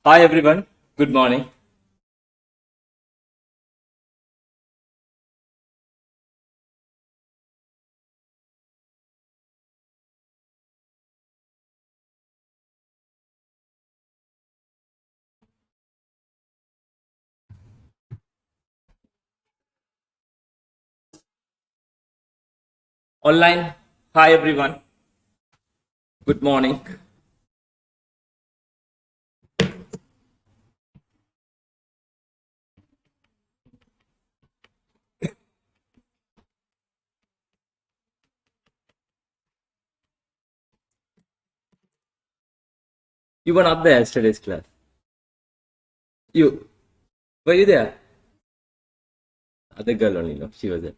Hi everyone, good morning. Online, hi everyone, good morning. You were not there yesterday's class. You, were you there? Other girl only, no, she was there.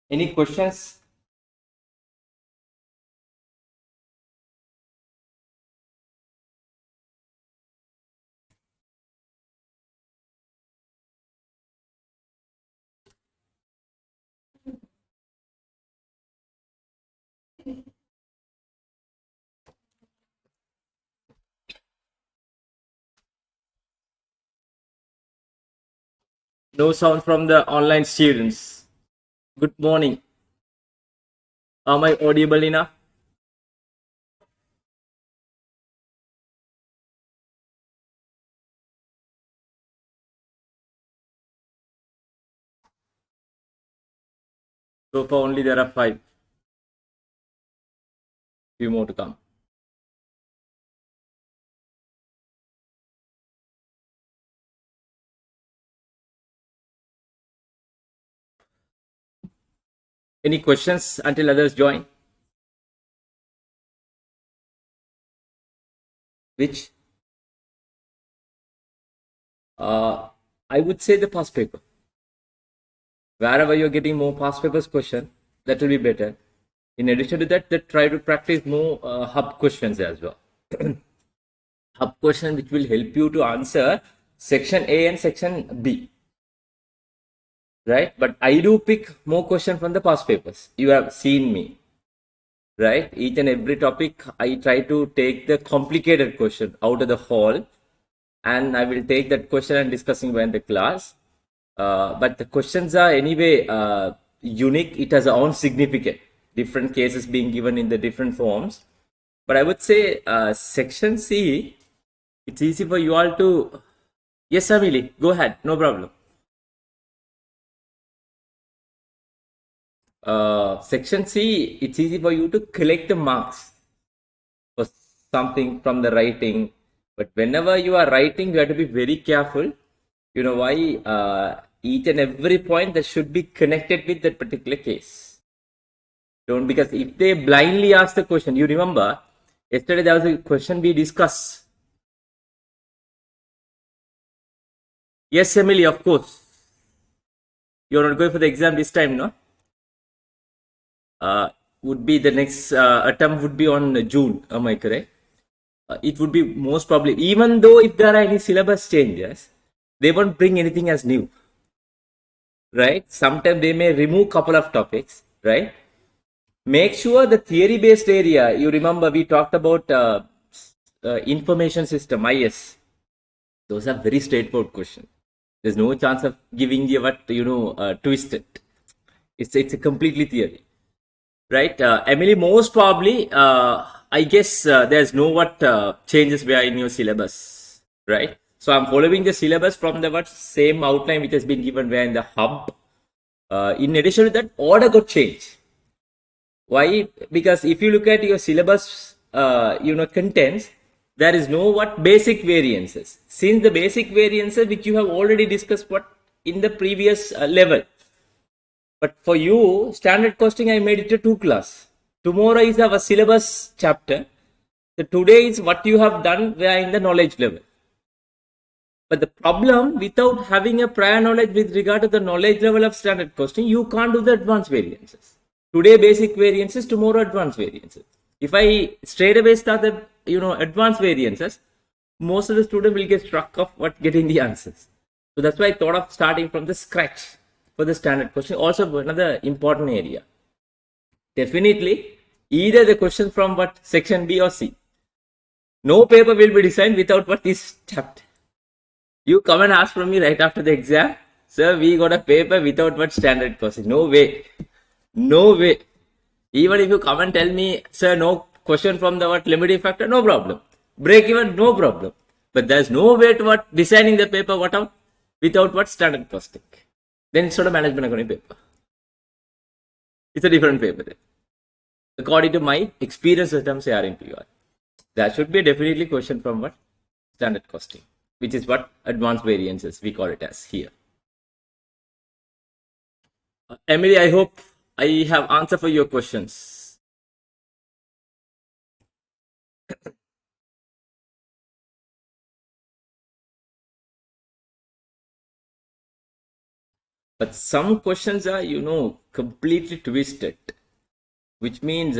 Any questions? No sound from the online students. Good morning. Am I audible enough? So far only there are 5. Few more to come. Any questions until others join? Which? I would say the past paper. Wherever you're getting more past papers question, that will be better. In addition to that, try to practice more hub questions as well. Hub question which will help you to answer section A and section B. Right? But I do pick more questions from the past papers. You have seen me. Right? Each and every topic, I try to take the complicated question out of the hall, and I will take that question and discussing in the class. But the questions are anyway unique. It has its own significance. Different cases being given in the different forms. But I would say section C, it's easy for you all to. Yes, Emily, go ahead. No problem. Section C, it's easy for you to collect the marks for something from the writing. But whenever you are writing, you have to be very careful. You know why? Each and every point that should be connected with that particular case. Don't, because if they blindly ask the question, you remember yesterday there was a question we discussed. Yes, Emily, of course. You're not going for the exam this time, no? Would be the next attempt would be on June. Am I correct? It would be most probably, even though if there are any syllabus changes, they won't bring anything as new, right? Sometimes they may remove couple of topics, right? Make sure the theory-based area. You remember we talked about information system (IS). Those are very straightforward questions. There's no chance of giving you what twist it. It's a completely theory, right? Emily, most probably, I guess there's no what changes were in your syllabus, right? So I'm following the syllabus from the what same outline which has been given where in the hub. In addition to that, order got changed. Why? Because if you look at your syllabus, contents, there is no what basic variances. Since the basic variances which you have already discussed what in the previous level. But for you, standard costing, I made it a 2 class. Tomorrow is our syllabus chapter. So today is what you have done where in the knowledge level. But the problem, without having a prior knowledge with regard to the knowledge level of standard costing, you can't do the advanced variances. Today basic variances, tomorrow advanced variances. If I straight away start the advanced variances, most of the students will get struck off what getting the answers. So that's why I thought of starting from the scratch for the standard costing. Also another important area. definitely either the question from what section B or C. No paper will be designed without what this chapter. You come and ask from me right after the exam, sir, we got a paper without what standard costing. No way. No way. Even if you come and tell me, sir, no question from the what limiting factor, no problem. Break even, no problem. But there's no way to what designing the paper what out without what standard costing. Then it's not a management accounting paper. It's a different paper then. According to my experience with them, say RMPR. There should be definitely question from what standard costing, which is what advanced variances we call it as here. Emily, I hope I have answer for your questions. But some questions are, completely twisted, which means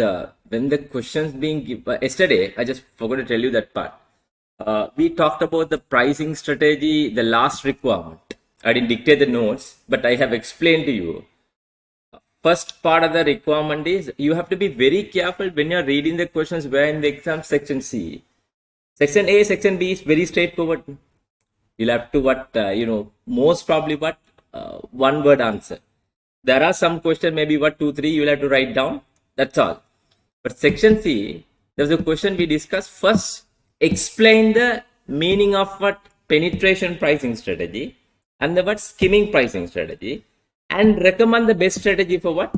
when the questions being given, yesterday, I just forgot to tell you that part. We talked about the pricing strategy, the last requirement. I didn't dictate the notes, but I have explained to you. First part of the requirement is you have to be very careful when you're reading the questions where in the exam section C. Section A, section B is very straightforward. You'll have to most probably one word answer. There are some questions, maybe 2, 3, you'll have to write down. That's all. But section C, there's a question we discussed. First, explain the meaning of what penetration pricing strategy and the what skimming pricing strategy, and recommend the best strategy for what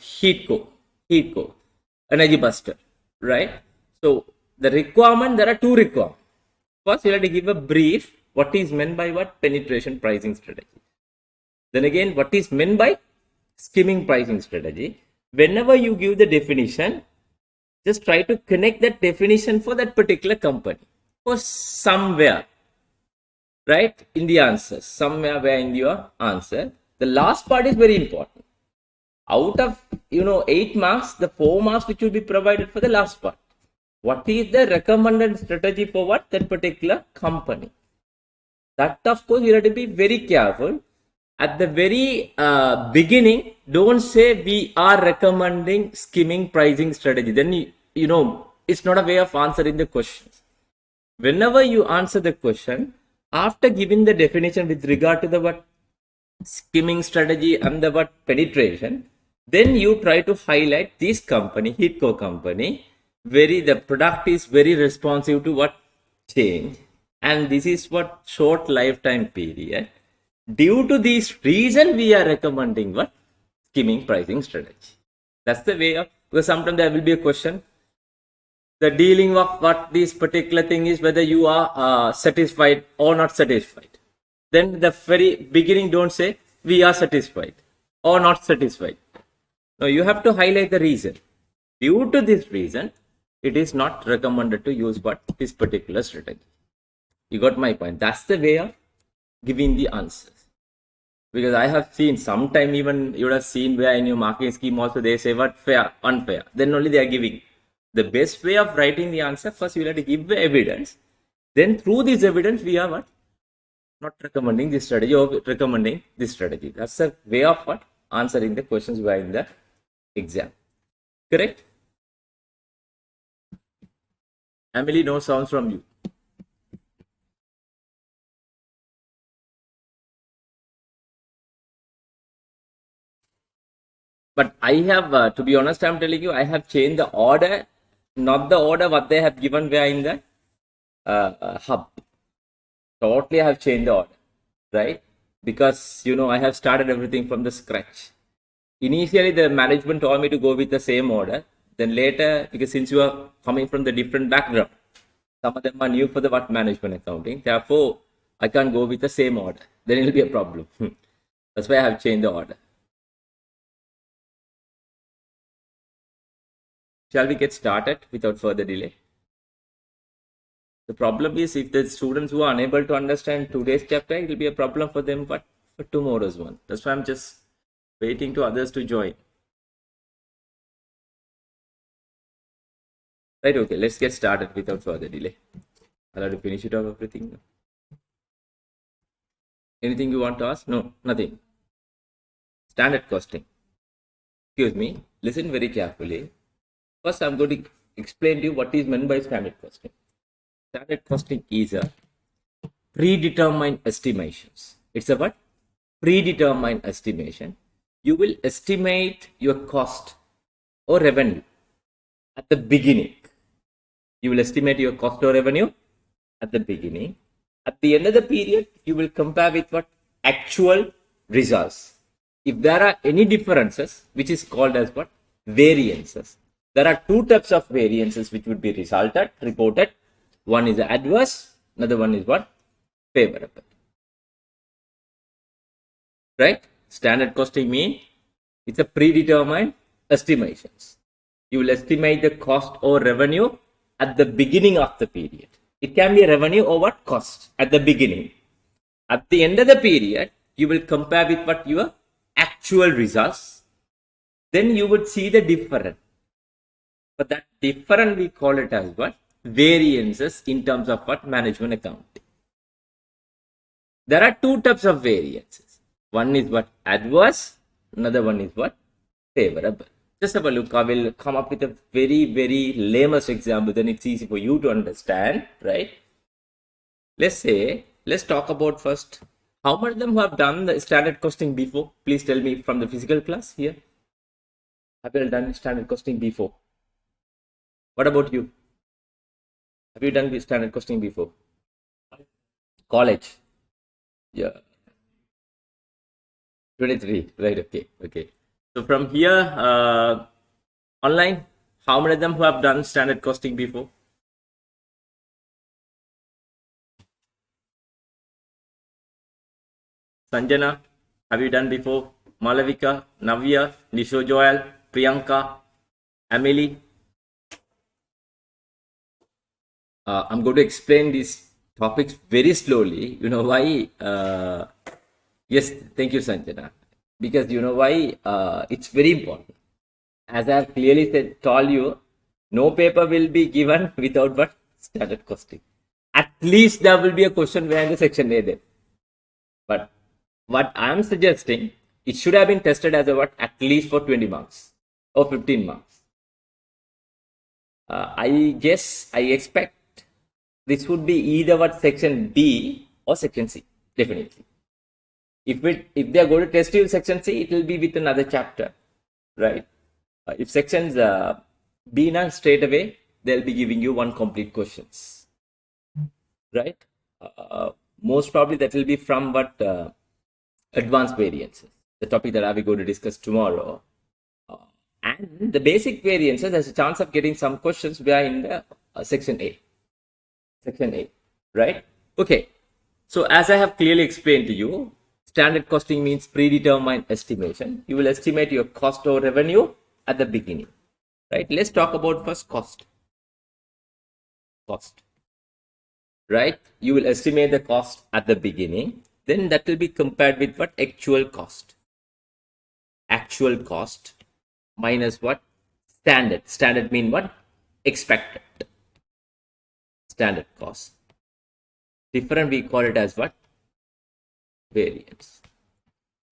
heat co, energy buster, right? So the requirement, there are two requirements. First, you have to give a brief what is meant by what penetration pricing strategy. Then again, what is meant by skimming pricing strategy. Whenever you give the definition, just try to connect that definition for that particular company or somewhere, right, in the answer, somewhere where in your answer. The last part is very important. Out of 8 marks, the 4 marks which will be provided for the last part. What is the recommended strategy for what that particular company? That of course you have to be very careful. At the very beginning, don't say we are recommending skimming pricing strategy. Then it's not a way of answering the questions. Whenever you answer the question, after giving the definition with regard to the what skimming strategy and the what penetration, then you try to highlight this company, Heatco company, the product is very responsive to what change, and this is what short lifetime period. Due to this reason, we are recommending what skimming pricing strategy. That's the way of, because sometimes there will be a question. The dealing of what this particular thing is, whether you are satisfied or not satisfied. Then the very beginning, don't say we are satisfied or not satisfied. No, you have to highlight the reason. Due to this reason, it is not recommended to use what this particular strategy. You got my point. That's the way of giving the answers. Because I have seen sometime even you would have seen where in your marking scheme also they say what fair, unfair. Then only they are giving. The best way of writing the answer, first you have to give the evidence. Then through this evidence, we are what? Not recommending this strategy or recommending this strategy. That's the way of what? Answering the questions were in the exam. Correct? Emily, no sounds from you. But I have, to be honest, I'm telling you, I have changed the order, not the order what they have given where in the hub. Totally, I have changed the order, right? Because, I have started everything from the scratch. Initially, the management told me to go with the same order. Then later, because since you are coming from the different background, some of them are new for the what management accounting. Therefore, I can't go with the same order. Then it will be a problem. That's why I have changed the order. Shall we get started without further delay? The problem is if the students who are unable to understand today's chapter, it will be a problem for them but for tomorrow's one. That's why I'm just waiting to others to join. Right, okay, let's get started without further delay. I'll have to finish it off everything. Anything you want to ask? No, nothing. Standard costing. excuse me, listen very carefully. First, I'm going to explain to you what is meant by standard costing. Standard costing is a predetermined estimations. It's a what? Predetermined estimation. You will estimate your cost or revenue at the beginning. You will estimate your cost or revenue at the beginning. At the end of the period, you will compare with what? Actual results. If there are any differences, which is called as what? Variances. There are two types of variances which would be reported. One is adverse, another one is what? Favorable. Right? Standard costing means it's a predetermined estimations. You will estimate the cost or revenue at the beginning of the period. It can be revenue or what? Cost at the beginning. At the end of the period, you will compare with what? Your actual results. Then you would see the difference. But that difference, we call it as what? Variances in terms of what? Management accounting. There are two types of variances. One is what? Adverse. Another one is what? Favorable. Just have a look. I will come up with a very lamest example. Then it's easy for you to understand, right? Let's talk about first. How many of them have done the standard costing before? Please tell me from the physical class here. Have you done standard costing before? What about you? Have you done the standard costing before? College. Yeah. 23. Right. Okay. So from here, online, how many of them who have done standard costing before? Sanjana, have you done before? Malavika, Navya, Nisho Joel, Priyanka, Emily. I'm going to explain these topics very slowly. You know why? Yes, thank you, Sanjana. Because you know why? It's very important. As I have clearly told you, no paper will be given without what? Standard costing. At least there will be a question behind the section A there. But what I am suggesting, it should have been tested as a what? At least for 20 marks or 15 marks. I guess, I expect this would be either what? Section B or section C, definitely. If they are going to test you section C, it will be with another chapter, right? If sections B now, straight away they'll be giving you one complete questions, right? Most probably that will be from what? Advanced variances, the topic that I will going to discuss tomorrow. And the basic variances, there's a chance of getting some questions where in the section A. Section A, right? Okay. So as I have clearly explained to you, standard costing means predetermined estimation. You will estimate your cost or revenue at the beginning, right? Let's talk about first cost. Cost, right? You will estimate the cost at the beginning. Then that will be compared with what? Actual cost. Actual cost minus what? Standard. Standard mean what? Expected. Standard cost. Different, we call it as what? Variance.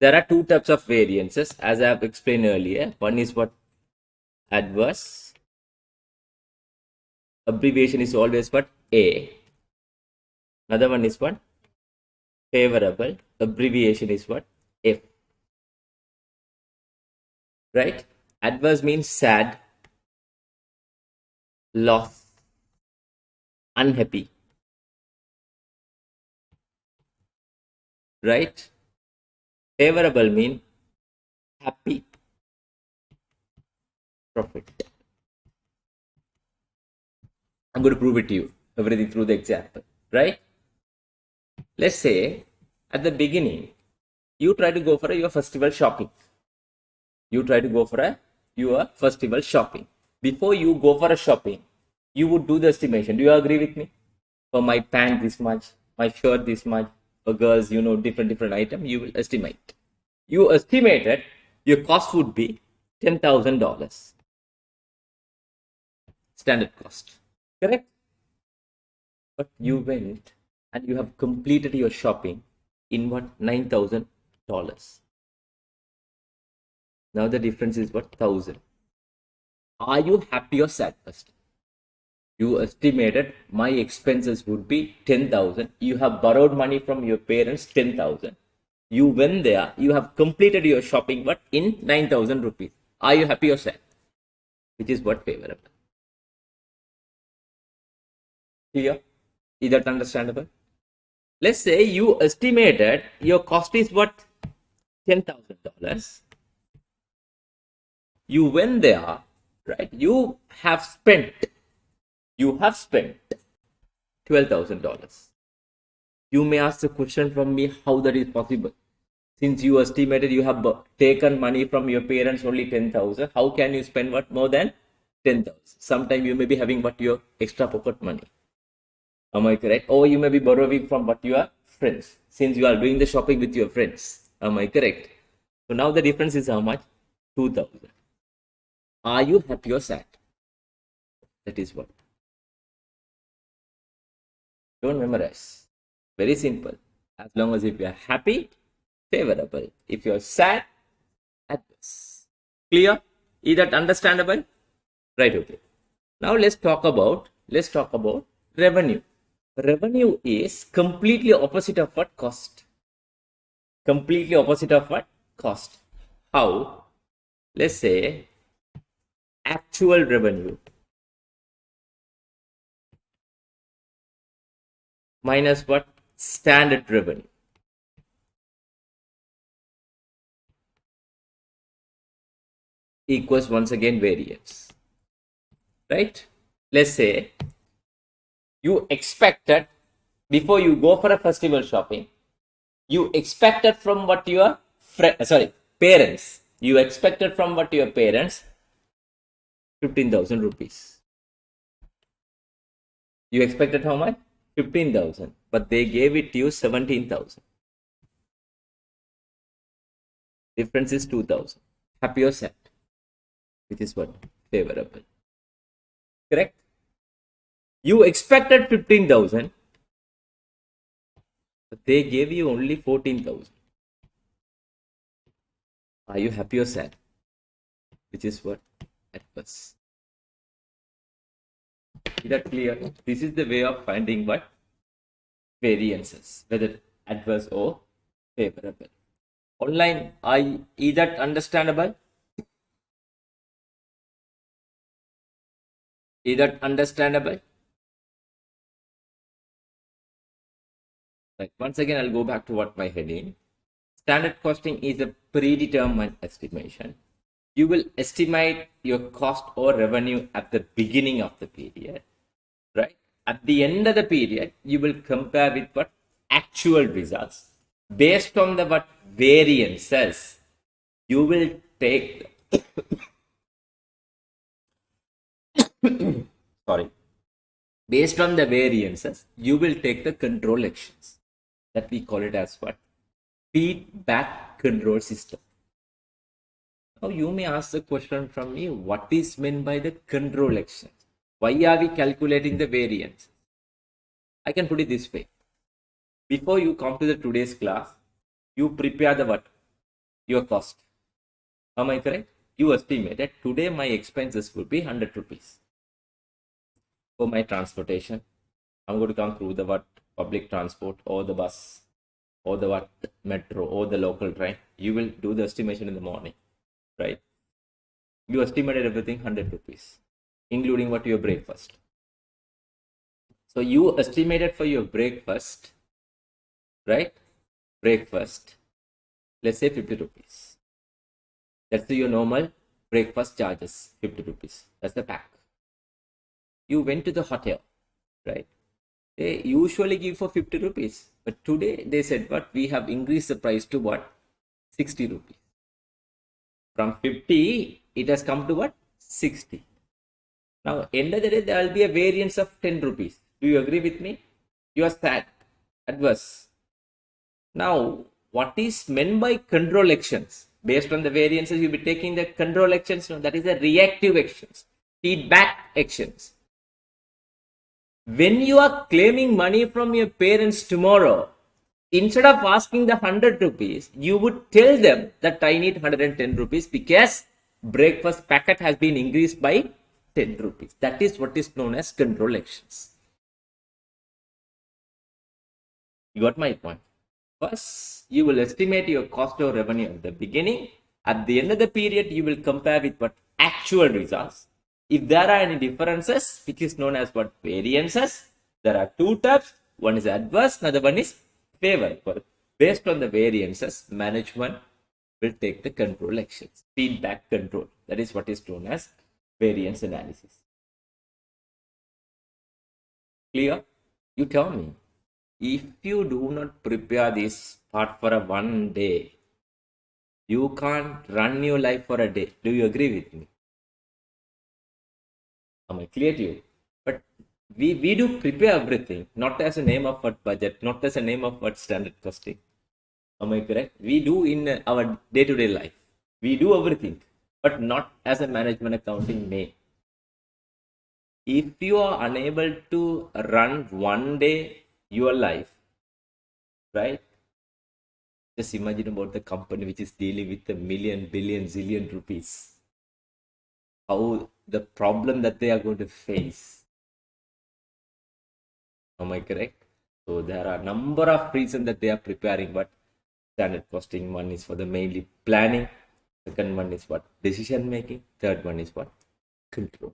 There are two types of variances as I have explained earlier. One is what? Adverse. Abbreviation is always what? A. Another one is what? Favorable. Abbreviation is what? F. Right? Adverse means sad, loss, unhappy. Right? Favorable mean happy, profit. I'm going to prove it to you, everything through the example, right? Let's say at the beginning, you try to go for your festival shopping. You try to go for your festival shopping. Before you go for a shopping, you would do the estimation. Do you agree with me? For my pant this much, my shirt this much, for girls, you know, different item, you will estimate. You estimated your cost would be $10,000. Standard cost. Correct? But you went and you have completed your shopping in what? $9,000. Now the difference is what? 1000. Are you happy or sad first? You estimated my expenses would be 10,000. You have borrowed money from your parents, 10,000. You went there, you have completed your shopping, but in 9,000 rupees. Are you happy or sad? Which is what favorable? Clear? Is that understandable? Let's say you estimated your cost is what? $10,000. You went there, right? You have spent $12,000. You may ask the question from me how that is possible. Since you estimated you have taken money from your parents only 10,000, how can you spend what more than 10,000? Sometimes you may be having what your extra pocket money. Am I correct? Or you may be borrowing from what your friends, since you are doing the shopping with your friends. Am I correct? So now the difference is how much? 2,000. Are you happy or sad? That is what. Don't memorize. Very simple. As long as if you are happy, favorable. If you are sad, adverse. Clear? Is that understandable? Right, okay. Now let's talk about revenue. Revenue is completely opposite of what? Cost. Completely opposite of what? Cost. How? Let's say actual revenue minus what? Standard revenue. Equals once again variance. Right? Let's say you expected, before you go for a festival shopping, you expected from what your parents, you expected from what your parents 15,000 rupees. You expected how much? 15,000, but they gave it to you 17,000. Difference is 2,000. Happy or sad? Which is what? Favorable. Correct? You expected 15,000, but they gave you only 14,000. Are you happy or sad? Which is what? Adverse. Is that clear? This is the way of finding what? Variances, whether adverse or favorable. Online, is that understandable? Is that understandable? Right. Once again, I'll go back to what my heading. Standard costing is a predetermined estimation. You will estimate your cost or revenue at the beginning of the period, right? At the end of the period, you will compare with what? Actual results. Based on the what variances, you will take sorry. Based on the variances, you will take the control actions. That we call it as what? Feedback control system. Now you may ask the question from me, what is meant by the control actions? Why are we calculating the variance? I can put it this way. Before you come to the today's class, you prepare the what? Your cost. Am I correct? You estimate that today my expenses would be 100 rupees for my transportation. I'm going to come through the what? Public transport or the bus or the what? Metro or the local train. You will do the estimation in the morning, right? You estimated everything 100 rupees, including what? Your breakfast. So you estimated for your breakfast, right? Breakfast, let's say 50 rupees. That's your normal breakfast charges, 50 rupees. That's the pack. You went to the hotel, right? They usually give for 50 rupees. But today they said, what? We have increased the price to what? 60 rupees. From 50, it has come to what? 60. Now, end of the day, there will be a variance of 10 rupees. Do you agree with me? You are sad, adverse. Now, what is meant by control actions? Based on the variances, you'll be taking the control actions. No, that is the reactive actions, feedback actions. When you are claiming money from your parents tomorrow, Instead of asking the 100 rupees, you would tell them that I need 110 rupees because breakfast packet has been increased by 10 rupees. That is what is known as control actions. You got my point. First, you will estimate your cost of revenue at the beginning. At the end of the period, you will compare with what actual results. If there are any differences, which is known as what variances, there are two types. One is adverse, another one is favorable. Based on the variances, management will take the control actions, feedback control. That is what is known as variance analysis. Clear? You tell me. If you do not prepare this part for a one day, you can't run your life for a day. Do you agree with me? Am I clear to you? But we do prepare everything, not as a name of what budget, not as a name of what standard costing. Am I correct? We do in our day-to-day life. We do everything, but not as a management accounting name. If you are unable to run one day your life, right? Just imagine about the company which is dealing with a million, billion, zillion rupees. How the problem that they are going to face. Am I correct? So there are a number of reasons that they are preparing, but standard costing one is for the mainly planning, second one is what decision making, third one is what control.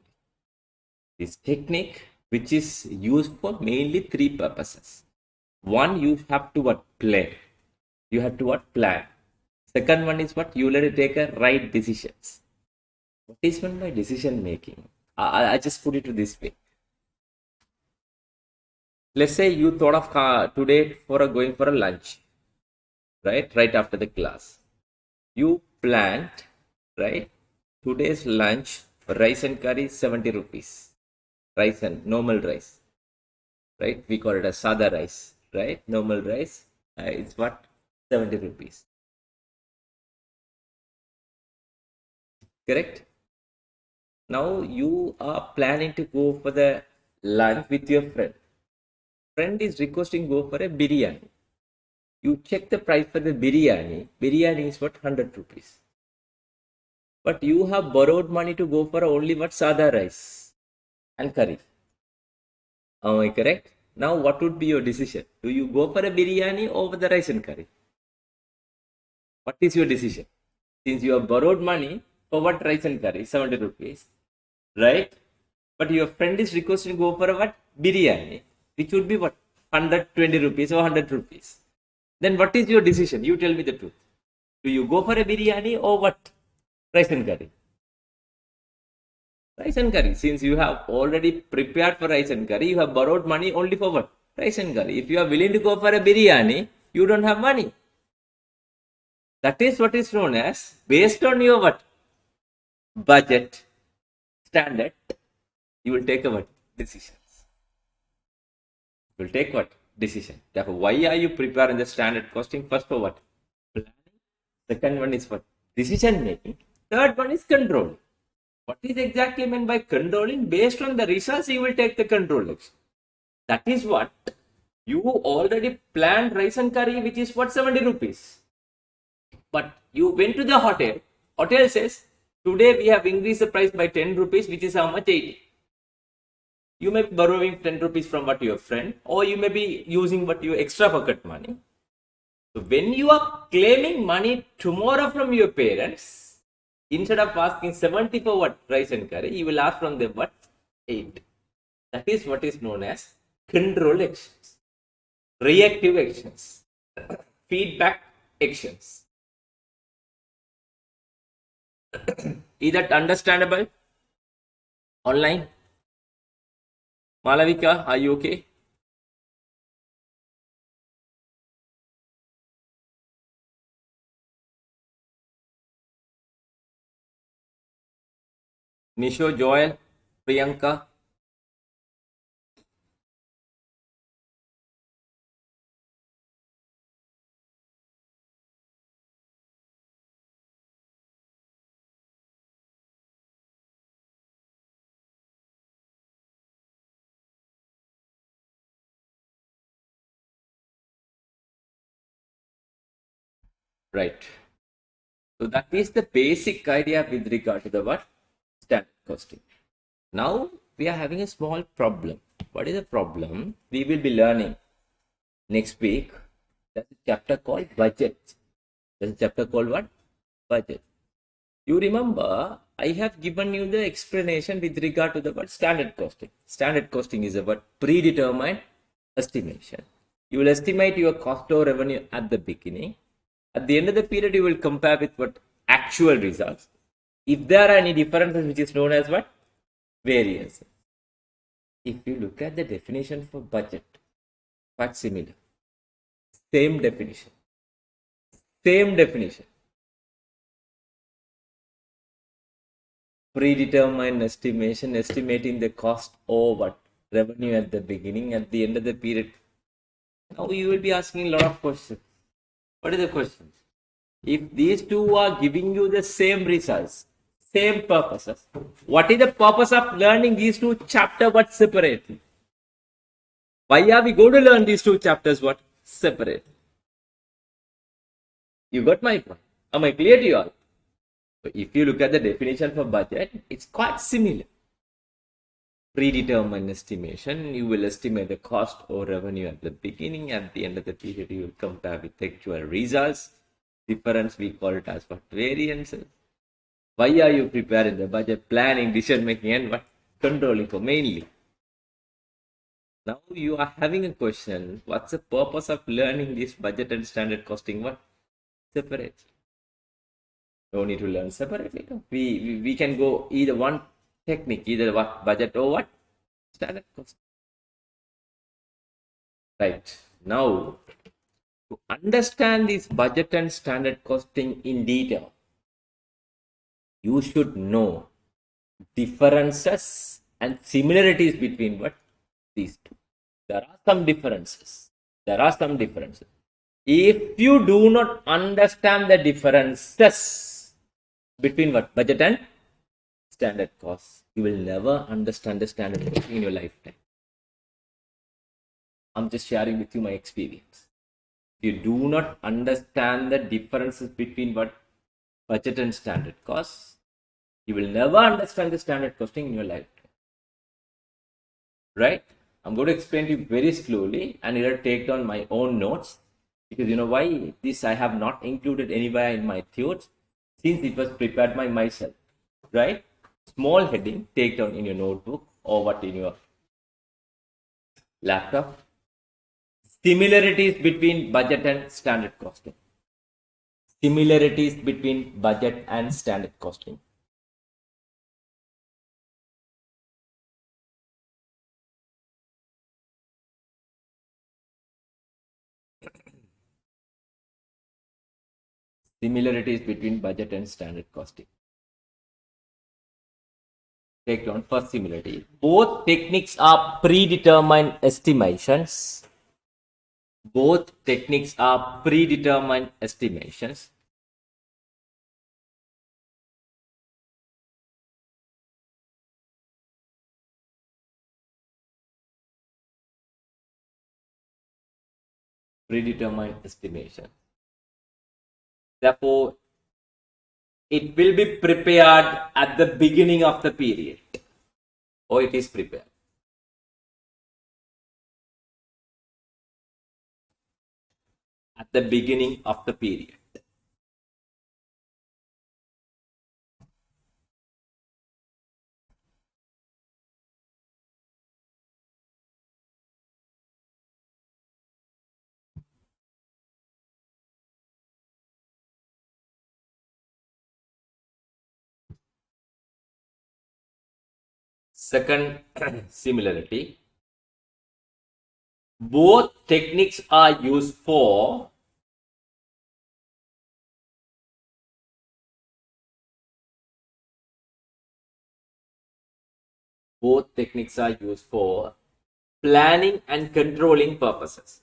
This technique which is used for mainly three purposes. One, you have to what plan. You have to what plan. Second one is what you let it take a right decisions. What is meant by decision making? I just put it to this way. Let's say you thought of today for going for a lunch, right after the class. You planned, right? Today's lunch, rice and curry, 70 rupees. Rice and normal rice, right? We call it as sada rice, right? Normal rice, it's what? 70 rupees. Correct? Now you are planning to go for the lunch with your friend. Friend is requesting go for a biryani. You check the price for the biryani. Biryani is what? 100 rupees. But you have borrowed money to go for only what? Sada rice and curry. Am I correct? Now, what would be your decision? Do you go for a biryani or for the rice and curry? What is your decision? Since you have borrowed money for what rice and curry, 70 rupees, right? But your friend is requesting to go for a what? Biryani, which would be what? 120 rupees or 100 rupees. Then what is your decision? You tell me the truth. Do you go for a biryani or what? Rice and curry. Rice and curry. Since you have already prepared for rice and curry, you have borrowed money only for what? Rice and curry. If you are willing to go for a biryani, you don't have money. That is what is known as based on your what? Budget standard, you will take a what? Decisions. You will take what? Decision. Therefore, why are you preparing the standard costing? First for what? Planning. Second one is what? Decision making. Third one is control. What is exactly meant by controlling? Based on the results, you will take the control action. That is what you already planned rice and curry, which is what? 70 rupees. But you went to the hotel. Hotel says, today we have increased the price by 10 rupees, which is how much? 80. You may be borrowing 10 rupees from what your friend, or you may be using what your extra pocket money. So when you are claiming money tomorrow from your parents, instead of asking 70 for what? Rice and curry, you will ask from them what? 8. That is what is known as control actions, reactive actions, feedback actions. Is that understandable? Online? Malavika, are you okay? Nisho, Joel, Priyanka, right? So that is the basic idea with regard to the what? Standard costing. Now we are having a small problem. What is the problem? We will be learning next week. There's a chapter called budget. There's a chapter called what? Budget. You remember, I have given you the explanation with regard to the word standard costing. Standard costing is a word predetermined estimation. You will estimate your cost or revenue at the beginning. At the end of the period, you will compare with what actual results. If there are any differences, which is known as what? Variance. If you look at the definition for budget, quite similar. Same definition. Same definition. Predetermined estimation, estimating the cost or what? Revenue at the beginning, at the end of the period. Now you will be asking a lot of questions. What are the questions? If these two are giving you the same results, same purposes, what is the purpose of learning these two chapters but separately? Why are we going to learn these two chapters what? Separate. You got my point? Am I clear to you all? So if you look at the definition for budget, it's quite similar. Predetermined estimation, you will estimate the cost or revenue at the beginning. At the end of the period, you will compare with actual results. Difference, we call it as what? Variances. Why are you preparing the budget? Planning, decision making, and what? Controlling for mainly. Now you are having a question. What's the purpose of learning this budget and standard costing? What? Separate. No need to learn separately. We can go either one technique, either what? Budget or what? Standard cost. Right. Now, to understand this budget and standard costing in detail, you should know differences and similarities between what? These two. There are some differences. There are some differences. If you do not understand the differences between what? Budget and standard cost, you will never understand the standard cost in your lifetime. I'm just sharing with you my experience. If you do not understand the differences between what? Budget and standard costs, you will never understand the standard costing in your lifetime. Right? I'm going to explain to you very slowly, and you'll take down my own notes, because you know why? This I have not included anywhere in my theories, since it was prepared by myself. Right? Small heading, take down in your notebook or what, in your laptop. Similarities between budget and standard costing. Similarities between budget and standard costing. Similarities between budget and standard costing. Take down first similarity. Both techniques are predetermined estimations. Both techniques are predetermined estimations. Predetermined estimation. Therefore, it will be prepared at the beginning of the period, or it is prepared. At the beginning of the period. Second similarity. Both techniques are used for planning and controlling purposes.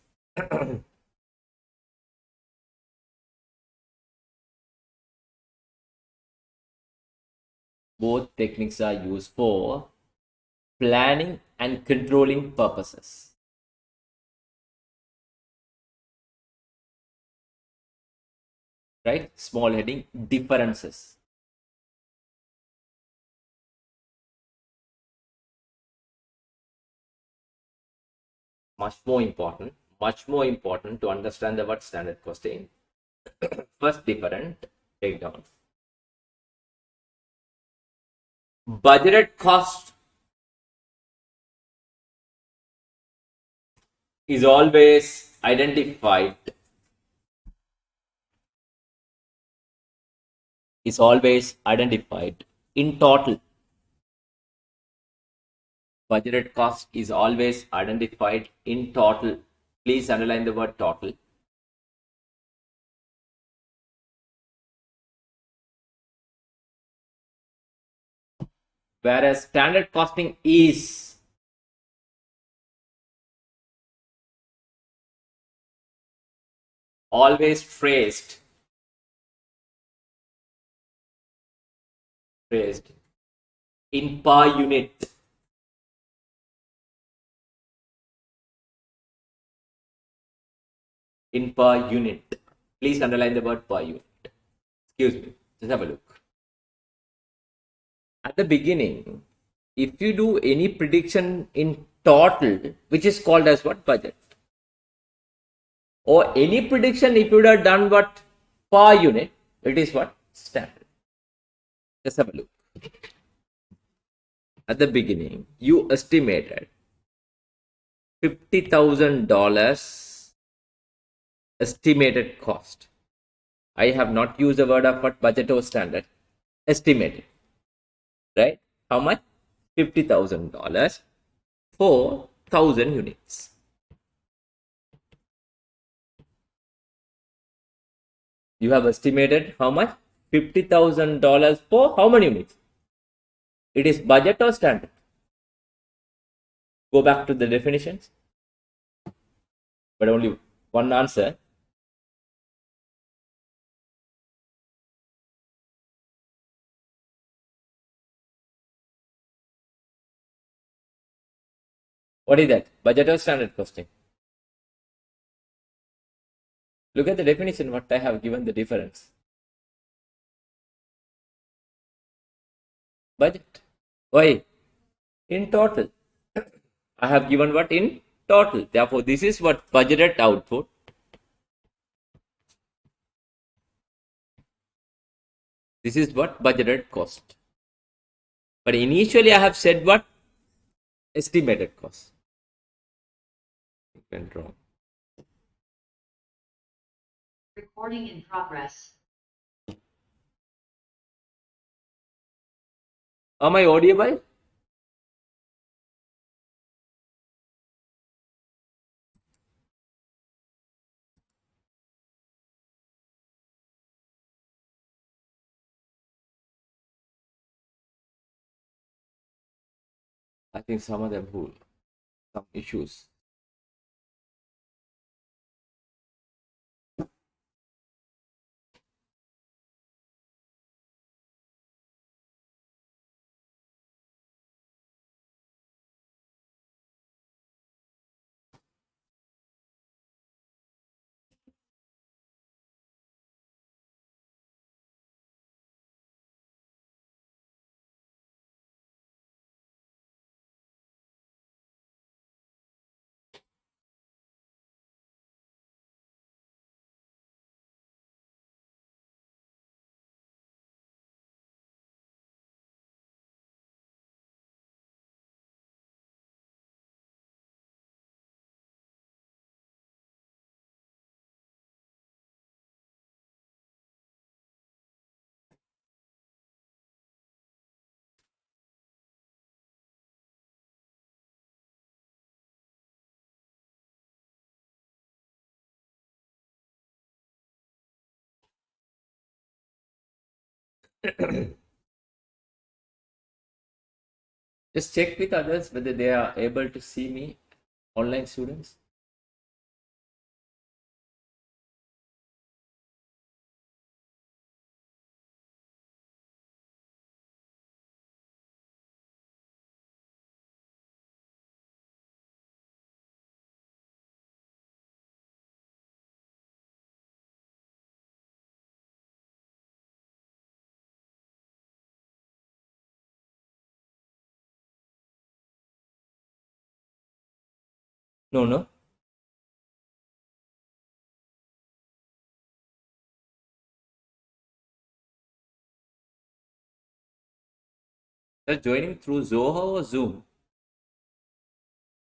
Both techniques are used for planning and controlling purposes. right? Small heading, differences. Much more important to understand the word standard costing. First different, take down. Budgeted cost is always identified in total. Budgeted cost is always identified in total. Please underline the word total. Whereas standard costing is always phrased in per unit. In per unit. Please underline the word per unit. Excuse me. Just have a look. At the beginning, if you do any prediction in total, which is called as what? Budget. Or any prediction, if you would have done what? Per unit, it is what? Standard. Just have a look. At the beginning, you estimated $50,000 estimated cost. I have not used the word of what? Budget or standard. Estimated. Right? How much? $50,000 for 1,000 units. You have estimated how much? $50,000 for how many units? It is budget or standard? Go back to the definitions. But only one answer. What is that? Budget or standard costing? Look at the definition, what I have given the difference. Budget. Why? In total. I have given what? In total. Therefore, this is what? Budgeted output. This is what? Budgeted cost. But initially I have said what? Estimated cost. It went wrong. Recording in progress. Am I audible? I think some of them who some issues. Just check with others whether they are able to see me, online students. No, no. They're joining through Zoho or Zoom?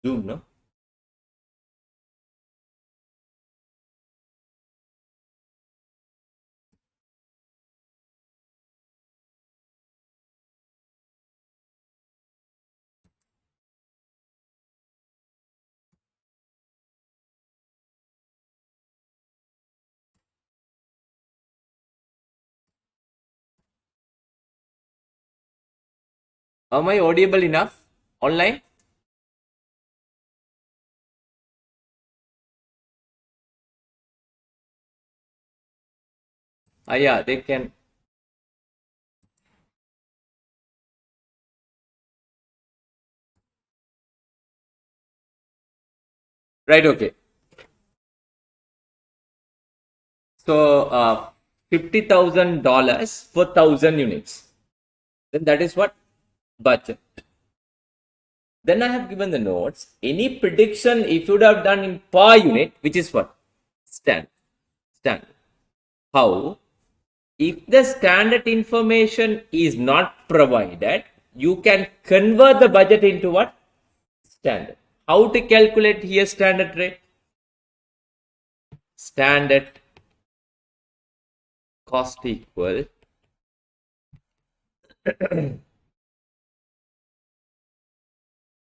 Zoom, no? Am I audible enough online? Ah, yeah, they can. Right, okay. So, $50,000 for 1,000 units. Then that is what? Budget. Then I have given the notes. Any prediction if you would have done in per unit, which is what? Standard. Standard. How? If the standard information is not provided, you can convert the budget into what? Standard. How to calculate here standard rate? Standard cost equal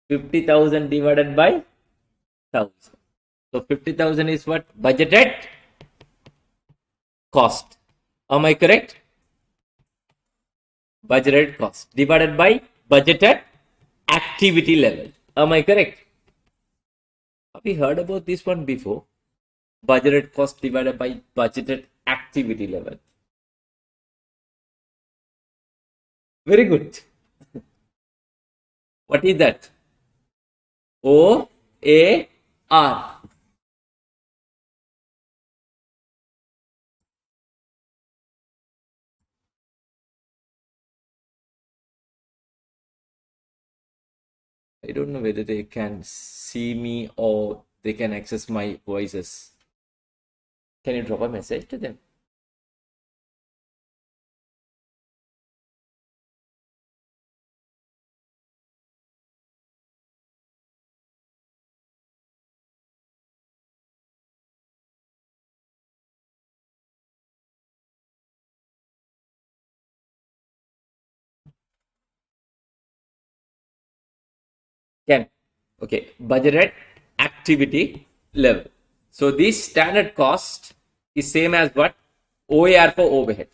50,000 divided by 1,000. So 50,000 is what? Budgeted cost. Am I correct? Budgeted cost divided by budgeted activity level. Am I correct? Have we heard about this one before? Budgeted cost divided by budgeted activity level. Very good. What is that? OAR. I don't know whether they can see me or they can access my voices. Can you drop a message to them? Can. Okay. Budgeted activity level. So this standard cost is same as what? OAR for overhead.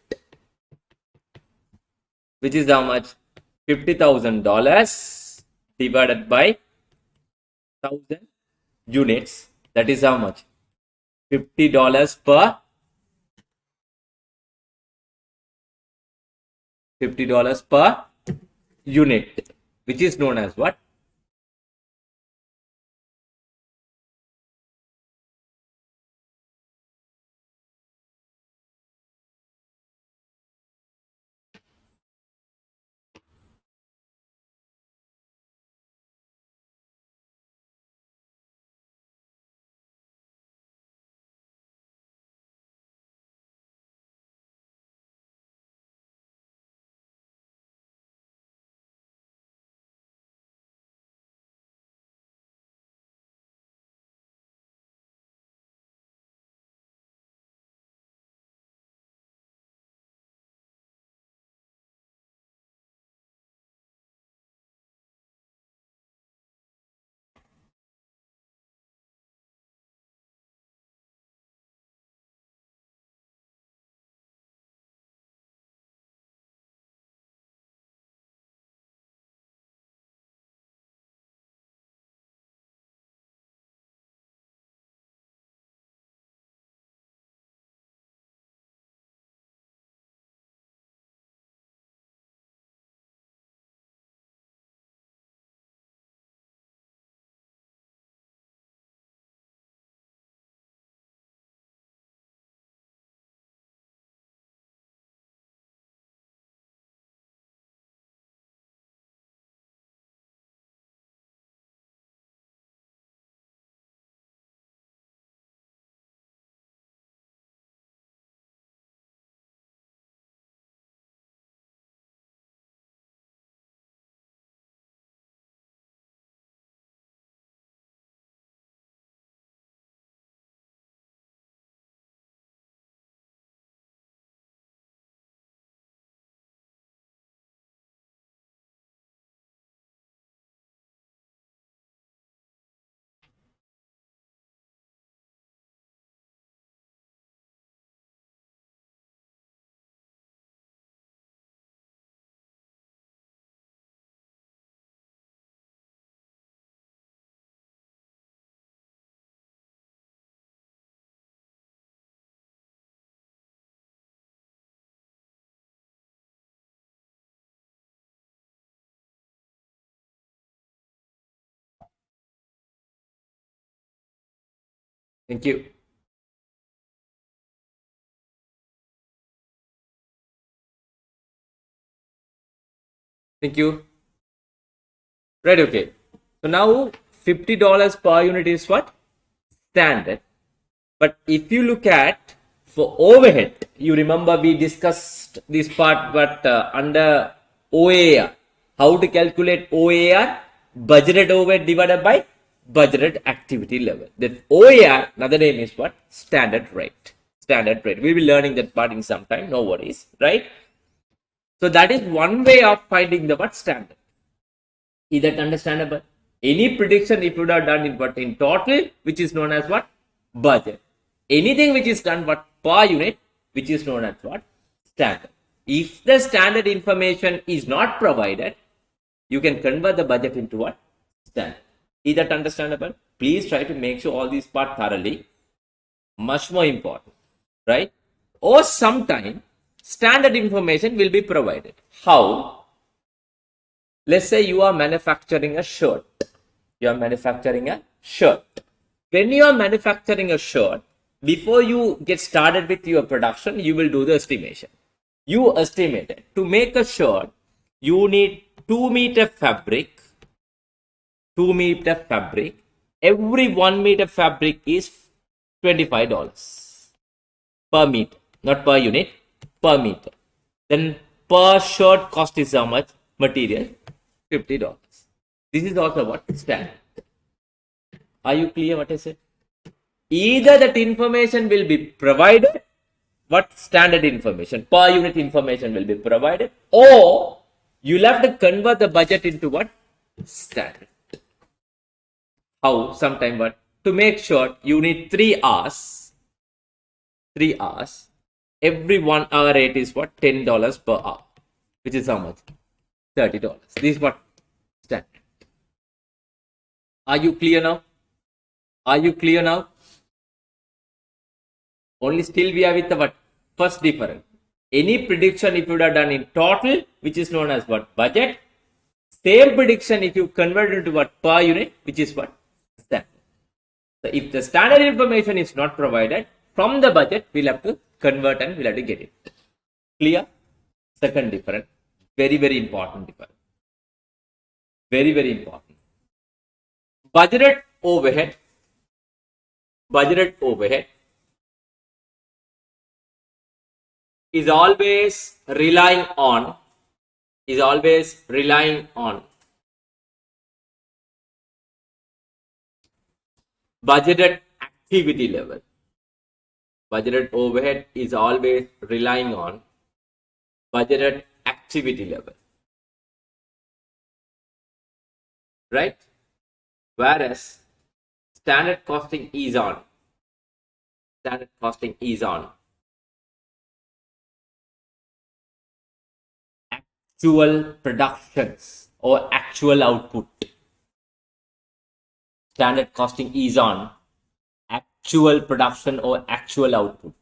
Which is how much? $50,000 divided by 1,000 units. That is how much? $50 per $50 per unit, which is known as what? Thank you. Thank you. Right, okay. So now $50 per unit is what? Standard. But if you look at for overhead, you remember we discussed this part, but under OAR, how to calculate OAR? Budgeted overhead divided by budgeted activity level. That OAR, another name is what? Standard rate. Standard rate. We'll be learning that part in some time, no worries, right? So that is one way of finding the what? Standard. Is that understandable? Any prediction if you would have done in what in total, which is known as what? Budget. Anything which is done what per unit, which is known as what? Standard. If the standard information is not provided, you can convert the budget into what? Standard. Is that understandable? Please try to make sure all these parts thoroughly. Much more important, right? Or sometime standard information will be provided. How? Let's say you are manufacturing a shirt. You are manufacturing a shirt. When you are manufacturing a shirt, before you get started with your production, you will do the estimation. You estimated to make a shirt, you need 2-meter fabric. 2-meter fabric. Every 1-meter fabric is $25 per meter, not per unit, per meter. Then per shirt cost is how much? Material, $50. This is also what? Standard. Are you clear what I said? Either that information will be provided, what standard information, per unit information will be provided, or you'll have to convert the budget into what? Standard. How? Sometime what? To make sure you need 3 hours. 3 hours. Every 1 hour rate is what? $10 per hour. Which is how much? $30. This is what? Standard. Are you clear now? Are you clear now? Only still we are with the what? First difference. Any prediction if you would have done in total, which is known as what? Budget. Same prediction if you convert it to what? Per unit, which is what? Standard. So if the standard information is not provided, from the budget, we'll have to convert and we'll have to get it. Clear? Second difference. Very, very important difference. Very, very important. Budgeted overhead. Budgeted overhead is always relying on budgeted activity level. Budgeted overhead is always relying on budgeted activity level, right? Whereas standard costing is on actual productions or actual output. Standard costing is on actual production or actual output.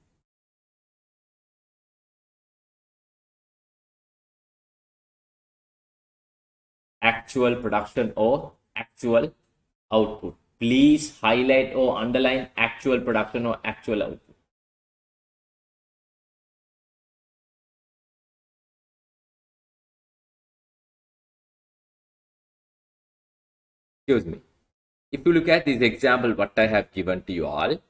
Actual production or actual output. Please highlight or underline actual production or actual output. Excuse me. If you look at this example, what I have given to you all,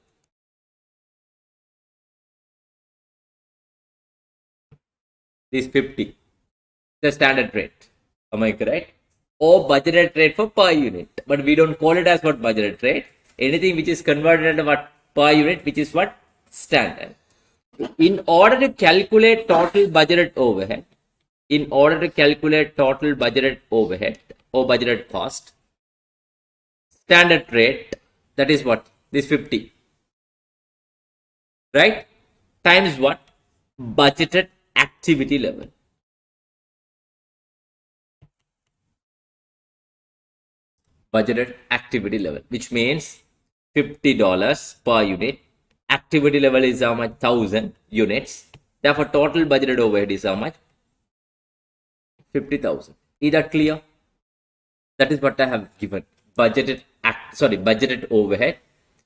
this 50, the standard rate. Am I correct? Or budgeted rate for per unit. But we don't call it as what budgeted rate. Anything which is converted into what per unit, which is what standard. In order to calculate total budgeted overhead, or budgeted cost, standard rate, that is what? This 50. Right? Times what? Budgeted activity level. Budgeted activity level, which means $50 per unit. Activity level is how much? 1000 units. Therefore, total budgeted overhead is how much? 50,000. Is that clear? That is what I have given. Budgeted overhead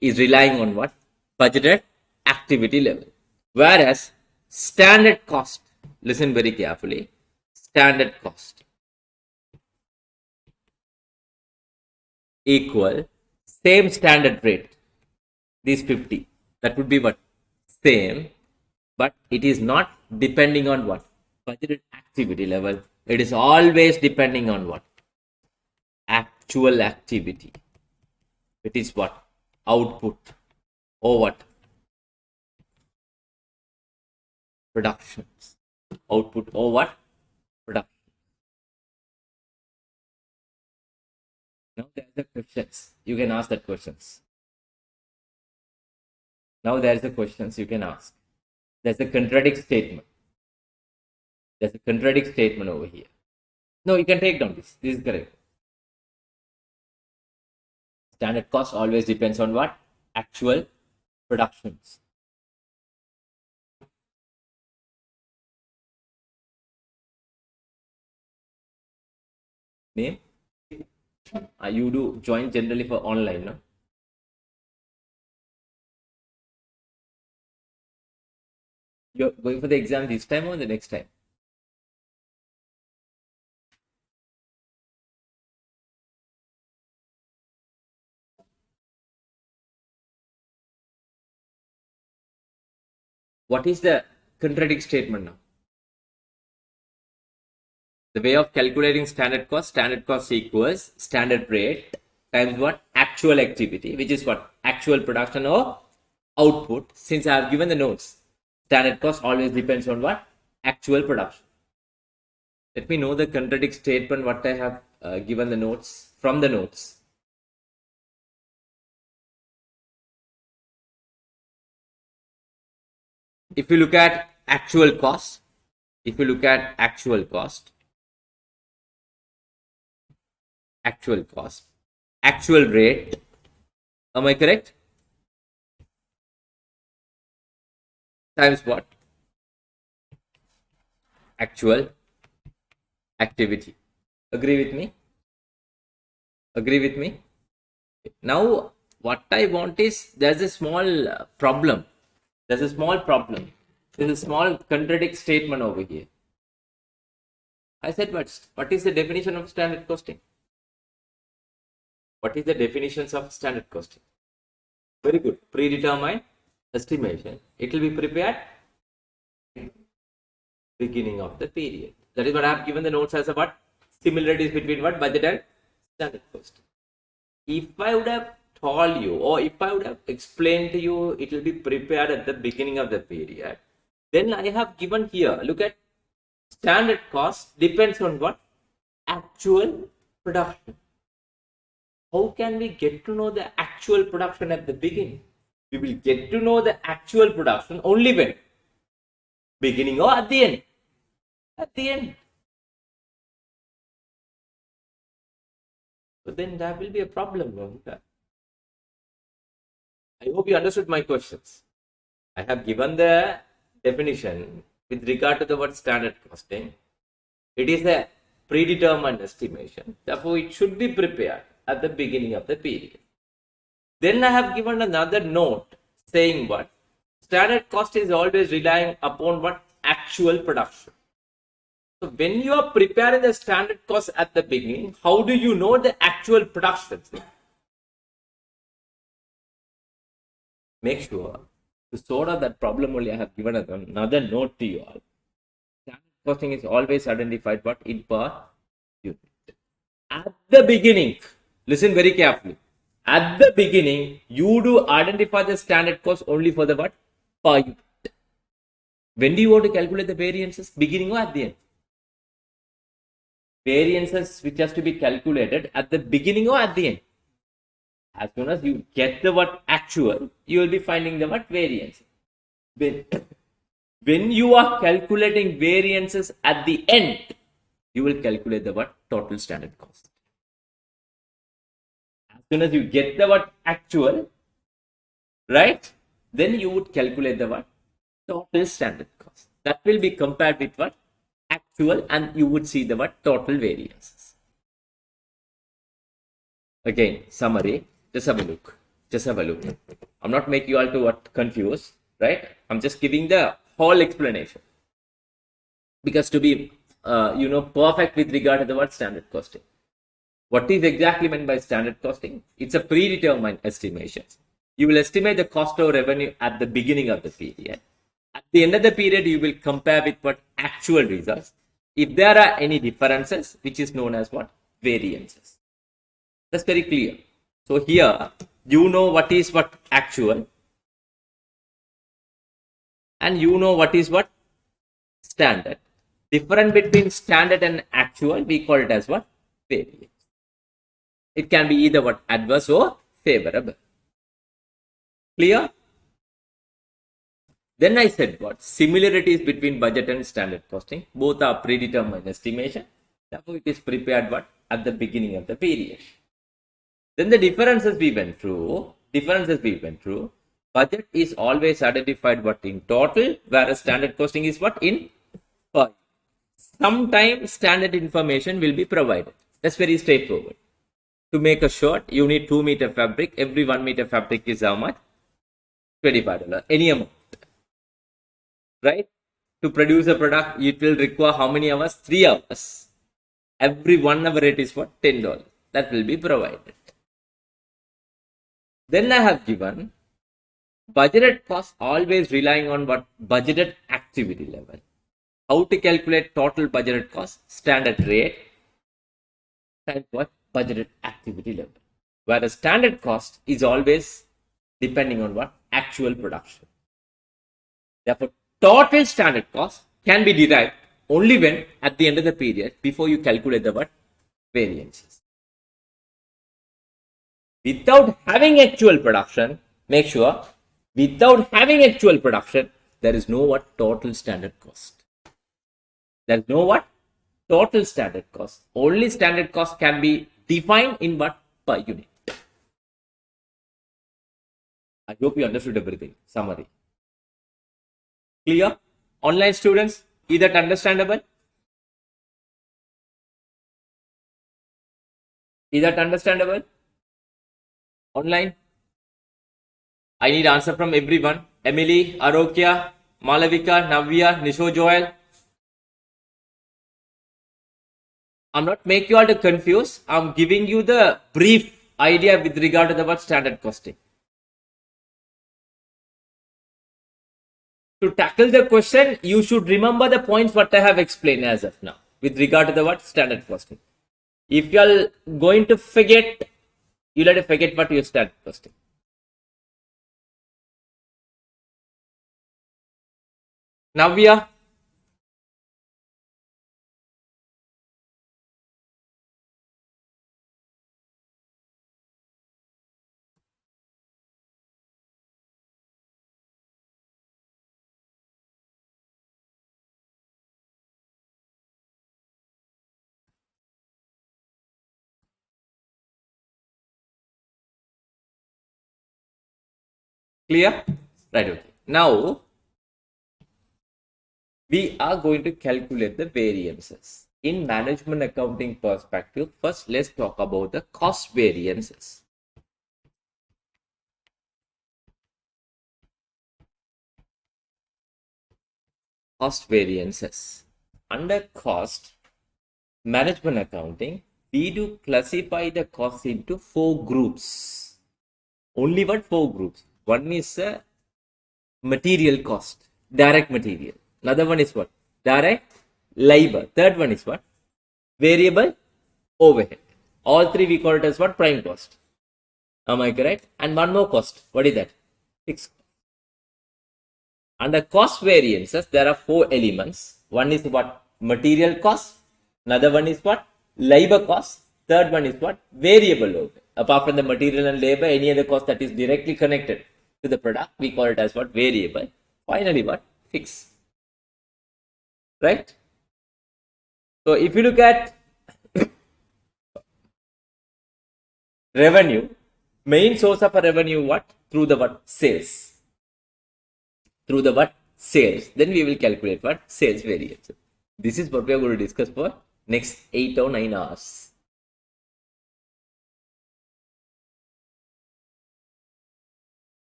is relying on what? budgeted activity level. Whereas standard cost, listen very carefully, standard cost equal same standard rate, these 50, that would be what? Same, but it is not depending on what? Budgeted activity level. It is always depending on what? Actual activity. It is what? Output or what? Productions. Output or what? Production. Now there are the questions. You can ask that questions. Now there's the questions you can ask. There's a contradict statement. There's a contradict statement over here. No, you can take down this. This is correct. Standard cost always depends on what? Actual productions. Name? You do join generally for online, no? You're going for the exam this time or the next time? What is the contradict statement now? The way of calculating standard cost equals standard rate times what? Actual activity, which is what? Actual production or output. Since I have given the notes, standard cost always depends on what? Actual production. Let me know the contradict statement what I have given the notes from the notes. If you look at actual cost, actual rate, am I correct? Times what? Actual activity. Agree with me? Now what I want is, there's a small problem. There's a small contradict statement over here. I said, what is the definition of standard costing? What is the definitions of standard costing? Very good. Predetermined estimation. It will be prepared beginning of the period. That is what I have given the notes as a what? Similarities between what? Budget and standard costing. If I would have told you, or if I would have explained to you, it will be prepared at the beginning of the period. Then I have given here, look at standard cost depends on what? Actual production. How can we get to know the actual production at the beginning? We will get to know the actual production only when? Beginning or at the end? At the end. So then there will be a problem. I hope you understood my questions. I have given the definition with regard to the word standard costing. It is a predetermined estimation. Therefore, it should be prepared at the beginning of the period. Then I have given another note saying what? Standard cost is always relying upon what? Actual production. So when you are preparing the standard cost at the beginning, how do you know the actual production? Make sure to sort out that problem only I have given another note to you all. Standard costing is always identified what? In per unit. At the beginning, listen very carefully. At the beginning, you do identify the standard cost only for the what? Per unit. When do you want to calculate the variances? Beginning or at the end? Variances which has to be calculated at the beginning or at the end? As soon as you get the what? Actual, you will be finding the what? Variance. When you are calculating variances at the end, you will calculate the what? Total standard cost. As soon as you get the what? Actual, right? Then you would calculate the what? Total standard cost. That will be compared with what? Actual, and you would see the what? Total variances. Again, summary. Just have a look. I'm not making you all to what confused, right? I'm just giving the whole explanation. Because to be, perfect with regard to the word standard costing. What is exactly meant by standard costing? It's a predetermined estimation. You will estimate the cost of revenue at the beginning of the period. At the end of the period, you will compare with what actual results. If there are any differences, which is known as what? Variances. That's very clear. So here, you know what is what actual, and you know what is what standard. Difference between standard and actual, we call it as what? Variance. It can be either what? Adverse or favorable. Clear? Then I said what? Similarities between budget and standard costing. Both are predetermined estimation. Therefore, it is prepared what? At the beginning of the period. Then the differences we went through. Budget is always identified what? In total, whereas standard costing is what? In per. Sometimes standard information will be provided. That's very straightforward. To make a shirt, you need 2 meter fabric. Every 1 meter fabric is how much? $25. Any amount. Right? To produce a product, it will require how many hours? 3 hours. Every 1 hour rate is what? $10. That will be provided. Then I have given budgeted cost always relying on what? Budgeted activity level. How to calculate total budgeted cost? Standard rate times what? Budgeted activity level. Whereas standard cost is always depending on what? Actual production. Therefore, total standard cost can be derived only when at the end of the period before you calculate the what? Variances. Without having actual production, make sure without having actual production, there is no what? Total standard cost. There is no what? Total standard cost. Only standard cost can be defined in what? Per unit. I hope you understood everything. Summary. Clear? Online students, is that understandable? Is that understandable? Online? I need answer from everyone. Emily, Arokya, Malavika, Navya, Nisho Joel. I'm not making you all to confuse. I'm giving you the brief idea with regard to the word standard costing. To tackle the question, you should remember the points what I have explained as of now with regard to the word standard costing. If you are going to forget, you'll have to forget what your standard costing. Navya, clear? Right, okay. Now, we are going to calculate the variances. In management accounting perspective, first let's talk about the cost variances. Cost variances. Under cost management accounting, we do classify the cost into 4 groups. Only what? 4 groups. One is material cost, direct material. Another one is what? Direct labor. Third one is what? Variable overhead. All three we call it as what? Prime cost. Am I correct? And one more cost. What is that? Fixed. Under cost variances, there are 4 elements. One is what? Material cost. Another one is what? Labor cost. Third one is what? Variable overhead. Apart from the material and labor, any other cost that is directly connected to the product, we call it as what? Variable. Finally, what? Fixed. Right? So, if you look at revenue, main source of a revenue what? Through the what? Sales. Through the what? Sales. Then we will calculate what? Sales variance. This is what we are going to discuss for next 8 or 9 hours.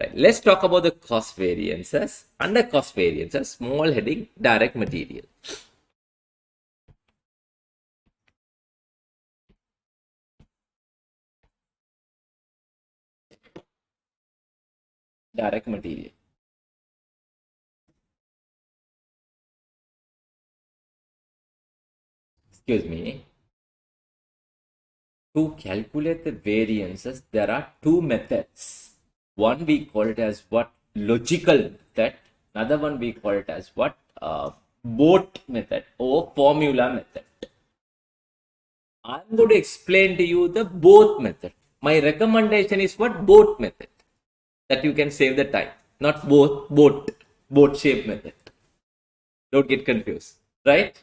Right. Let's talk about the cost variances. Under cost variances, small heading, direct material. Direct material. Excuse me. To calculate the variances, there are two methods. One we call it as what? Logical method. Another one we call it as what? Boat method or formula method. I'm going to explain to you the both method. My recommendation is what? Boat method. That you can save the time. Not boat shape method. Don't get confused. Right?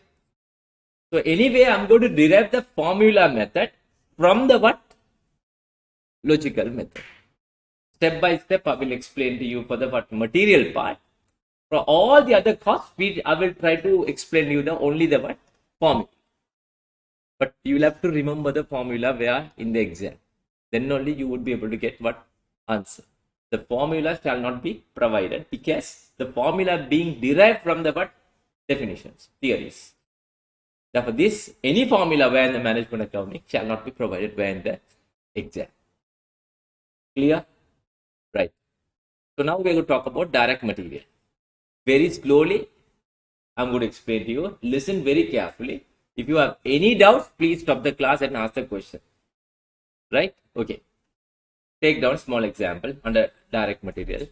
So anyway, I'm going to derive the formula method from the what? Logical method. Step by step, I will explain to you for the what material part. For all the other costs, I will try to explain you the only the what formula. But you will have to remember the formula where in the exam. Then only you would be able to get what answer. The formula shall not be provided because the formula being derived from the what definitions, theories. Therefore, this any formula where in the management accounting shall not be provided where in the exam. Clear? Right. So now we are going to talk about direct material. Very slowly, I'm going to explain to you. Listen very carefully. If you have any doubts, please stop the class and ask the question. Right? Okay. Take down small example under direct material.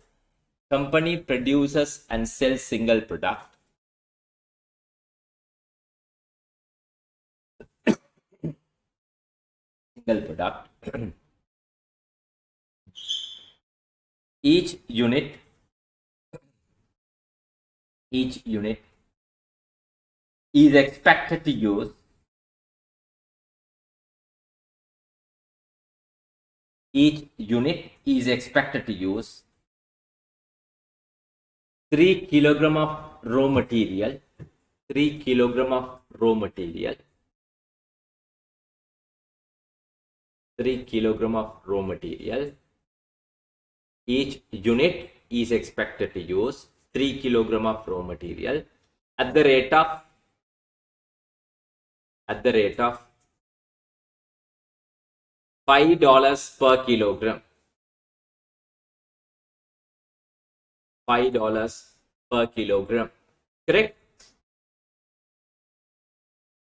Company produces and sells single product. Single product. each unit is expected to use each unit is expected to use 3 kilogram of raw material 3 kilogram of raw material 3 kilogram of raw material. Each unit is expected to use 3 kilogram of raw material at the rate of $5 per kilogram. $5 per kilogram. Correct?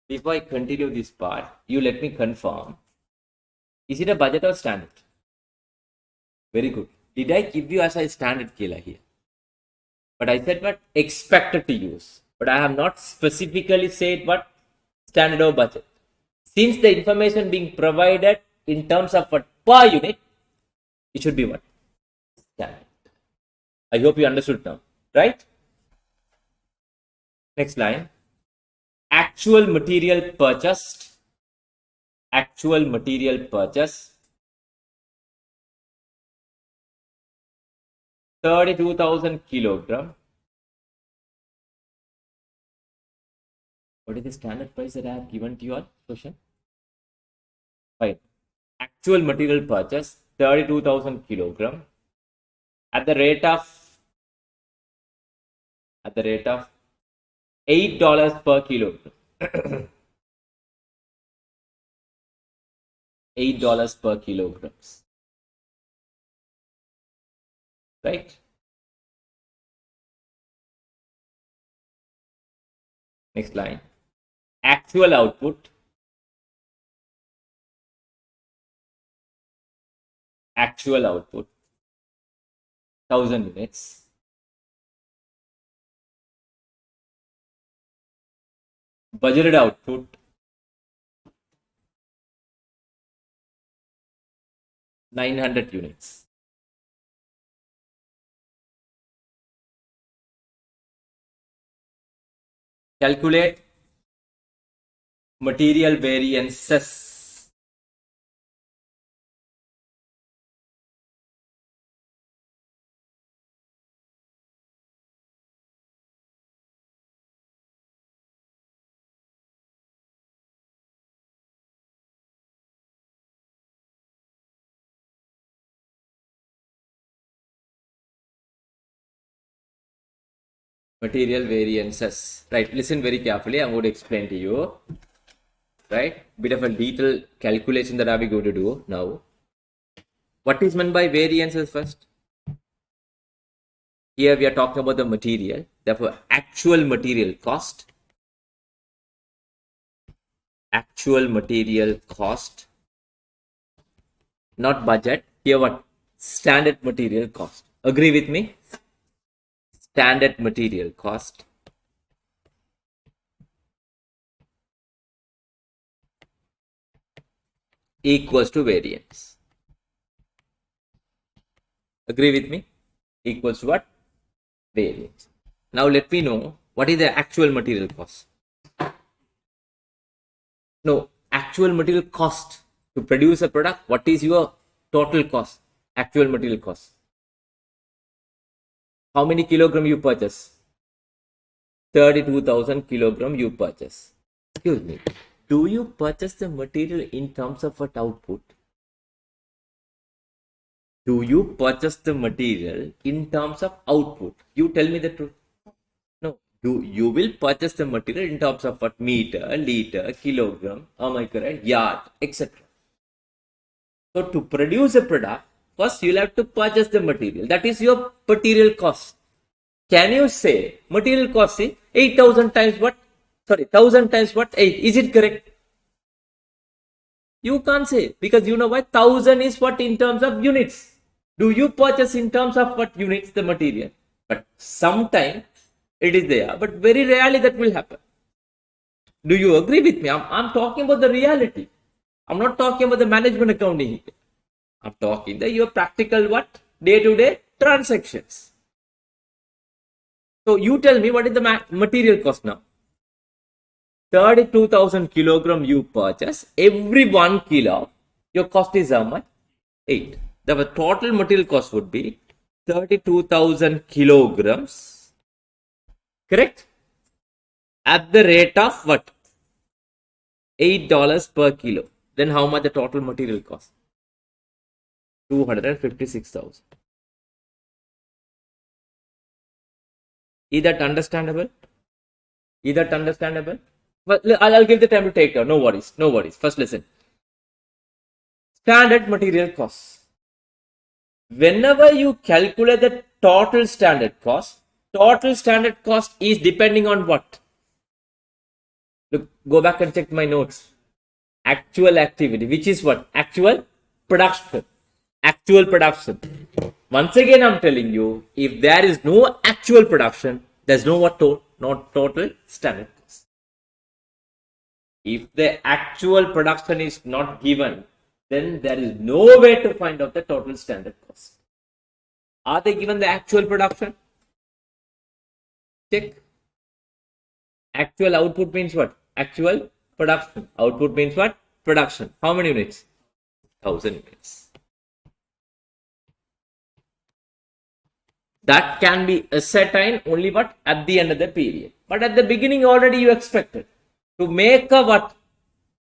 Before I continue this part, you let me confirm. Is it a budget or standard? Very good. Did I give you as a standard killer here? But I said what expected to use. But I have not specifically said what standard or budget. Since the information being provided in terms of what per unit, it should be what? Standard. I hope you understood now. Right? Next line. Actual material purchased. Actual material purchase. 32,000 kilogram. What is the standard price that I have given to your question? Fine. Actual material purchase 32,000 kilogram at the rate of $8 per kilogram. $8 per kilograms. Right? Next line. Actual output. Actual output. 1,000 units. Budgeted output. 900 units. Calculate material variances. Material variances. Right, listen very carefully. I'm going to explain to you. Right, bit of a detailed calculation that I'll be going to do now. What is meant by variances first? Here we are talking about the material, therefore actual material cost. Actual material cost, not budget. Here what? Standard material cost. Agree with me? Standard material cost equals to variance. Agree with me? Equals to what? Variance. Now let me know what is the actual material cost. No, actual material cost to produce a product. What is your total cost? Actual material cost. How many kilogram you purchase? 32,000 kilogram you purchase. Excuse me. Do you purchase the material in terms of what output? Do you purchase the material in terms of output? You tell me the truth. No. You will purchase the material in terms of what? Meter, liter, kilogram, am I correct? Yard, etc. So to produce a product, first you'll have to purchase the material. That is your material cost. Can you say material cost is 8,000 times what? Sorry, 1,000 times what? 8. Is it correct? You can't say, because you know why? 1,000 is what in terms of units. Do you purchase in terms of what units the material? But sometimes it is there, but very rarely that will happen. Do you agree with me? I'm talking about the reality. I'm not talking about the management accounting. I'm talking the your practical what? Day-to-day transactions. So you tell me what is the material cost now? 32,000 kilogram you purchase. Every 1 kilo, your cost is how much? 8. The total material cost would be 32,000 kilograms. Correct? At the rate of what? $8 per kilo. Then how much the total material cost? 256,000. Is that understandable? Is that understandable? Well, I'll give the time to take down. No worries. No worries. First listen. Standard material costs. Whenever you calculate the total standard cost is depending on what? Look, go back and check my notes. Actual activity, which is what? Actual production. Actual production. Once again, I'm telling you, if there is no actual production, there's no what? Not total standard cost. If the actual production is not given, then there is no way to find out the total standard cost. Are they given the actual production? Check. Actual output means what? Actual production. Output means what? Production. How many units? 1,000 units. That can be ascertained only what? At the end of the period. But at the beginning already you expected. To make a what?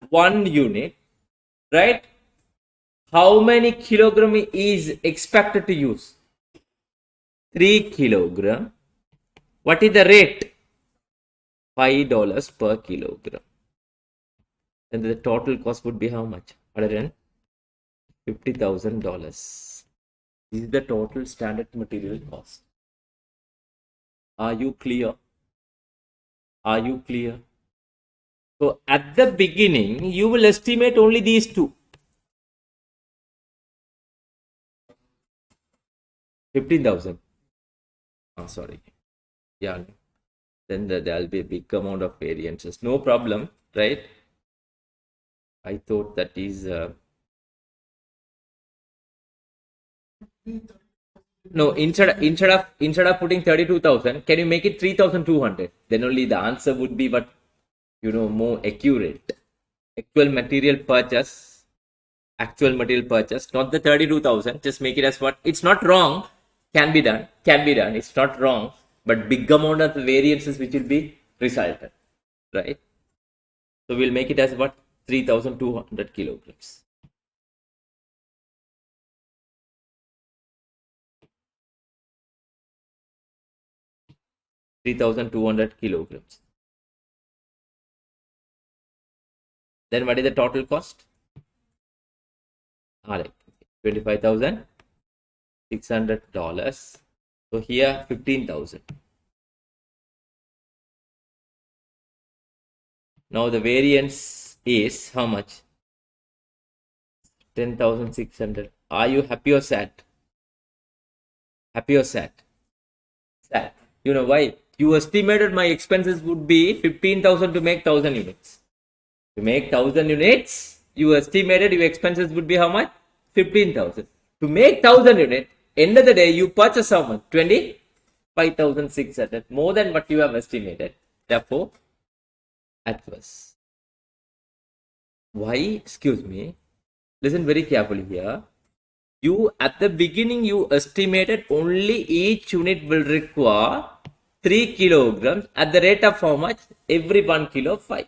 1 unit, right? How many kilogram is expected to use? 3 kilogram. What is the rate? $5 per kilogram. And the total cost would be how much? $150,000. This is the total standard material cost. Are you clear? Are you clear? So at the beginning, you will estimate only these two. 15,000. Oh, sorry. Yeah. Then there will be a big amount of variances. No problem, right? I thought that is... No, instead of putting 32,000, can you make it 3,200? Then only the answer would be what, more accurate. Actual material purchase, not the 32,000. Just make it as what? It's not wrong. Can be done. It's not wrong. But big amount of variances which will be resulted, right? So we'll make it as what? 3,200 kilograms. 3,200 kilograms. Then what is the total cost? All right, $25,600. So here 15,000. Now the variance is how much? 10,600. Are you happy or sad? Happy or sad? Sad. You know why? You estimated my expenses would be 15,000 to make 1,000 units. To make 1,000 units, you estimated your expenses would be how much? 15,000. To make 1,000 units, end of the day, you purchase how much? 25,600. More than what you have estimated. Therefore, adverse. Why? Excuse me. Listen very carefully here. You at the beginning you estimated only each unit will require 3 kilograms at the rate of how much? Every 1 kilo 5.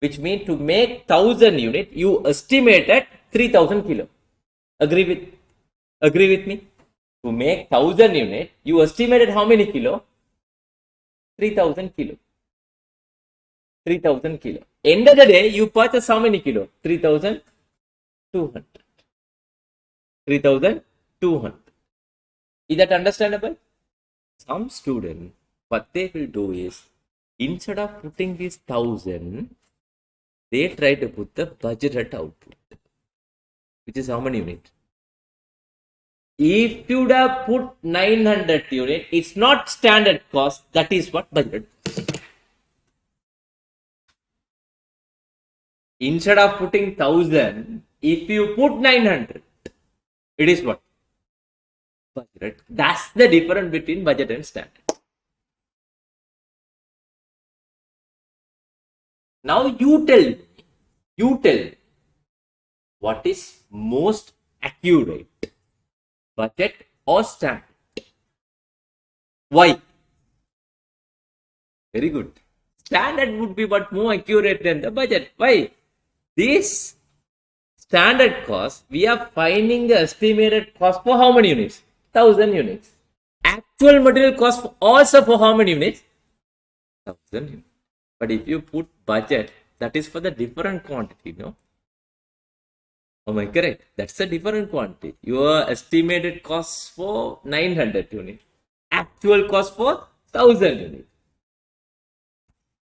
Which means to make 1,000 unit you estimated 3,000 kilo. Agree with me? To make 1,000 unit you estimated how many kilo? 3,000 kilo. 3,000 kilo. End of the day you purchase how many kilo? 3,200. 3,200. Is that understandable? Some student, what they will do is, instead of putting this 1,000, they try to put the budgeted output, which is how many units? If you would have put 900 unit, it's not standard cost. That is what budgeted. Instead of putting 1,000, if you put 900, it is what? Budget. That's the difference between budget and standard. Now you tell me, what is most accurate, budget or standard? Why? Very good. Standard would be but more accurate than the budget. Why? This standard cost, we are finding the estimated cost for how many units? 1,000 units. Actual material cost also for how many units? 1,000 units. But if you put budget, that is for the different quantity, no? Am I correct? That's a different quantity. Your estimated cost for 900 units. Actual cost for 1,000 units.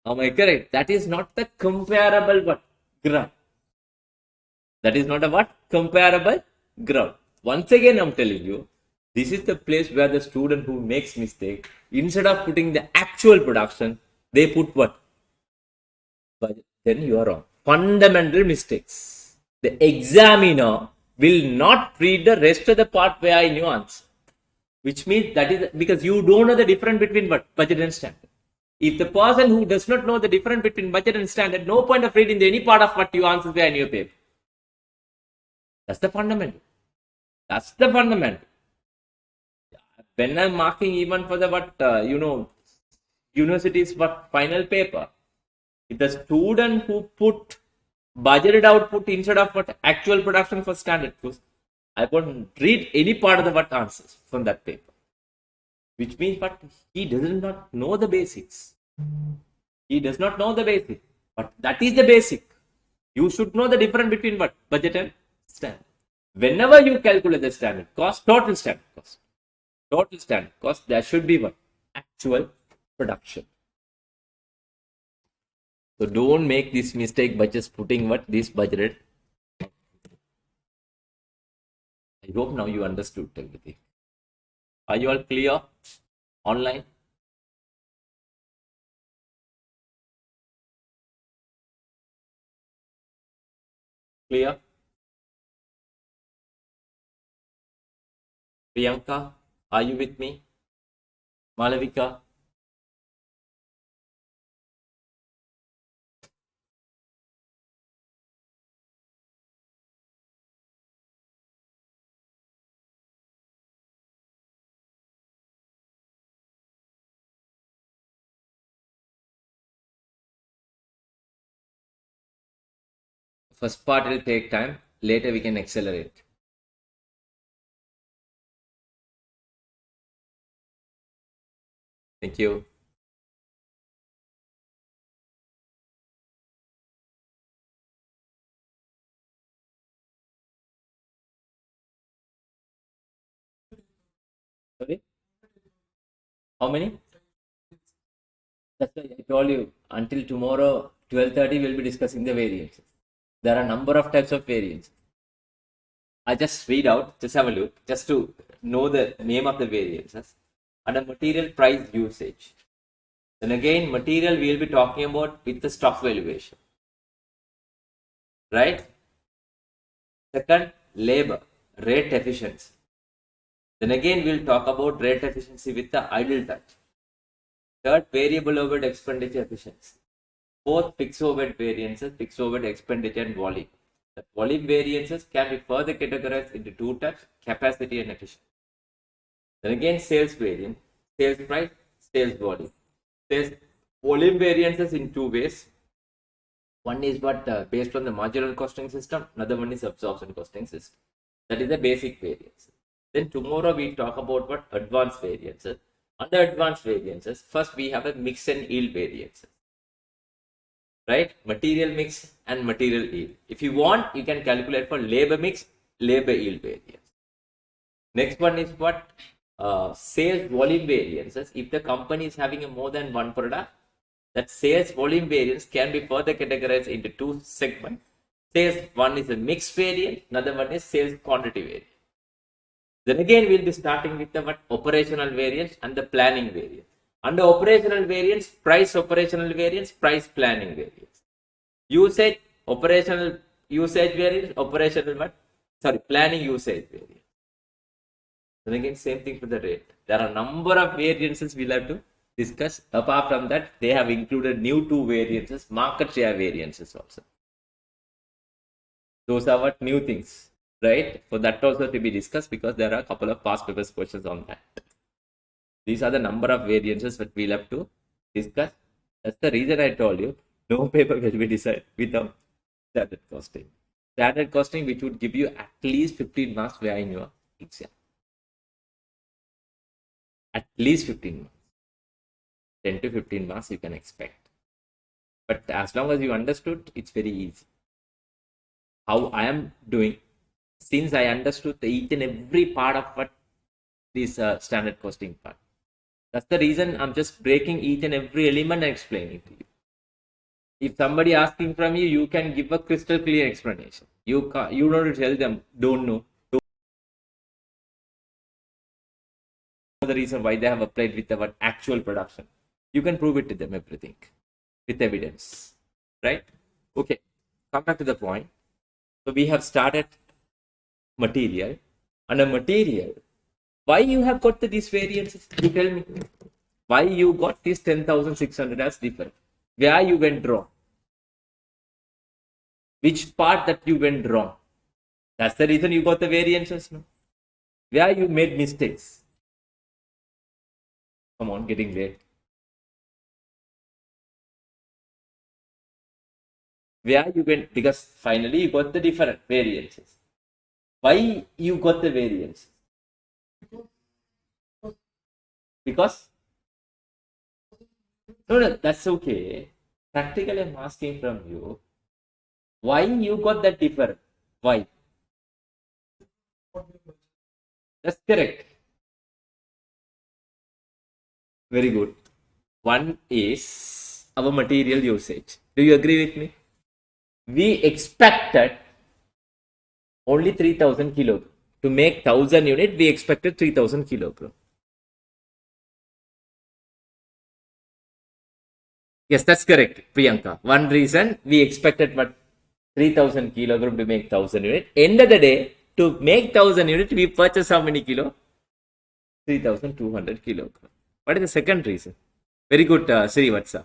Am I correct? That is not the comparable what? Graph. That is not a what? Comparable graph. Once again, I'm telling you, this is the place where the student who makes mistake, instead of putting the actual production, they put what? But then you are wrong. Fundamental mistakes. The examiner will not read the rest of the part where I nuance. Which means that is because you don't know the difference between what? Budget and standard. If the person who does not know the difference between budget and standard, no point of reading any part of what you answer there in your paper. That's the fundamental. That's the fundamental. When I'm marking even for the what university's what final paper, if the student who put budgeted output instead of what actual production for standard course, I won't read any part of the what answers from that paper. Which means what he does not know the basics. He does not know the basic. But that is the basic. You should know the difference between what? Budget and standard. Whenever you calculate the standard cost, total standard cost, there should be what? Actual production. So don't make this mistake by just putting what? This budgeted. I hope now you understood everything. Are you all clear? Online? Clear? Priyanka, are you with me? Malavika? First part will take time. Later we can accelerate. Thank you. Sorry? How many? That's why I told you until tomorrow 12:30 we'll be discussing the variances. There are a number of types of variants. I just read out, just have a look, just to know the name of the variances. Under material price usage. Then again, material we'll be talking about with the stock valuation. Right? Second, labor, rate efficiency. Then again, we'll talk about rate efficiency with the idle touch. Third, variable overhead expenditure efficiency. Fourth, fixed overhead variances, fixed overhead expenditure and volume. The volume variances can be further categorized into two types, capacity and efficiency. Then again, sales variance, sales price, sales volume. Sales volume variances in two ways. One is based on the marginal costing system, another one is absorption costing system. That is the basic variance. Then tomorrow we talk about what advanced variances. Under advanced variances, first we have a mix and yield variances. Right? Material mix and material yield. If you want, you can calculate for labor mix, labor yield variance. Next one is what sales volume variances. If the company is having a more than one product, that sales volume variance can be further categorized into two segments. Sales one is a mix variant, another one is sales quantity variant. Then again, we'll be starting with the operational variance and the planning variance. Under operational variance, price operational variance, price planning variance. Usage, operational usage variance, operational planning usage variance. Then again, same thing for the rate. There are a number of variances we'll have to discuss. Apart from that, they have included new two variances, market share variances also. Those are what new things, right? For that also to be discussed because there are a couple of past papers questions on that. These are the number of variances that we'll have to discuss. That's the reason I told you no paper will be decided without standard costing. Standard costing, which would give you at least 15 marks where in your exam. At least 15 marks. 10 to 15 marks you can expect. But as long as you understood, it's very easy. How I am doing, since I understood each and every part of what this standard costing part. That's the reason I'm just breaking each and every element and explaining to you. If somebody asking from you, you can give a crystal clear explanation. You don't tell them, don't know. The reason why they have applied with the actual production. You can prove it to them, everything with evidence, right? Okay, come back to the point. So we have started material. Under material, why you have got these variances? You tell me. Why you got this 10,600 as different? Where you went wrong? Which part that you went wrong? That's the reason you got the variances, no? Where you made mistakes? Come on, getting late. Where you went, because finally you got the different variances. Why you got the variance? Because no, that's okay. Practically, I'm asking from you, why you got that different? Why? That's correct. Very good. One is our material usage. Do you agree with me? We expected only 3,000 kilogram. To make 1,000 unit, we expected 3,000 kilogram. Yes, that's correct, Priyanka. One reason we expected 3,000 kilogram to make 1,000 unit. End of the day, to make 1,000 unit, we purchase how many kilo? 3,200 kilogram. What is the second reason? Very good, Srivatsa.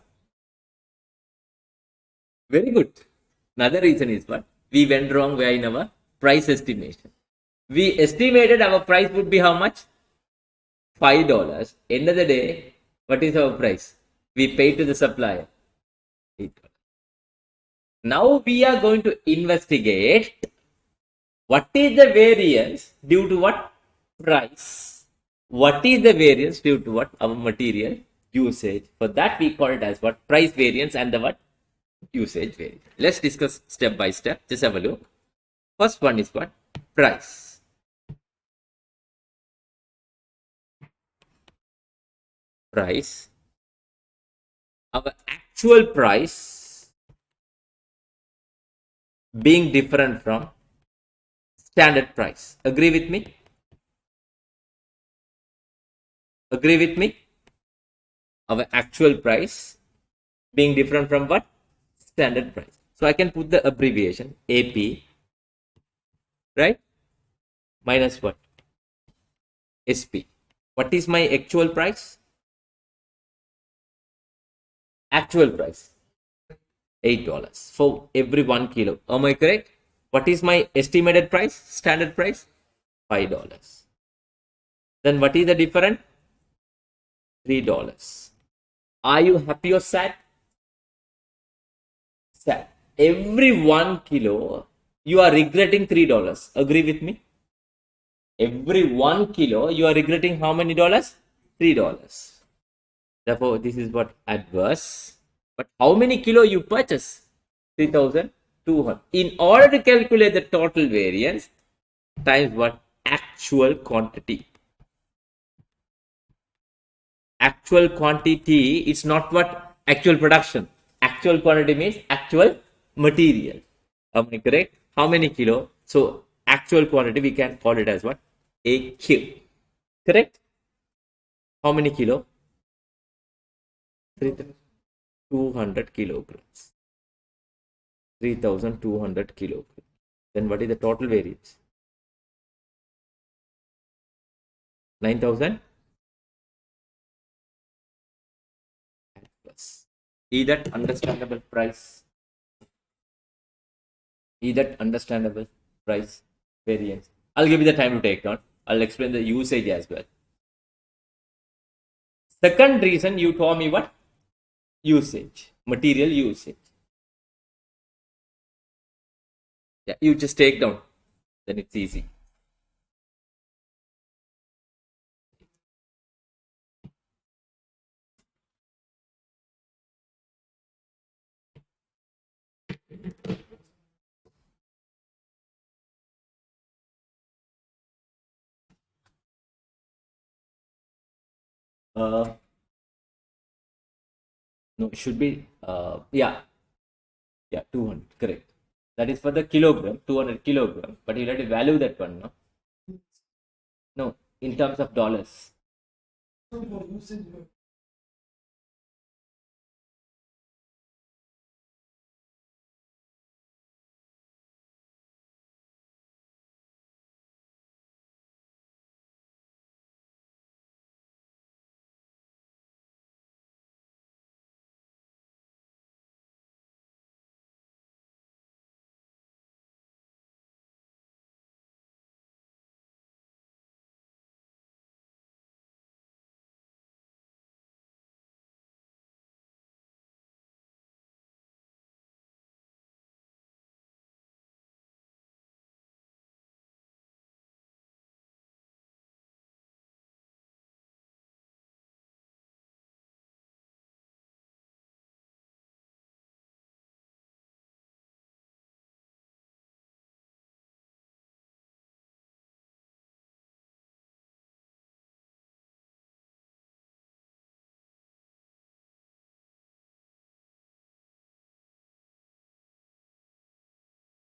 Very good. Another reason is what? We went wrong where in our price estimation. We estimated our price would be how much? $5. End of the day, what is our price? We pay to the supplier. $8. Now we are going to investigate what is the variance due to what? Price. What is the variance due to what? Our material usage. For that we call it as what? Price variance and the what? Usage variance. Let's discuss step by step. Just have a look. First one is what? Price. price, our actual price being different from standard price. Agree with me? Agree with me? Our actual price being different from what? Standard price. So I can put the abbreviation AP, right? Minus what? SP. What is my actual price? Actual price $8 for every 1 kilo. Am I correct? What is my estimated price? Standard price $5. Then what is the difference? $3. Are you happy or sad? Sad. Every 1 kilo you are regretting $3. Agree with me? Every 1 kilo you are regretting how many dollars? $3. Therefore, this is what adverse. But how many kilo you purchase? 3,200. In order to calculate the total variance times what? Actual quantity. Actual quantity is not what? Actual production. Actual quantity means actual material. Am I correct? How many kilo? So actual quantity we can call it as what? AQ. Correct? How many kilo? 3,200 kilograms. 3,200 kilograms. Then what is the total variance? 9,000 plus. Is that understandable price? Is that understandable price variance? I'll give you the time to take down. I'll explain the usage as well. Second reason you told me what? Usage, material usage. Yeah, you just take down, then it's easy. No, it should be yeah, 200, correct. That is for the kilogram, 200 kilogram. But you have to value that one, no? No, in terms of dollars.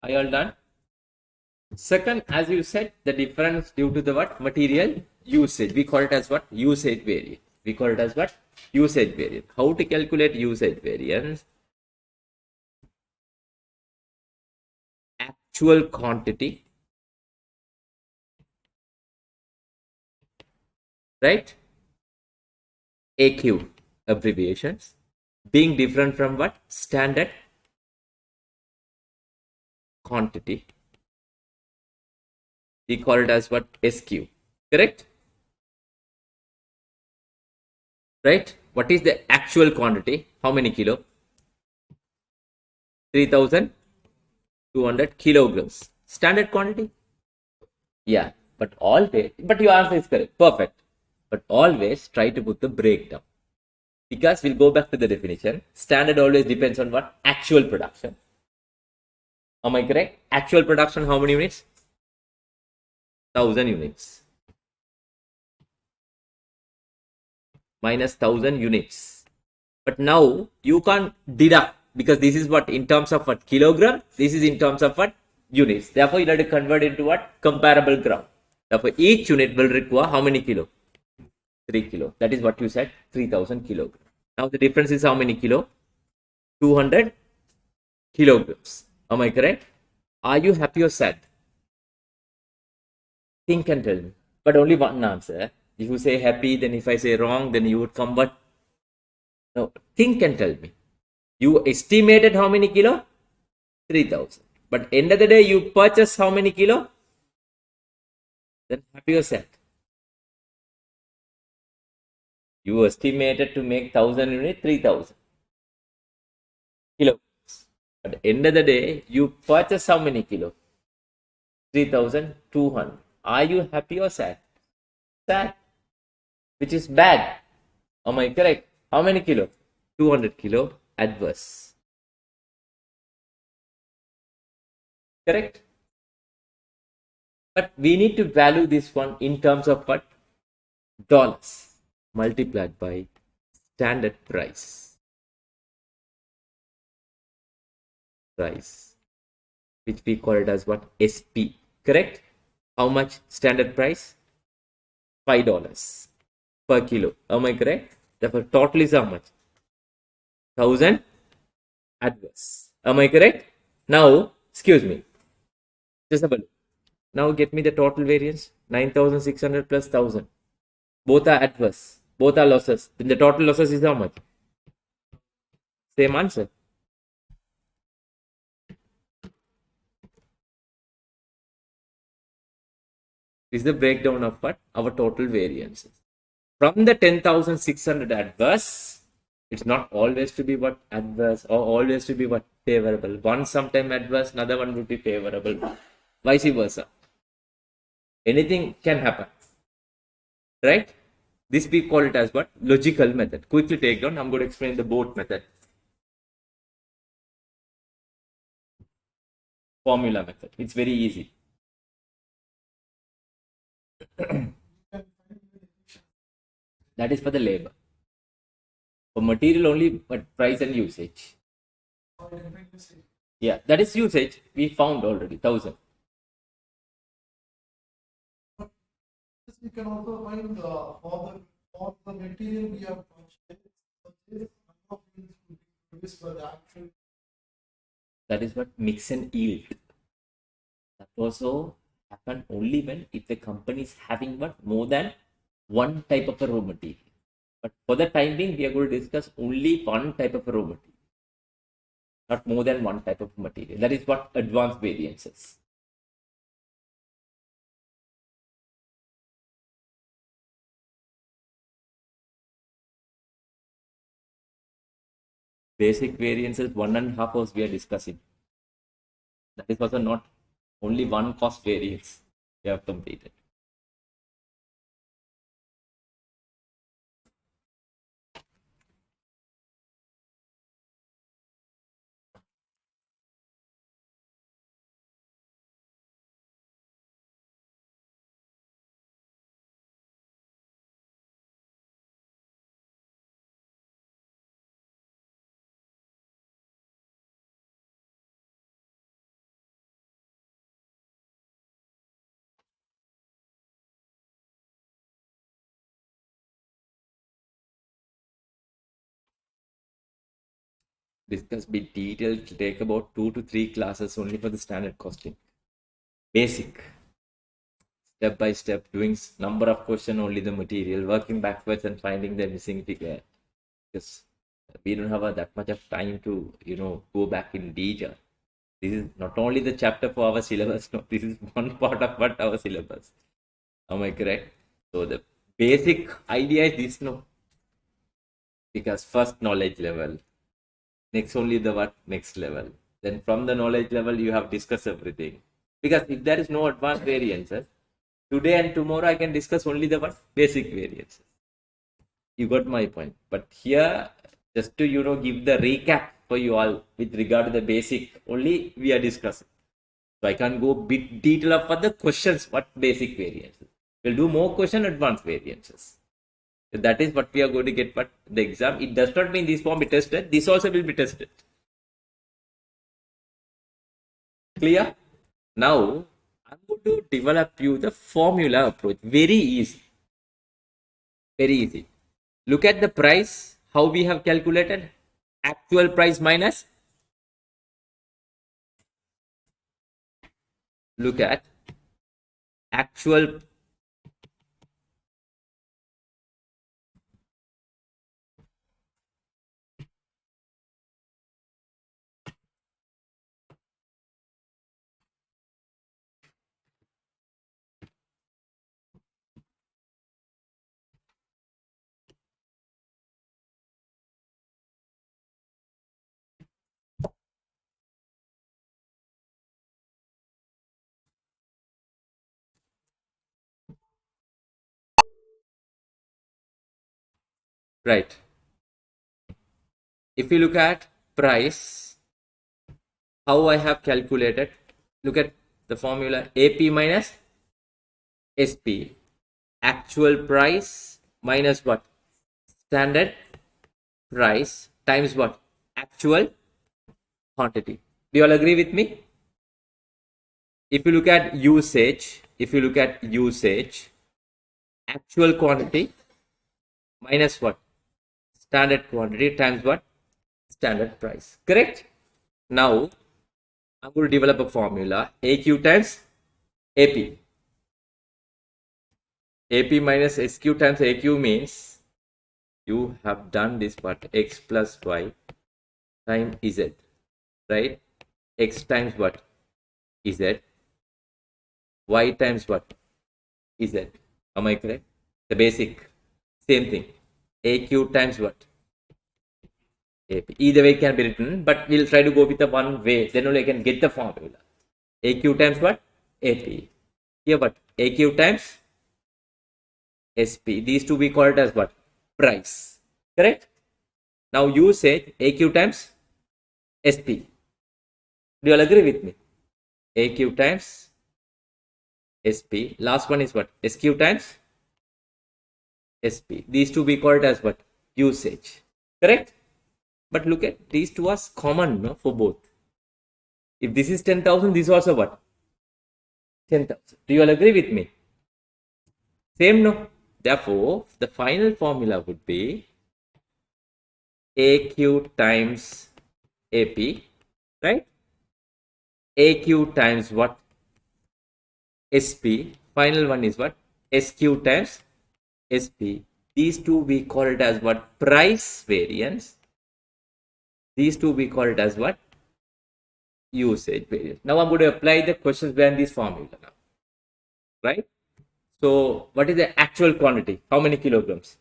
Are you all done? Second, as you said, the difference due to the what? Material usage. We call it as what? Usage variance. We call it as what? Usage variance. How to calculate usage variance? Actual quantity, right? AQ abbreviations being different from what? Standard quantity. We call it as what? SQ. Correct? Right? What is the actual quantity? How many kilo? 3,200 kilograms. Standard quantity? Yeah. But always, but your answer is correct. Perfect. But always try to put the breakdown. Because we'll go back to the definition. Standard always depends on what? Actual production. Am I correct? Actual production, how many units? 1,000 units. minus 1000 units. But now you can't deduct because this is what in terms of what kilogram, this is in terms of what units. Therefore, you have to convert into what comparable gram. Therefore, each unit will require how many kilo? 3 kilo. That is what you said, 3000 kilogram. Now the difference is how many kilo? 200 kilograms. Am I correct? Are you happy or sad? Think and tell me. But only one answer. If you say happy, then if I say wrong, then you would come. But no, think and tell me. You estimated how many kilo? 3000. But end of the day, you purchase how many kilo? Then happy or sad? You estimated to make 1000 unit 3000 kilo. At the end of the day, you purchase how many kilo? 3200. Are you happy or sad? Sad. Which is bad. Am I correct? How many kilo? 200 kilo adverse. Correct? But we need to value this one in terms of what? Dollars multiplied by standard price. Price. Which we call it as what? SP. Correct? How much standard price? $5 per kilo. Am I correct? Therefore, total is how much? 1000 adverse. Am I correct? Now, excuse me. Just have a look. Now get me the total variance. 9600 plus 1000. Both are adverse. Both are losses. Then the total losses is how much? Same answer. This is the breakdown of what? Our total variances. From the 10,600 adverse, it's not always to be what adverse or always to be what favorable. One sometime adverse, another one would be favorable. Vice versa. Anything can happen. Right? This we call it as what? Logical method. Quickly take down. I'm going to explain the boat method. Formula method. It's very easy. That is for the labor. For material only, but price and usage. Yeah, that is usage. We found already 1000. We can also find for the material we have purchased, That is what mix and yield. That also happen only when if the company is having what more than one type of a raw material. But for the time being, we are going to discuss only one type of a raw material, not more than one type of material. That is what advanced variances. Basic variances 1.5 hours we are discussing. That is also not only one cost variance we have completed. Discuss bit detail to take about 2 to 3 classes only for the standard costing. Basic. Step by step, doing number of question only the material, working backwards and finding the missing figure. Because we don't have that much of time to, go back in detail. This is not only the chapter for our syllabus, no, this is one part of what our syllabus. Am I correct? So the basic idea is this, no? Because first knowledge level, next only the what next level. Then from the knowledge level, you have discussed everything. Because if there is no advanced variances, today and tomorrow I can discuss only the what basic variances. You got my point. But here, just to give the recap for you all with regard to the basic, only we are discussing. So I can't go bit detail of what the questions, what basic variances. We'll do more question advanced variances. That is what we are going to get for the exam. It does not mean this form be tested. This also will be tested. Clear? Now, I'm going to develop you the formula approach. Very easy. Very easy. Look at the price, how we have calculated. Actual price minus. Look at actual right. If you look at price, how I have calculated, look at the formula AP minus SP. Actual price minus what? Standard price times what? Actual quantity. Do you all agree with me? If you look at usage, actual quantity minus what? Standard quantity times what? Standard price. Correct? Now, I'm going to develop a formula. AQ times AP. AP minus SQ times AQ means you have done this part. X plus Y times Z. Right? X times what? Z. Y times what? Z. Am I correct? The basic. Same thing. AQ times what? AP. Either way it can be written, but we'll try to go with the one way. Then only I can get the formula. AQ times what? AP. Here what? AQ times SP. These two we call it as what? Price. Correct? Now you say AQ times SP. Do you all agree with me? AQ times SP. Last one is what? SQ times SP. These two we call it as what? Usage. Correct? But look at these two are common, no, for both. If this is 10,000, this is also what? 10,000. Do you all agree with me? Same, no? Therefore, the final formula would be AQ times AP, right? AQ times what? SP. Final one is what? SQ times SP. These two we call it as what? Price variance. These two we call it as what? Usage variance. Now I'm going to apply the questions behind this formula now. Right? So what is the actual quantity? How many kilograms?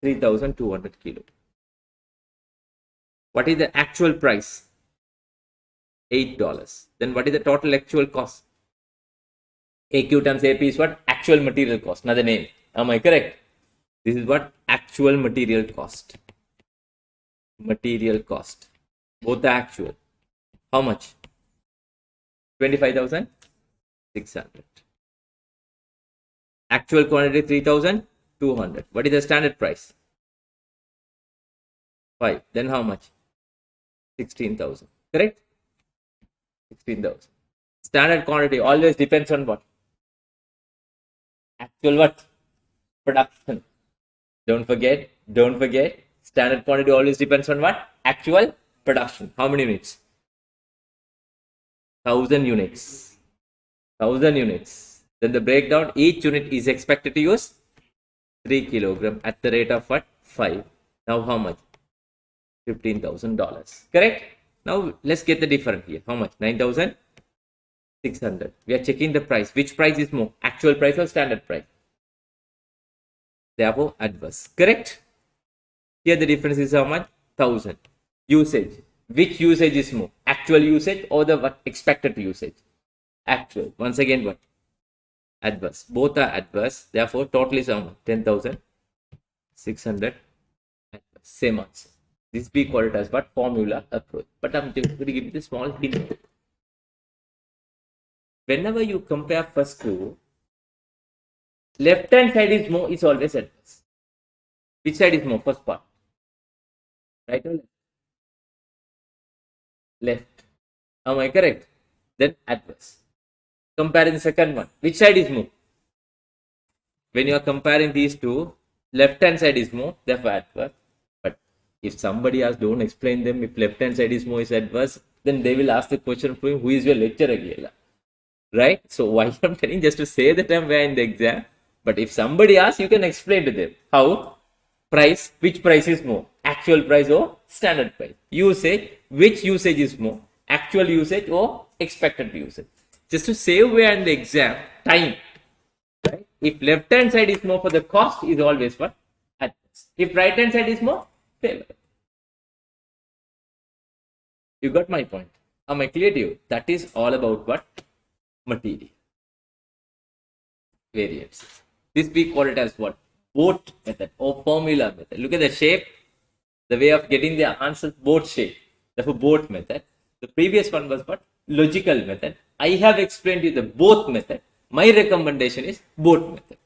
3,200 kilo. What is the actual price? $8. Then what is the total actual cost? AQ times AP is what? Actual material cost. Another name. Am I correct? This is what? Actual material cost. Material cost. Both are actual. How much? 25,600. Actual quantity 3,200. What is the standard price? 5. Then how much? 16,000. Correct? 16,000. Standard quantity always depends on what? Actual what? Production. Don't forget. Standard quantity always depends on what? Actual production. How many units? 1,000 units. 1,000 units. Then the breakdown, each unit is expected to use 3 kilogram at the rate of what? 5. Now how much? $15,000. Correct? Now let's get the difference here. How much? 9,600. We are checking the price. Which price is more? Actual price or standard price? Therefore, adverse. Correct? Here the difference is how much? 1,000. Usage. Which usage is more? Actual usage or the what? Expected usage? Actual. Once again, what? Adverse. Both are adverse. Therefore, total is how much? 10,600. Same answer. This we call it as what? Formula approach. But I'm just going to give you the small hint. Whenever you compare first two, left hand side is more, is always adverse. Which side is more? First part. Right or left? Left. Am I correct? Then adverse. Comparing the second one. Which side is more? When you are comparing these two, left hand side is more, therefore adverse. But if somebody asks, don't explain them. If left hand side is more is adverse, then they will ask the question for him, who is your lecturer here? Right? So why I'm telling just to say the term where in the exam. But if somebody asks, you can explain to them how price, which price is more, actual price or standard price. Usage, which usage is more, actual usage or expected usage. Just to save where in the exam time. Right? If left hand side is more for the cost, is always what? Adverse. If right hand side is more, favor. You got my point. Am I clear to you? That is all about what? Material. Variances. This we call it as what? Boat method or formula method. Look at the shape, the way of getting the answer, boat shape. Therefore, boat method. The previous one was what? Logical method. I have explained to you the both method. My recommendation is boat method.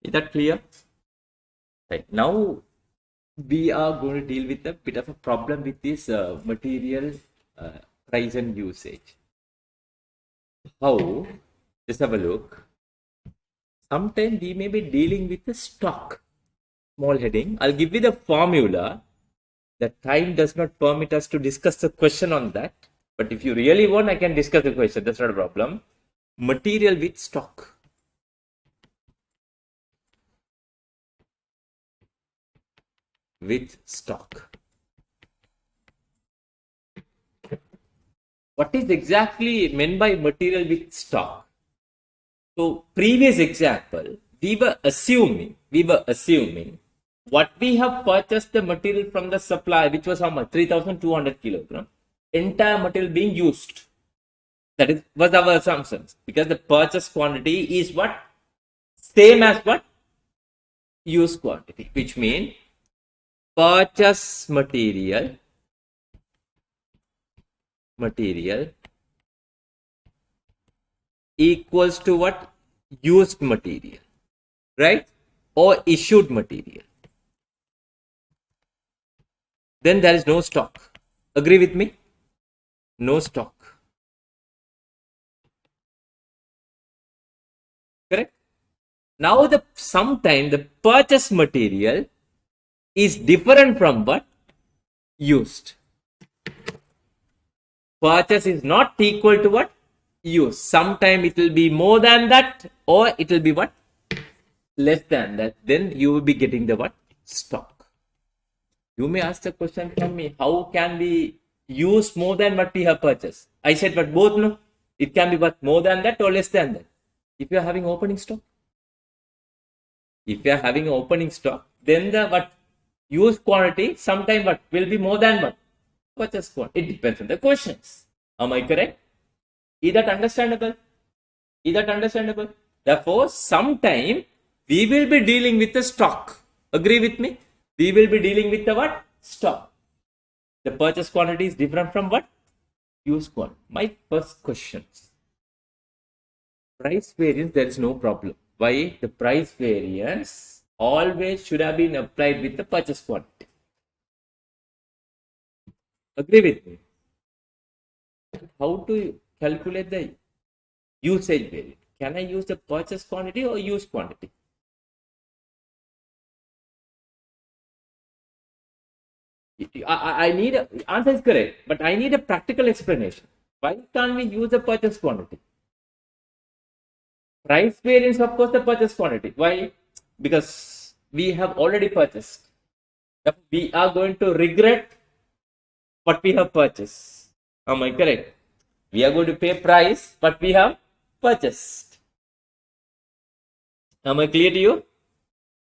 Is that clear? Right. Now we are going to deal with a bit of a problem with this material price and usage. How? Just have a look. Sometimes we may be dealing with the stock. Small heading. I'll give you the formula. The time does not permit us to discuss the question on that. But if you really want, I can discuss the question. That's not a problem. Material with stock. With stock. What is exactly meant by material with stock? So previous example, we were assuming what we have purchased the material from the supplier, which was how much? 3,200 kilogram. Entire material being used. That is was our assumptions, because the purchase quantity is what? Same as what? Use quantity, which means purchase material equals to what? Used material, right? Or issued material. Then there is no stock. Agree with me? No stock. Correct? Now sometime the purchase material is different from what? Used. Purchase is not equal to what? Use. Sometime it will be more than that, or it will be what? Less than that. Then you will be getting the what? Stock. You may ask the question from me, how can we use more than what we have purchased? I said, but both no. It can be what? More than that or less than that. If you are having opening stock. If you are having opening stock, then the what? Use quantity sometime what? Will be more than what? Purchase quantity. It depends on the questions. Am I correct? Is that understandable? Is that understandable? Therefore, sometime we will be dealing with the stock. Agree with me? We will be dealing with the what? Stock. The purchase quantity is different from what? Use quantity. My first questions. Price variance, there is no problem. Why? The price variance always should have been applied with the purchase quantity. Agree with me? How to calculate the usage variance? Can I use the purchase quantity or use quantity? I need a answer is correct, but I need a practical explanation. Why can't we use the purchase quantity? Price variance, of course, the purchase quantity. Why? Because we have already purchased. We are going to regret what we have purchased. Am I correct? We are going to pay price, but we have purchased. Am I clear to you?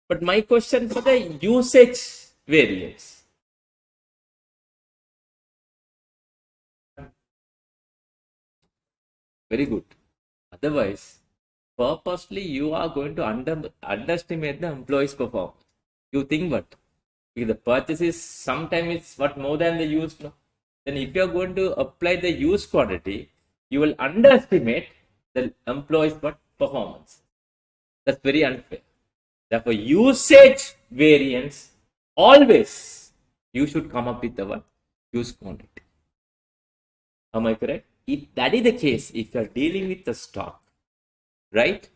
But my question for the usage variance. Very good. Otherwise, purposely you are going to underestimate the employee's performance. You think what? If the purchase is sometimes it's what more than the used, no? Then if you are going to apply the used quantity, you will underestimate the employee's what performance. That's very unfair. Therefore, usage variance always you should come up with the what? Use quantity. Am I correct? If that is the case, if you are dealing with the stock, right?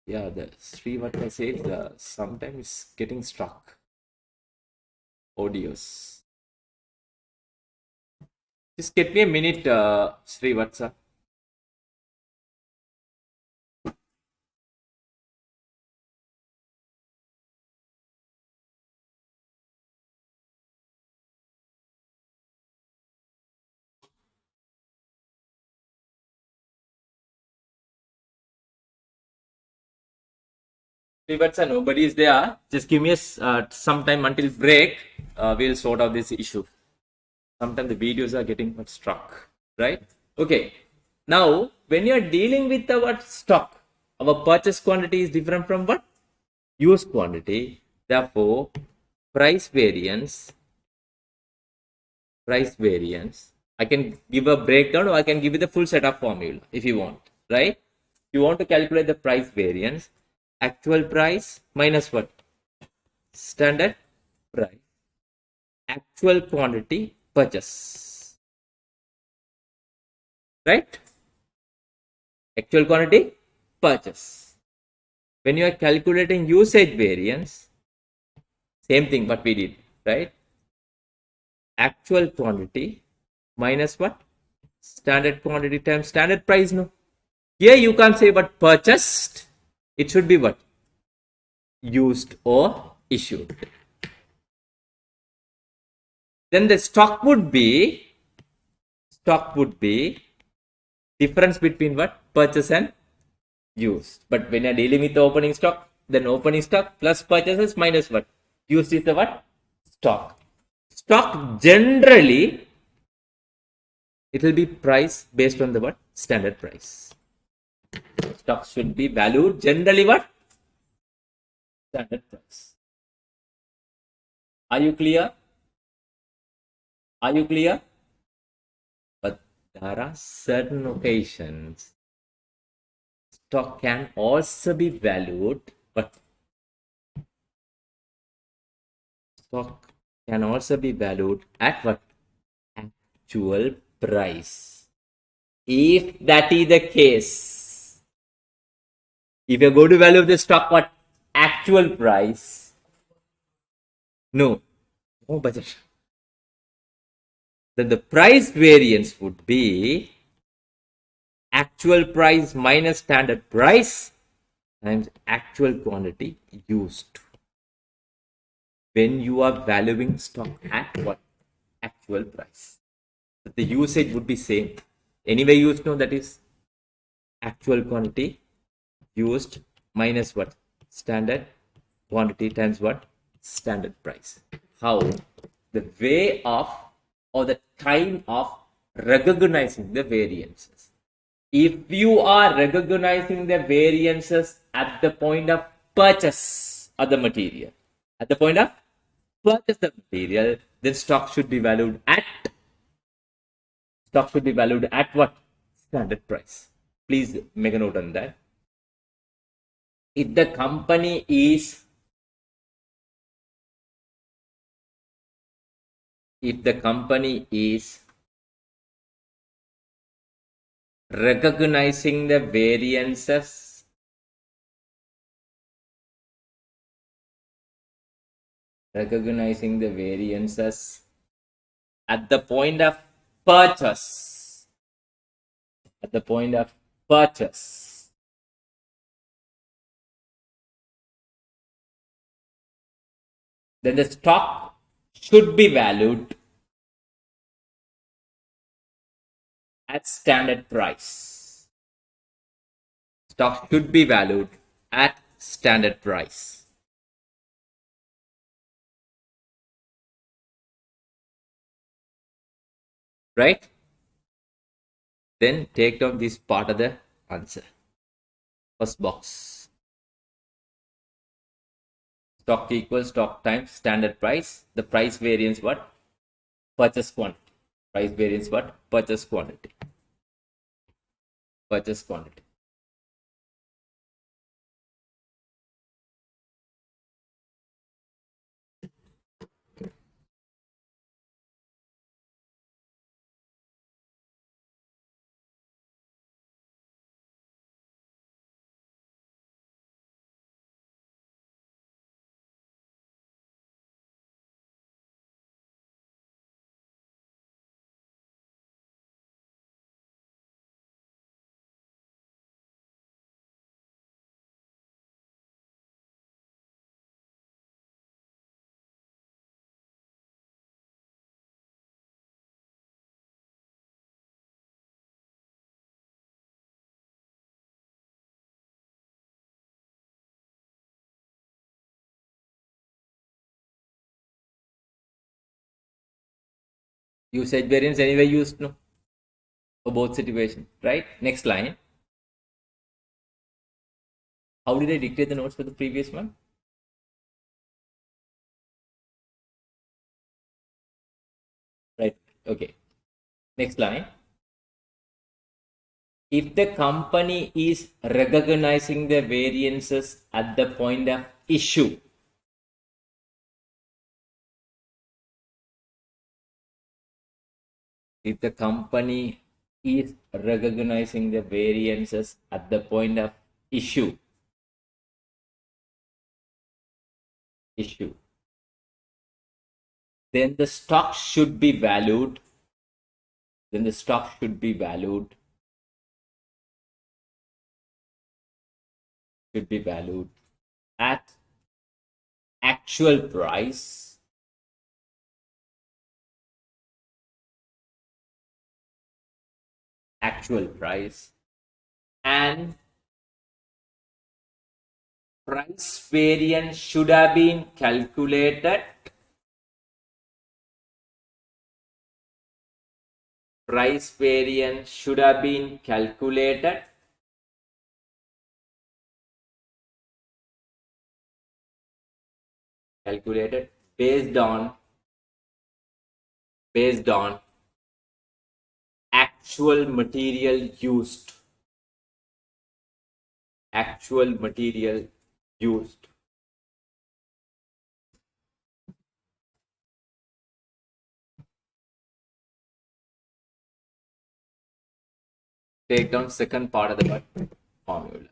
Yeah, the Srivatta says sometimes getting stuck. Audios. Just get me a minute, Srivatsa. Srivatsa, nobody is there. Just give me some time until break. We'll sort out this issue. Sometimes the videos are getting stuck, right? Okay. Now, when you are dealing with our stock, our purchase quantity is different from what? Use quantity. Therefore, price variance. I can give a breakdown or I can give you the full set of formula if you want, right? You want to calculate the price variance, actual price minus what? Standard price, actual quantity purchase, right? Actual quantity purchase. When you are calculating usage variance, same thing what we did, right? Actual quantity minus what? Standard quantity times standard price, no? Here you can't say what purchased. It should be what? Used or issued. Then the stock would be difference between what? Purchase and used. But when you're dealing with the opening stock, then opening stock plus purchases minus what? Used is the what? Stock. Stock generally, it will be price based on the what? Standard price. Stock should be valued generally what? Standard price. Are you clear? Are you clear? But there are certain occasions stock can also be valued, but stock can also be valued at what? Actual price. If that is the case, if you're going to value the stock what? Actual price, no budget. Then the price variance would be actual price minus standard price times actual quantity used. When you are valuing stock at what? Actual price. But the usage would be same. Anyway, used, no, that is actual quantity used minus what? Standard quantity times what? Standard price. How? The way of or the time of recognizing the variances. If you are recognizing the variances at the point of purchase of the material, at the point of purchase the material, then stock should be valued at what? Standard price. Please make a note on that. If the company is recognizing the variances at the point of purchase, then the stock should be valued at standard price. Stock should be valued at standard price. Right? Then take down this part of the answer. First box. Stock equals stock times standard price. The price variance what? Purchase quantity. Price variance what? Purchase quantity. Purchase quantity. Usage variance anyway used, no, for both situations, right? Next line. How did I dictate the notes for the previous one? Right. Okay. Next line. if the company is recognizing the variances at the point of issue, if the company is recognizing the variances at the point of issue, then the stock should be valued, at actual price and price variance should have been calculated based on actual material used. Take down second part of the formula.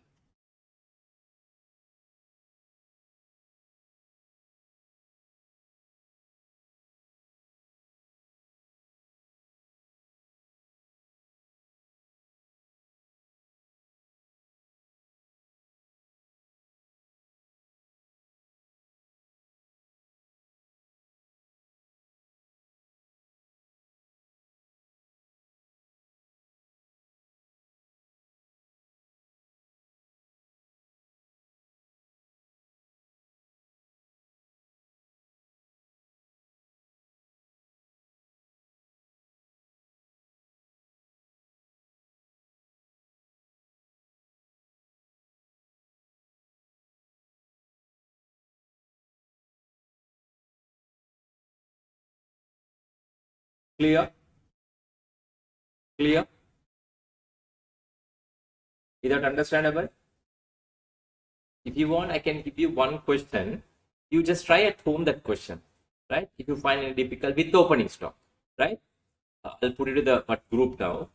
Clear? Is that understandable? If you want, I can give you one question. You just try at home that question, right? If you find it difficult with opening stock, right? I'll put it to the group now.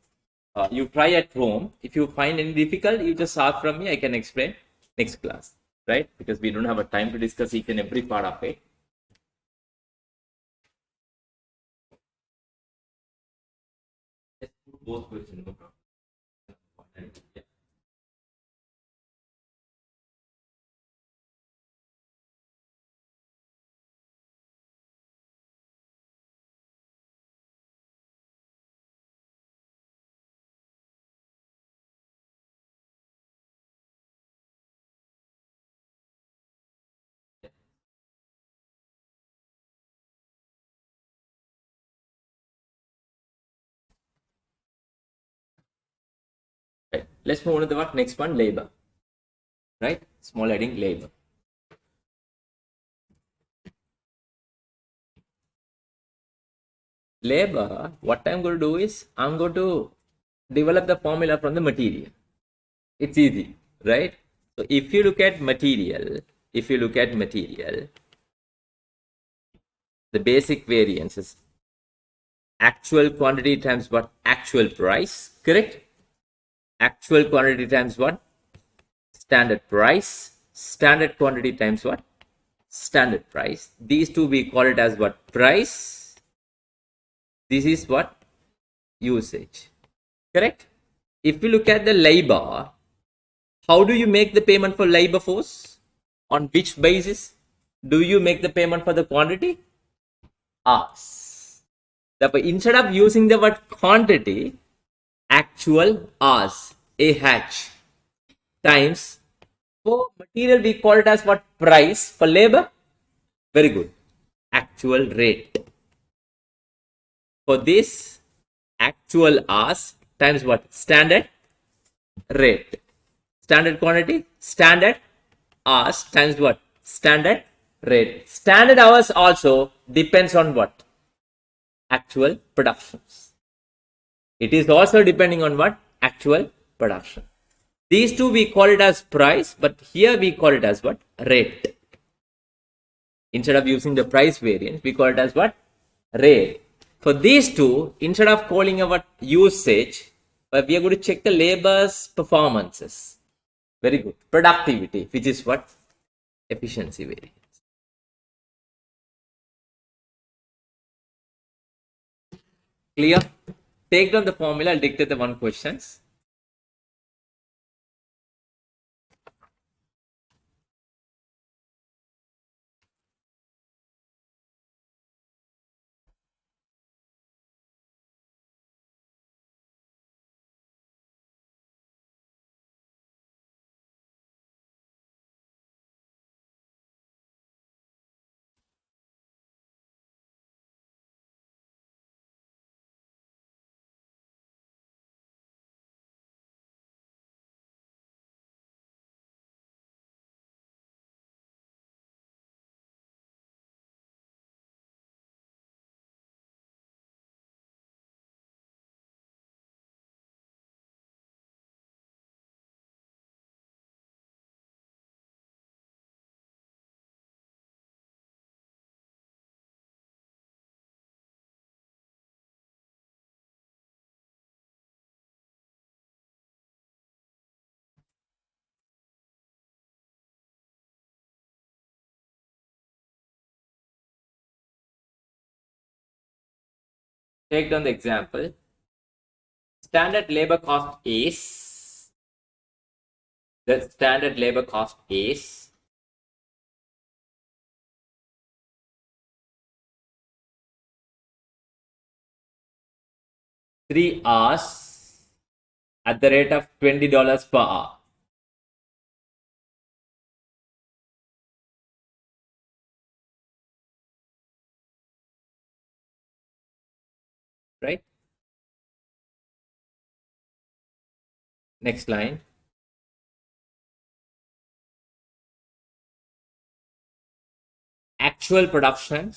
You try at home. If you find any difficult, you just ask from me. I can explain next class, right? Because we don't have a time to discuss each and every part of it. Let's put both questions. No problem. Yeah. Right. Let's move on to the what? Next one, labor. Right? Small heading, labor. Labor, what I'm going to do is I'm going to develop the formula from the material. It's easy, right? So if you look at material, the basic variance is actual quantity times what? Actual price, correct? Actual quantity times what? Standard price. Standard quantity times what? Standard price. These two we call it as what? Price. This is what? Usage. Correct? If you look at the labor, how do you make the payment for labor force? On which basis do you make the payment for the quantity? Hours. Therefore, instead of using the word quantity, actual hours, AH, times for material we call it as what? Price. For labor, very good, actual rate. For this, actual hours times what? Standard rate. Standard quantity, standard hours times what? Standard rate. Standard hours also depends on what? Actual productions. It is also depending on what? Actual production. These two we call it as price, but here we call it as what? Rate. Instead of using the price variance, we call it as what? Rate. For these two, instead of calling our usage, we are going to check the labor's performances. Very good. Productivity, which is what? Efficiency variance. Clear? Take down the formula. I'll dictate the one questions. Take down the example. Standard labor cost is, the standard labor cost is $3 at the rate of $20 per hour. Right? Next line. Actual production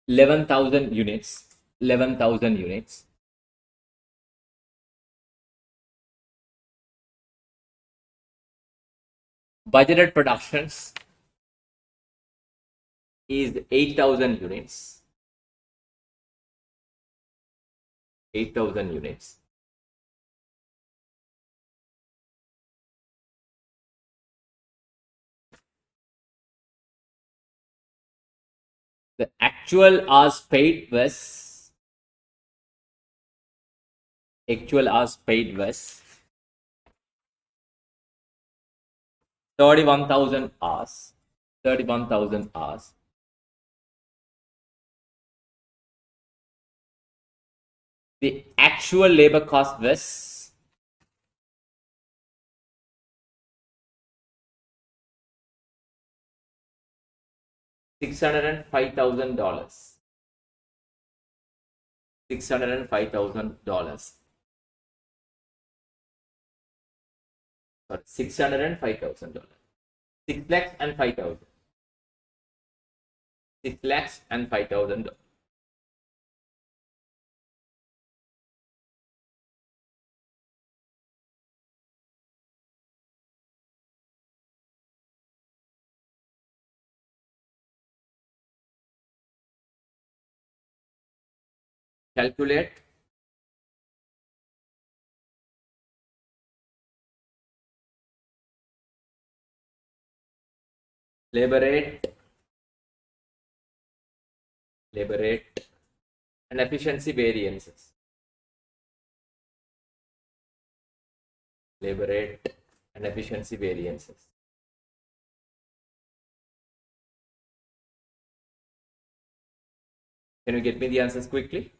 11,000 units. Budgeted productions is 8,000 units. The actual hours paid was 31,000 hours. The actual labor cost was $605,000. $605,000. Sorry, $605,000. 6 lakhs and 5,000. 6 lakhs and 5,000. Calculate labor rate and efficiency variances. Labor rate and efficiency variances. Can you get me the answers quickly?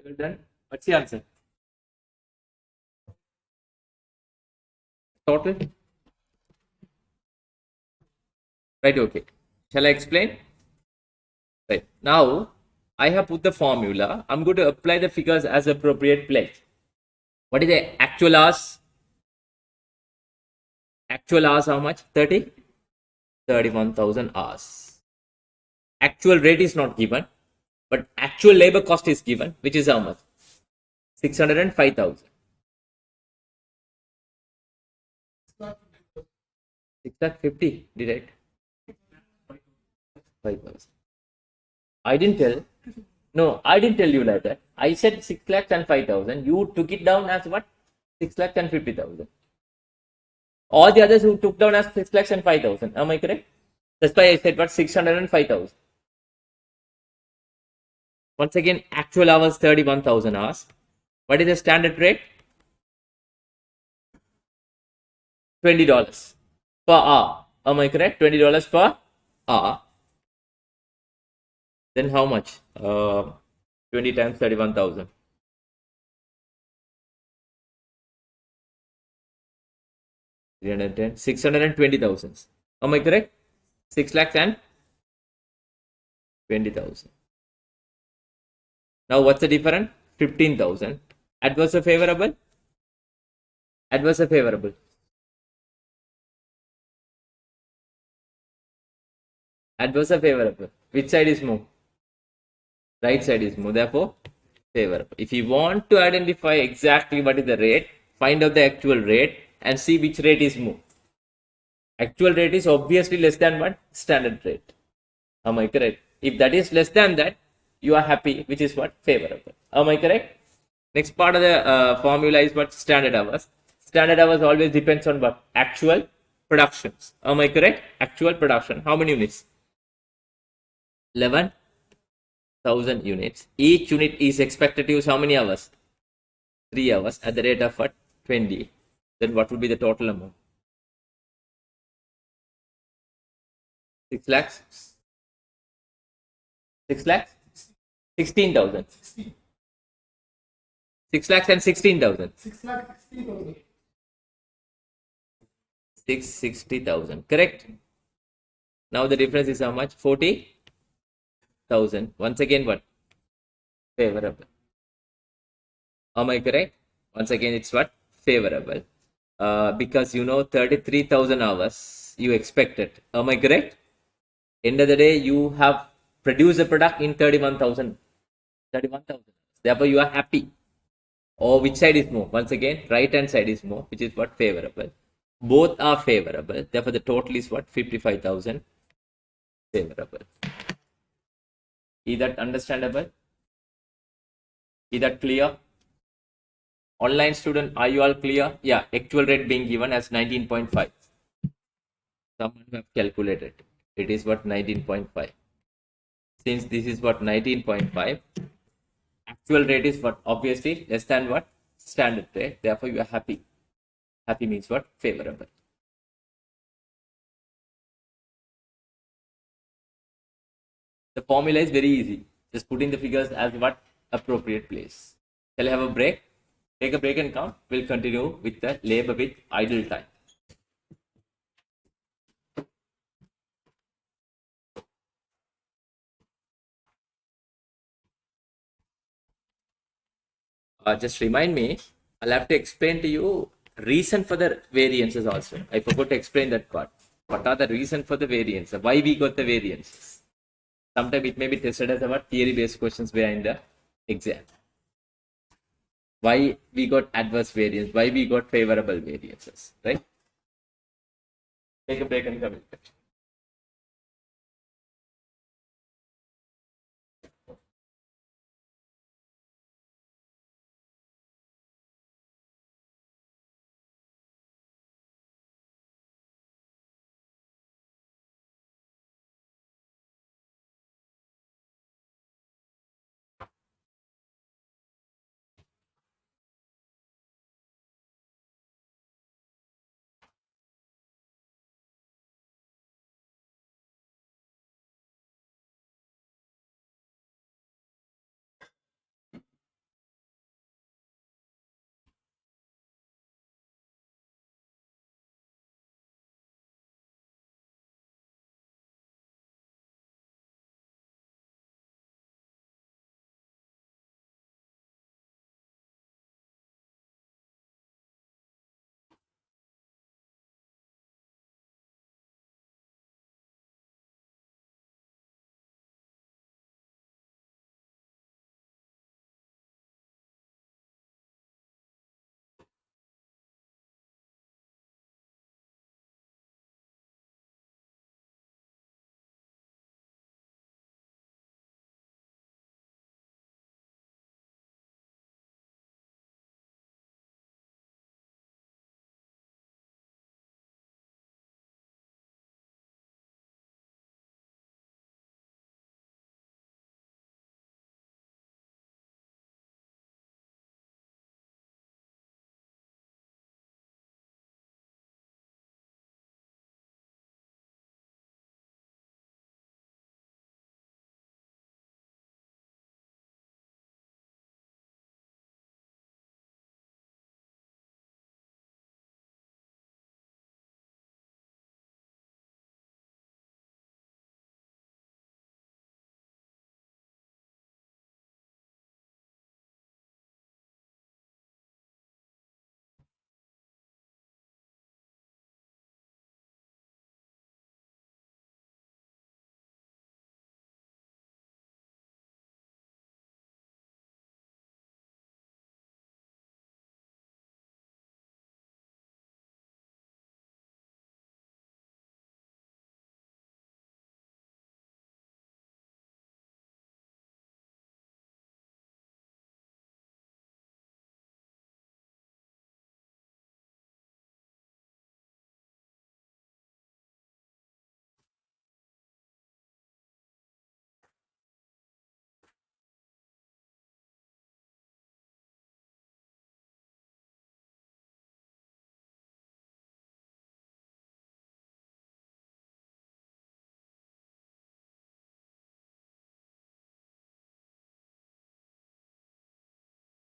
Well done. What's the answer? Total? Right, okay. Shall I explain? Right. Now, I have put the formula. I'm going to apply the figures as appropriate place. What is the actual hours? Actual hours how much? 30? 31,000 hours. Actual rate is not given, but actual labor cost is given, which is how much? 605,000. 650, did I? 5,000. I didn't tell. No, I didn't tell you like that. I said 6 lakhs and 5,000. You took it down as what? 6 lakhs and 50,000. All the others who took down as 6 lakhs and 5,000. Am I correct? That's why I said what? 605,000. Once again, actual hours 31,000 hours. What is the standard rate? $20 per hour. Am I correct? $20 per hour. Then how much? 20 times 31,000. 310, 620,000. Am I correct? 6 lakhs and 20,000. Now what's the difference? 15,000. Adverse or favorable? Adverse or favorable? Adverse or favorable? Which side is more? Right side is more. Therefore, favorable. If you want to identify exactly what is the rate, find out the actual rate and see which rate is more. Actual rate is obviously less than what? Standard rate. Am I correct? If that is less than that, you are happy, which is what? Favorable. Am I correct? Next part of the formula is what? Standard hours. Standard hours always depends on what? Actual productions. Am I correct? Actual production. How many units? 11,000 units. Each unit is expected to use how many hours? 3 hours at the rate of what? 20. Then what would be the total amount? 6 lakhs? 6 lakhs? 16,000. 6 lakhs and 16,000. 6,60,000. 660,000. Correct? Now the difference is how much? 40,000. Once again, what? Favorable. Am I correct? Once again, it's what? Favorable. Because you know 33,000 hours you expected. Am I correct? End of the day, you have produced a product in 31,000. 31,000. Therefore, you are happy. Or which side is more? Once again, right hand side is more, which is what? Favorable. Both are favorable. Therefore, the total is what? 55,000 favorable. Is that understandable? Is that clear? Online student, are you all clear? Yeah, actual rate being given as 19.5. Someone have calculated. It is what? 19.5. Since this is what? 19.5. Actual rate is what? Obviously less than what? Standard rate. Therefore, you are happy. Happy means what? Favorable. The formula is very easy. Just put in the figures as what? Appropriate place. Shall I have a break? Take a break and come. We'll continue with the labor with idle time. Just remind me, I'll have to explain to you reason for the variances also. I forgot to explain that part. What are the reason for the variance? Why we got the variances? Sometimes it may be tested as about theory-based questions behind the exam. Why we got adverse variance? Why we got favorable variances? Right? Take a break and come in.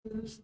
finished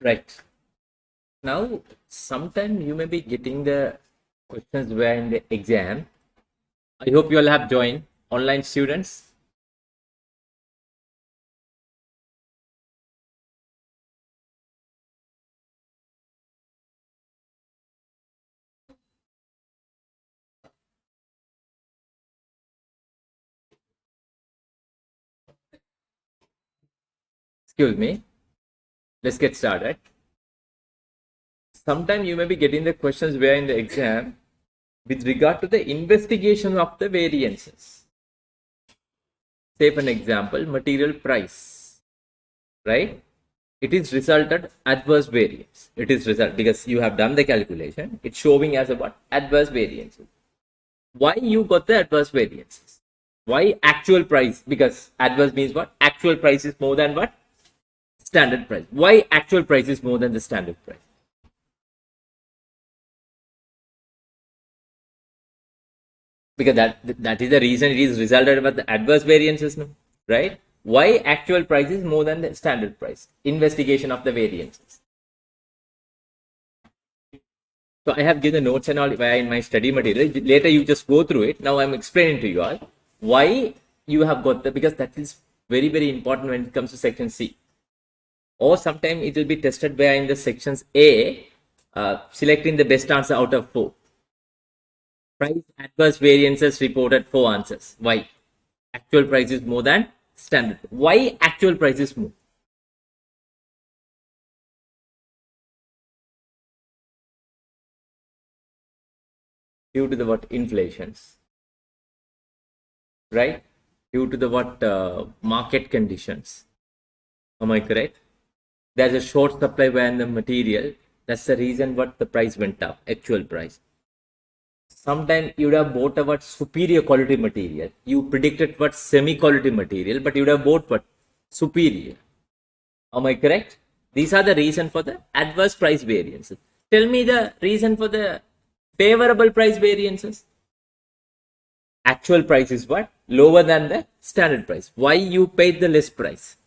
Right. Now, sometime you may be getting the questions where in the exam. I hope you all have joined online students. Excuse me. Let's get started. Sometime you may be getting the questions where in the exam with regard to the investigation of the variances. Say for an example, material price, right? It is resulted adverse variance. It is result because you have done the calculation. It's showing as a what? Adverse variances. Why you got the adverse variances? Why actual price? Because adverse means what? Actual price is more than what? Standard price. Why actual price is more than the standard price? Because that is the reason it is resulted about the adverse variances, no? Right? Why actual price is more than the standard price? Investigation of the variances. So I have given the notes and all in my study material. Later you just go through it. Now I'm explaining to you all why you have got the, because that is very, very important when it comes to section C. Or sometimes it will be tested by in the sections A, selecting the best answer out of 4. Price adverse variances reported 4 answers. Why? Actual price is more than standard. Why actual price is more? Due to the what? Inflations. Right? Due to the what? Market conditions. Am I correct? There's a short supply when the material. That's the reason what the price went up. Actual price. Sometimes you would have bought a what superior quality material. You predicted what semi-quality material, but you would have bought what superior. Am I correct? These are the reason for the adverse price variances. Tell me the reason for the favorable price variances. Actual price is what? Lower than the standard price. Why you paid the less price?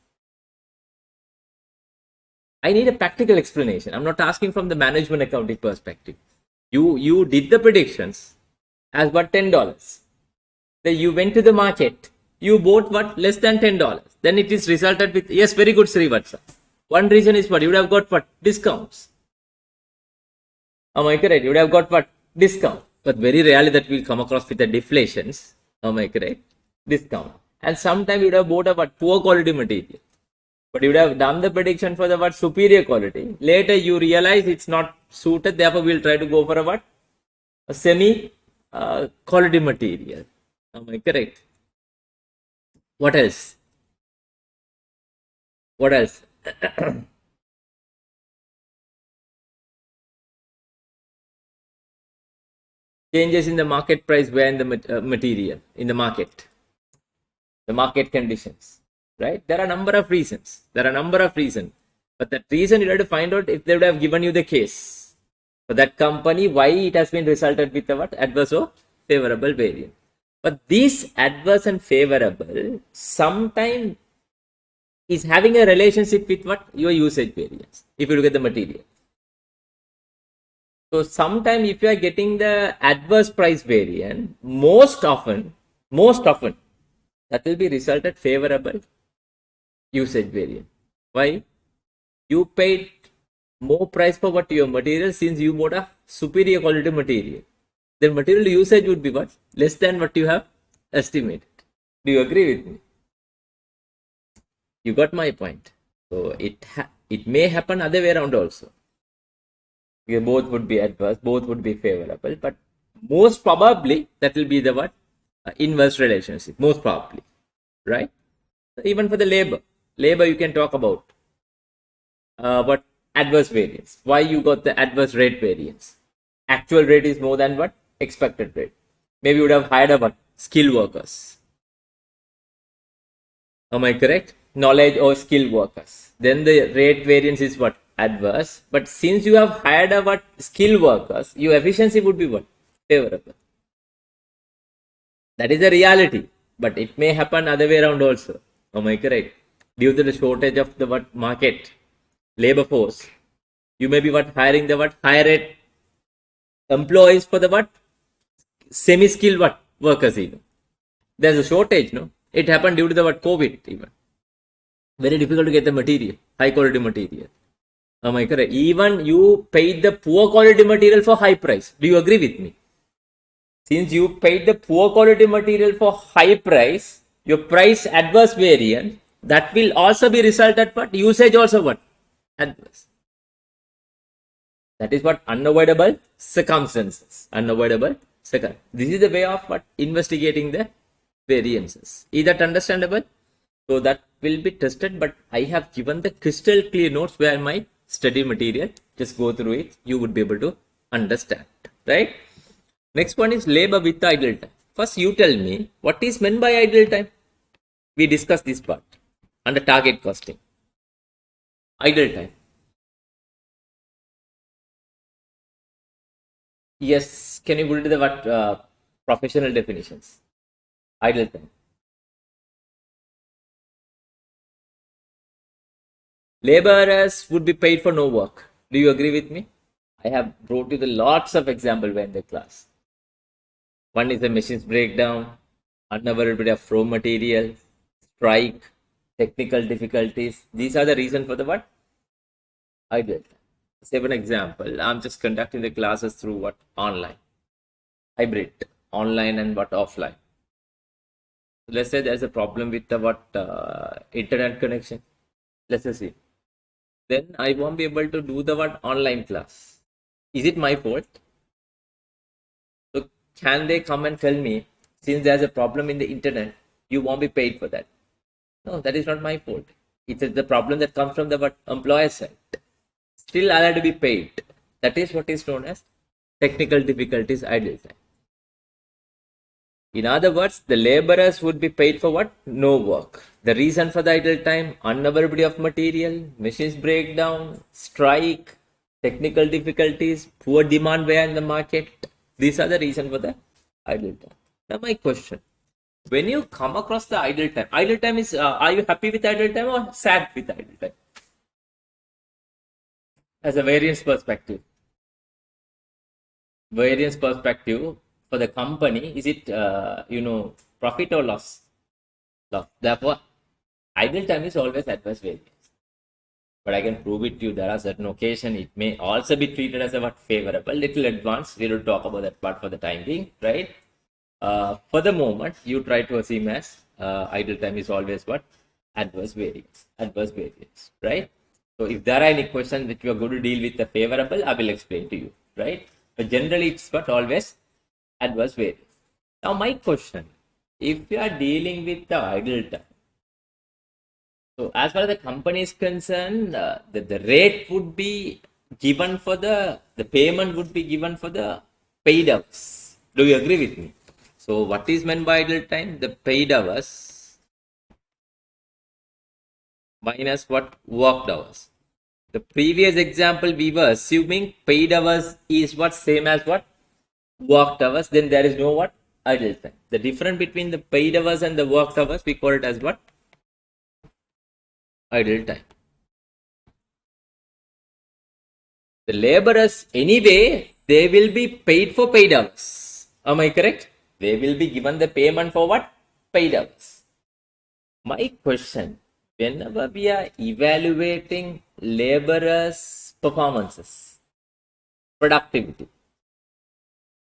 I need a practical explanation. I'm not asking from the management accounting perspective. You did the predictions as what $10. Then you went to the market. You bought what less than $10. Then it is resulted with yes, very good Srivatsa. One reason is what you would have got what discounts. Am I correct? You would have got what discount. But very rarely that will come across with the deflations. Am I correct? Discount. And sometimes you would have bought a what poor quality material. But you would have done the prediction for the what superior quality. Later you realize it's not suited. Therefore, we'll try to go for a what? A semi quality material. Am I correct? What else? What else? Changes in the market price where in the material in the market conditions. Right? There are a number of reasons. But that reason you have to find out if they would have given you the case for that company, why it has been resulted with a what? Adverse or favorable variance. But this adverse and favorable sometimes is having a relationship with what? Your usage variance. If you look at the material. So sometimes if you are getting the adverse price variance, most often, that will be resulted favorable usage variance. Why? You paid more price for what your material since you bought a superior quality material. then material usage would be what? Less than what you have estimated. Do you agree with me? You got my point. So it may happen other way around also. Because both would be adverse, both would be favorable, but most probably that will be the what? Inverse relationship, most probably, right? Even for the labor you can talk about what adverse variance. Why you got the adverse rate variance? Actual rate is more than what? Expected rate. Maybe you would have hired a what? Skilled workers. Am I correct? Knowledge or skilled workers. Then the rate variance is what? Adverse. But since you have hired a what? Skilled workers, your efficiency would be what? Favorable. That is the reality. But it may happen other way around also. Am I correct? Due to the shortage of the what market, labor force, you may be what hiring the what higher rate employees for the what semi-skilled what workers even. There's a shortage, no? It happened due to the what COVID even. Very difficult to get the material, high quality material. Am I correct? Even you paid the poor quality material for high price. Do you agree with me? Since you paid the poor quality material for high price, your price adverse variant, that will also be resulted what? Usage also what? Adverse. That is what unavoidable circumstances. Unavoidable circumstances. This is the way of what investigating the variances. Is that understandable? So that will be tested, but I have given the crystal clear notes where my study material. Just go through it. You would be able to understand. Right? Next one is labor with idle time. First, you tell me what is meant by idle time. We discussed this part under target costing. Idle time. Yes, can you go to the what professional definitions? Idle time. Laborers would be paid for no work. Do you agree with me? I have brought you the lots of examples in the class. One is the machines breakdown, unavailability of raw material, strike, technical difficulties. These are the reason for the what? Idle time. Say one example. I'm just conducting the classes through what? Online. Hybrid. Online and what? Offline. Let's say there's a problem with the what? Internet connection. Let's just see. Then I won't be able to do the what? Online class. Is it my fault? So can they come and tell me, since there's a problem in the internet, you won't be paid for that? No, that is not my fault. It's the problem that comes from the what? Employer side. Still, I have to be paid. That is what is known as technical difficulties idle time. In other words, the laborers would be paid for what? No work. The reason for the idle time, unavailability of material, machines breakdown, strike, technical difficulties, poor demand where in the market. These are the reason for the idle time. Now my question, when you come across the idle time is, are you happy with idle time or sad with idle time? As a variance perspective. Variance perspective for the company, is it, profit or loss? Loss. Therefore, idle time is always adverse variance. But I can prove it to you. There are certain occasions it may also be treated as a what? Favorable. Little advanced. We will talk about that part for the time being, right? For the moment, you try to assume as idle time is always what? Adverse variance. Adverse variance, right? So if there are any questions that you are going to deal with the favorable, I will explain to you, right? But generally, it's what? Always adverse variance. Now, my question, if you are dealing with the idle time, so as far as the company is concerned, the rate would be given for the payment would be given for the paid hours. Do you agree with me? So what is meant by idle time? The paid hours minus what? Worked hours. The previous example we were assuming paid hours is what? Same as what? Worked hours. Then there is no what? Idle time. The difference between the paid hours and the worked hours, we call it as what? Idle time. The laborers anyway, they will be paid for paid hours. Am I correct? They will be given the payment for what? Paid hours. My question, whenever we are evaluating laborers' performances, productivity,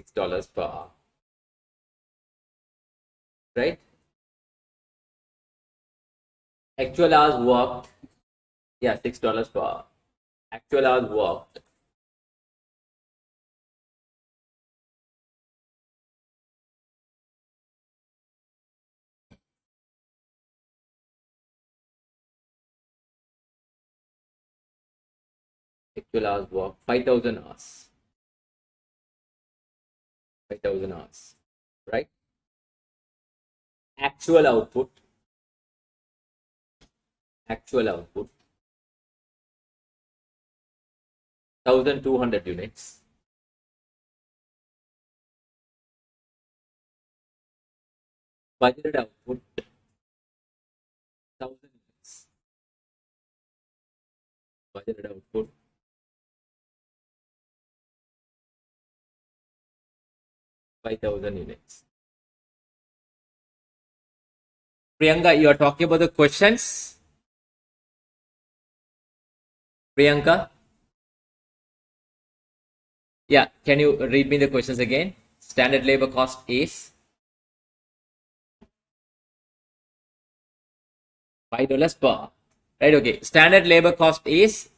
$6 per hour. Right? Actual hours worked. Yeah, $6 per hour. Actual hours worked. Actual hours worked. 5,000 hours. 5,000 hours. Right? Actual output. Actual output. 1,200 units. Budgeted output. 1,000 units. Budgeted output. 5,000 units. Priyanka, you are talking about the questions? Priyanka? Yeah, can you read me the questions again? Standard labor cost is $5 per hour. Right, okay. Standard labor cost is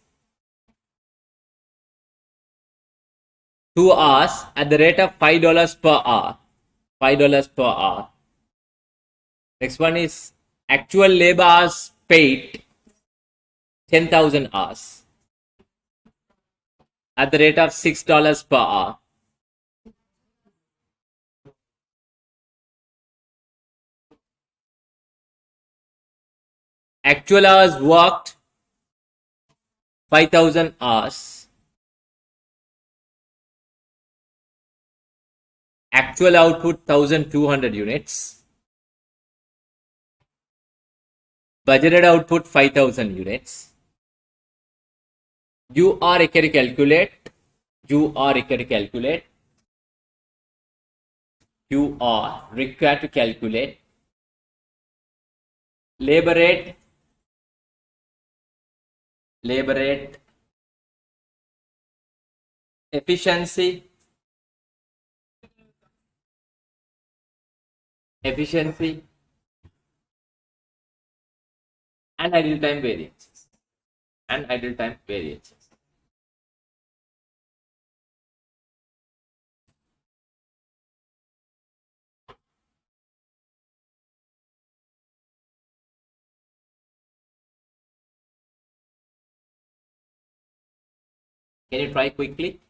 2 hours at the rate of $5 per hour. $5 per hour. Next one is actual labor hours paid 10,000 hours at the rate of $6 per hour. Actual hours worked 5,000 hours. Actual output 1,200 units. Budgeted output 5,000 units. You are required to calculate. You are required to calculate. You are required to calculate labor rate, efficiency, and idle time variances. Can you try quickly?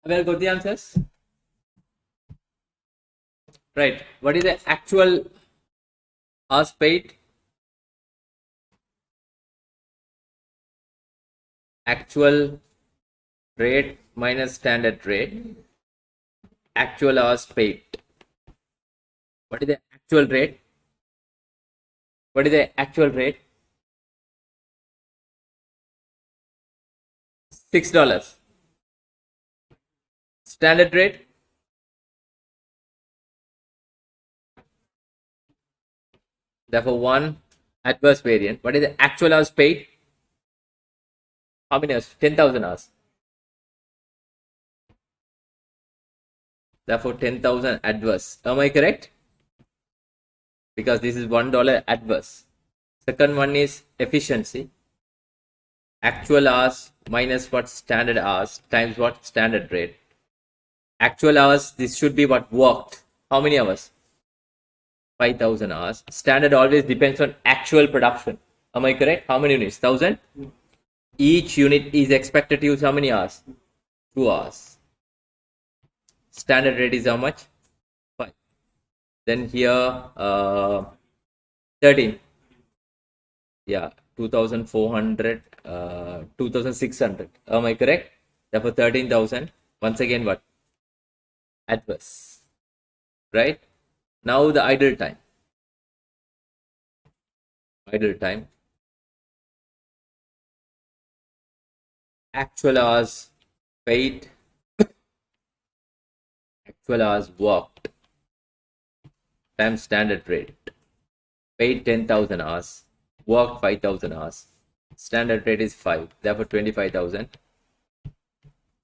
Have you all got the answers? Right. What is the actual hours paid? Actual rate minus standard rate. Actual hours paid. What is the actual rate? What is the actual rate? $6. Standard rate? Therefore, one adverse variant. What is the actual hours paid? How many hours? 10,000 hours. Therefore, 10,000 adverse. Am I correct? Because this is $1 adverse. Second one is efficiency. Actual hours minus what standard hours times what standard rate. Actual hours, this should be what worked. How many hours? 5,000 hours. Standard always depends on actual production. Am I correct? How many units? 1,000? Each unit is expected to use how many hours? 2 hours. Standard rate is how much? 5. Then here, 13. Yeah, 2,400, 2,600. Am I correct? Therefore, 13,000. Once again, what? Adverse. Right? Now the idle time. Idle time. Actual hours paid. Actual hours worked. Times standard rate. Paid 10,000 hours. Worked 5,000 hours. Standard rate is 5. Therefore, 25,000.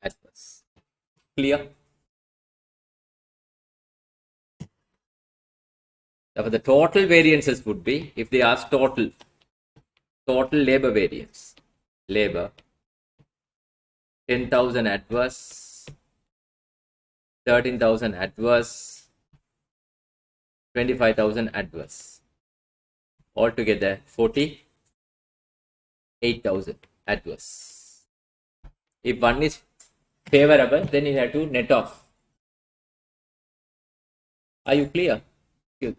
Adverse. Clear? Therefore, the total variances would be, if they ask total labor variance, labor, 10,000 adverse, 13,000 adverse, 25,000 adverse. Altogether, 48,000 adverse. If one is favorable, then you have to net off. Are you clear? Good.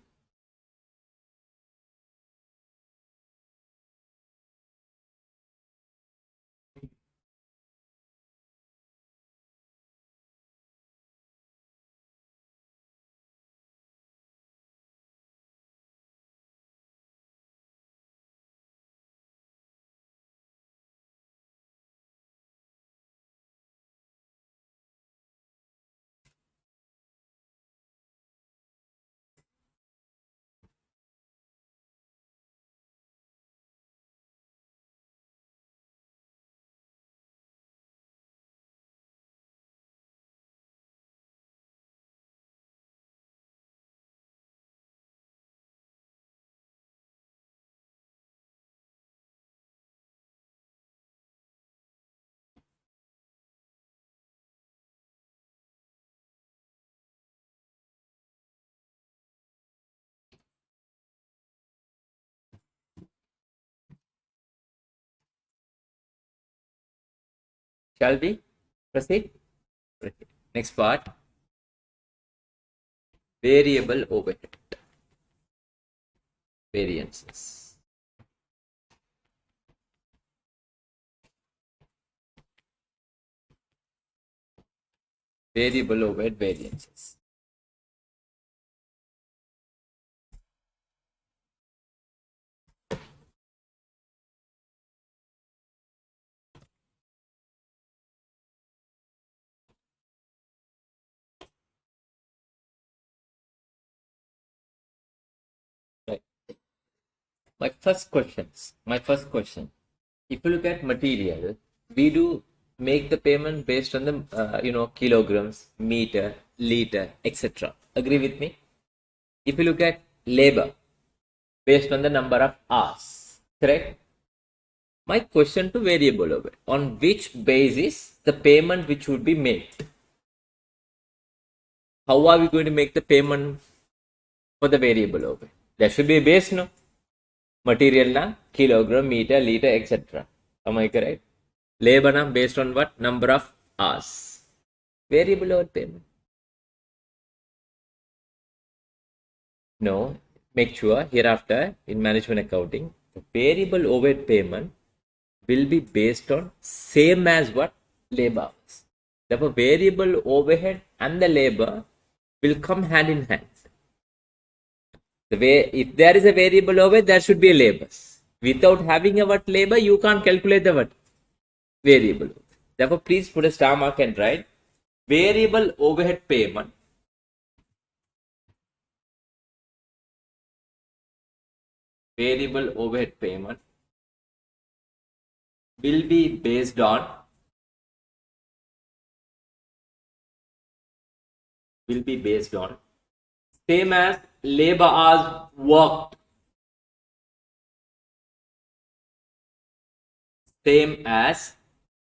Shall we proceed? Next part, variable overhead variances. Variable overhead variances. Right. My first question. If you look at material, we do make the payment based on the kilograms, meter, liter, etc. Agree with me? If you look at labor, based on the number of hours, correct? My question to variable overhead, on which basis the payment which would be made? How are we going to make the payment for the variable overhead? There should be a base, no? Material na kilogram, meter, liter, etc. Am I correct? Labor na based on what? Number of hours. Variable overhead payment. No, make sure hereafter in management accounting, the variable overhead payment will be based on same as what labor hours. Therefore, variable overhead and the labor will come hand in hand. The way if there is a variable overhead, there should be a labor. Without having a what labor, you can't calculate the what variable. Therefore, please put a star mark and write variable overhead payment. Variable overhead payment will be based on same as labor hours worked. Same as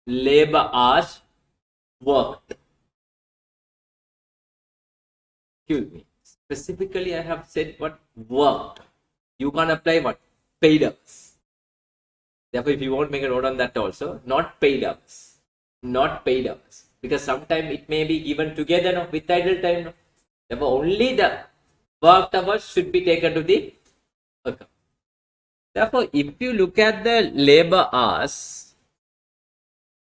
labor hours worked. Excuse me. Specifically, I have said what worked. You can't apply what paid hours. Therefore, if you want, make a note on that also. Not paid hours. Not paid hours. Because sometimes it may be given together no, with idle time. No. Therefore, only the worked hours should be taken to the account. Therefore, if you look at the labor hours,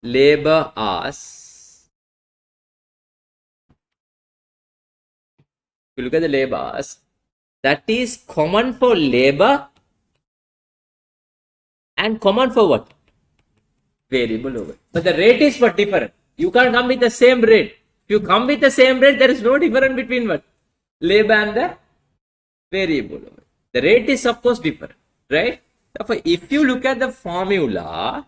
if you look at the labor hours, that is common for labor and common for what? Variable overhead. But the rate is what different. You can't come with the same rate. If you come with the same rate, there is no difference between what? Labor and the variable overhead. The rate is of course different, right? Therefore, if you look at the formula,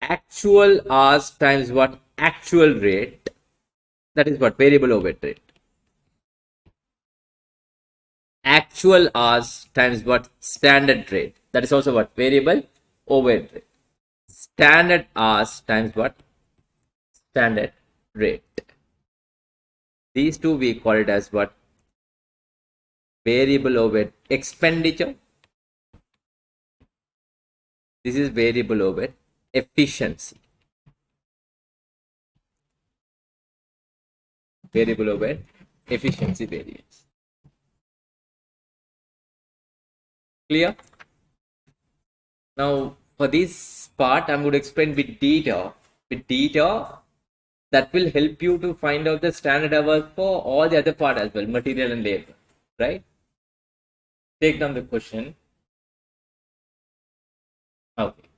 actual hours times what? Actual rate, that is what? Variable overhead rate. Actual hours times what? Standard rate, that is also what? Variable overhead rate. Standard hours times what? Standard rate. These two we call it as what? Variable overhead expenditure. This is variable overhead efficiency. Variable overhead efficiency variance. Clear? Now, for this part, I'm going to explain with data. With data, that will help you to find out the standard hours for all the other part as well, material and labor, right? Take down the question. Okay.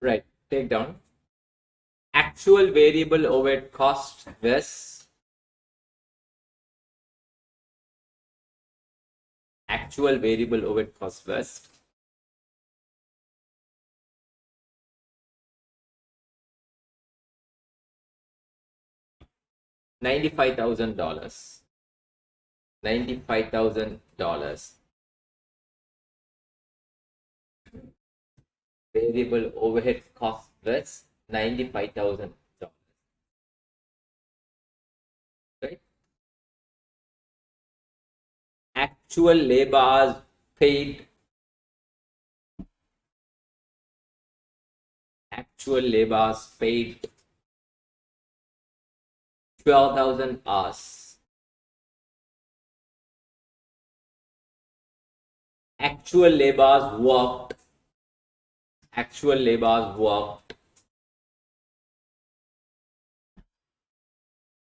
Right. Take down. Actual variable overhead cost versus actual variable overhead cost versus $95,000. $95,000 variable overhead cost versus $95,000. Right? Actual labor hours paid. Actual labor hours paid 12,000 hours. actual labors worked,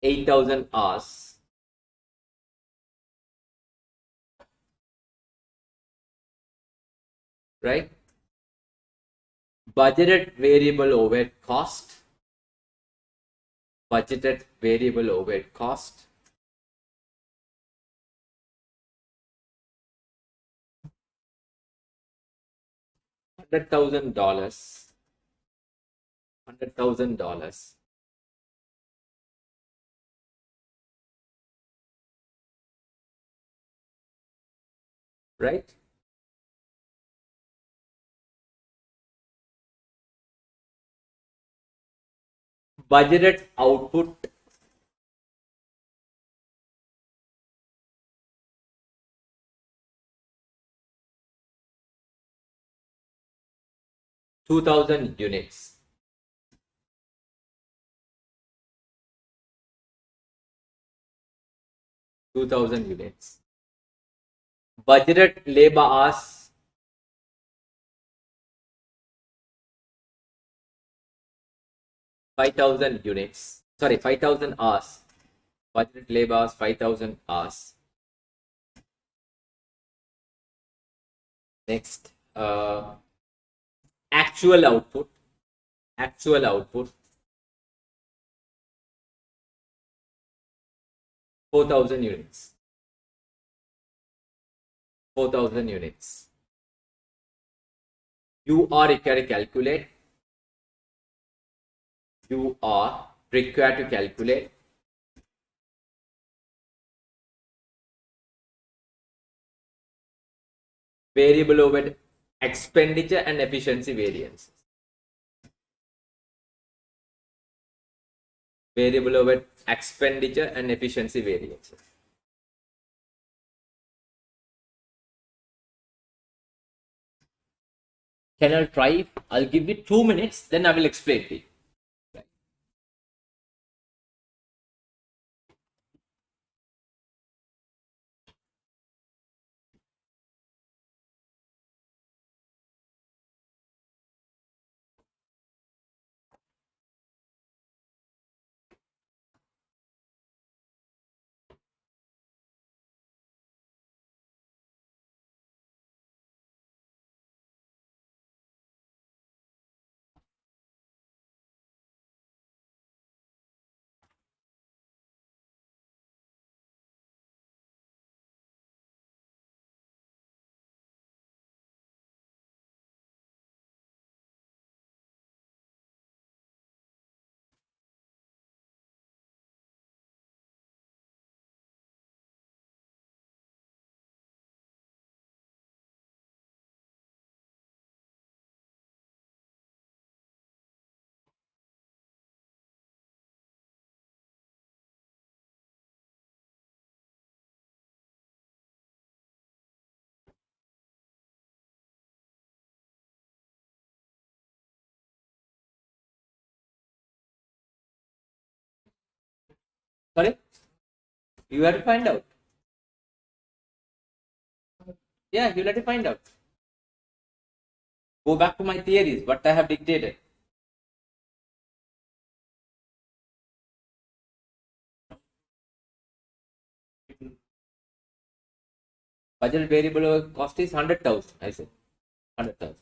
8,000 hours, right? Budgeted variable overhead cost, budgeted variable overhead cost, $100,000, $100,000, right? Budgeted output, two thousand units. 2,000 units. Budgeted labor hours, 5,000 units. Sorry, 5,000 hours. Budgeted labor hours, 5,000 hours. Next, actual output, 4,000 units. 4,000 units. You are required to calculate. You are required to calculate variable overhead expenditure and efficiency variance. Variable overhead expenditure and efficiency variances. Can I try? I'll give you 2 minutes, then I will explain to you. Sorry? You have to find out. Yeah, you'll have to find out. Go back to my theories, what I have dictated. Budget variable cost is 100,000. I said 100,000.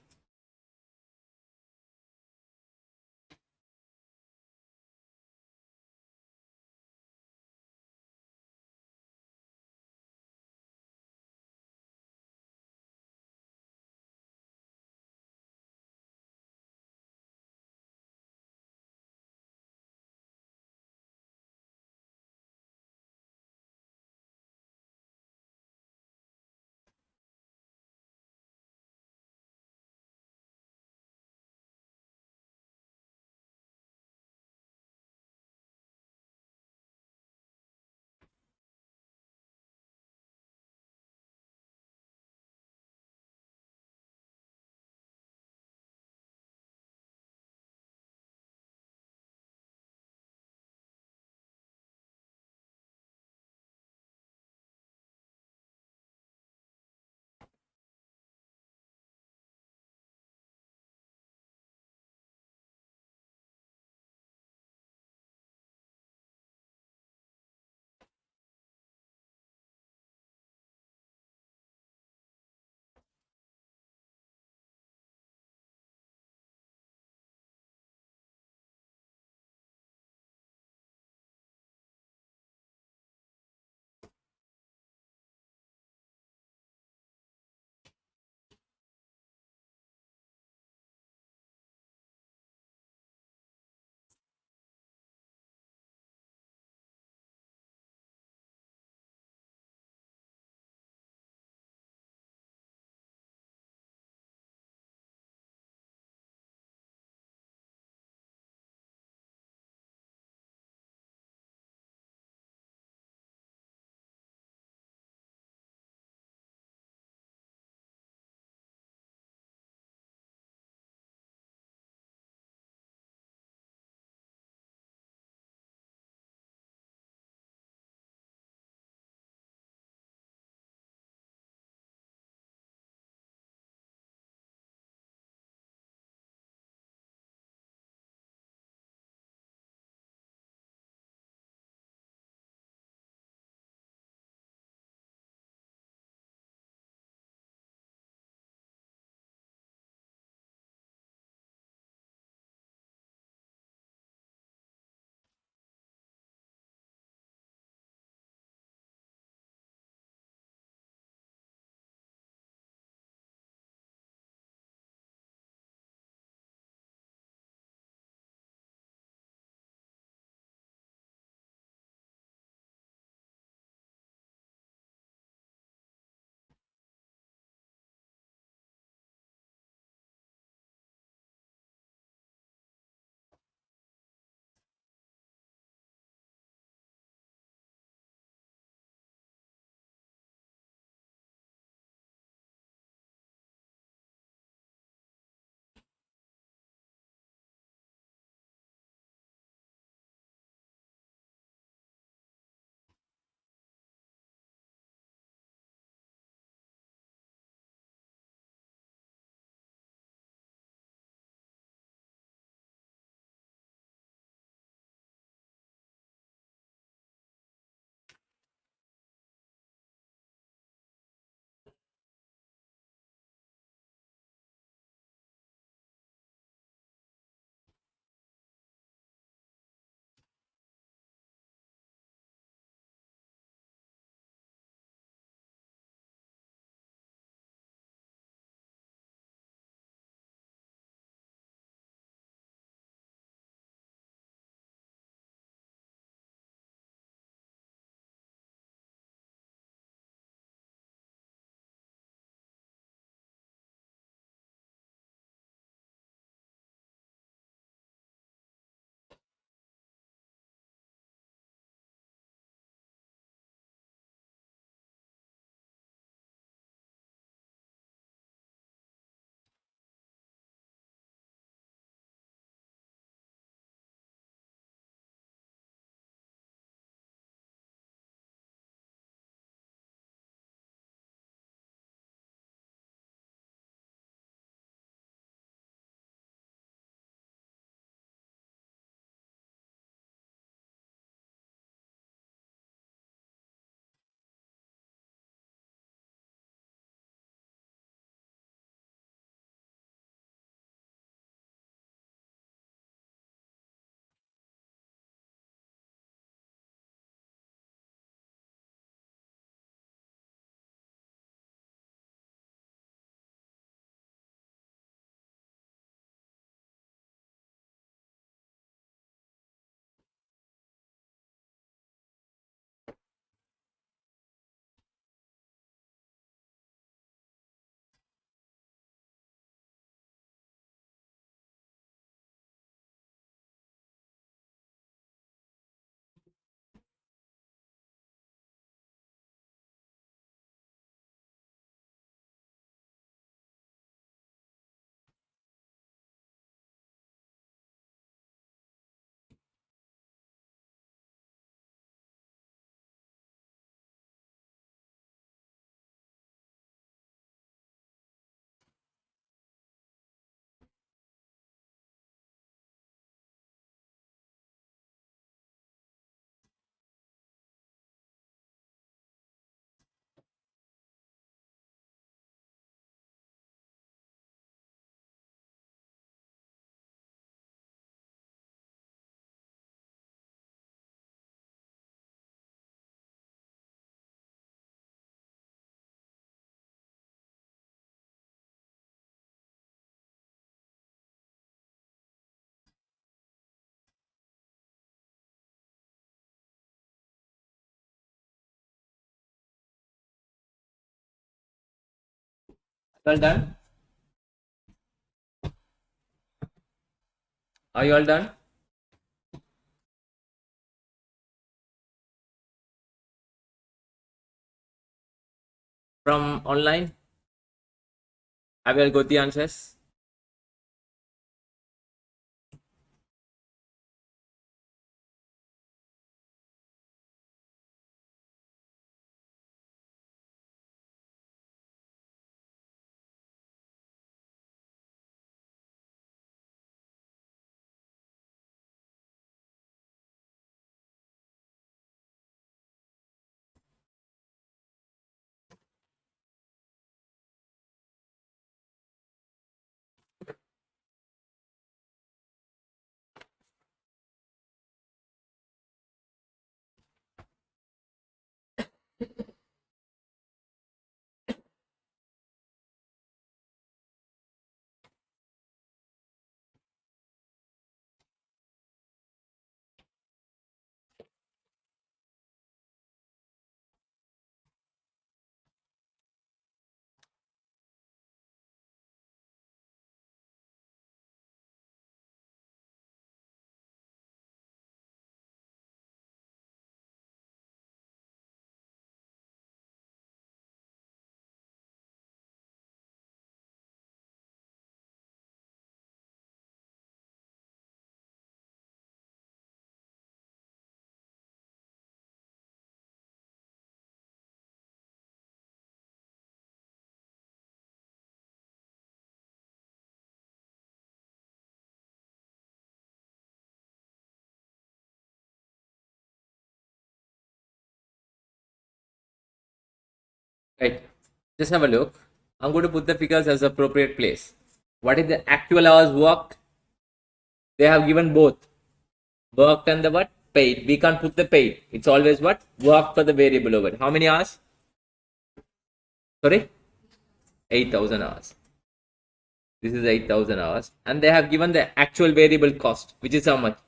Well done. Are you all done? From online? Have you all got the answers? Right. Just have a look. I'm going to put the figures as appropriate place. What is the actual hours worked? They have given both worked and the what? Paid. We can't put the paid. It's always what? Work for the variable over. How many hours? Sorry? 8,000 hours. This is 8,000 hours. And they have given the actual variable cost, which is how much?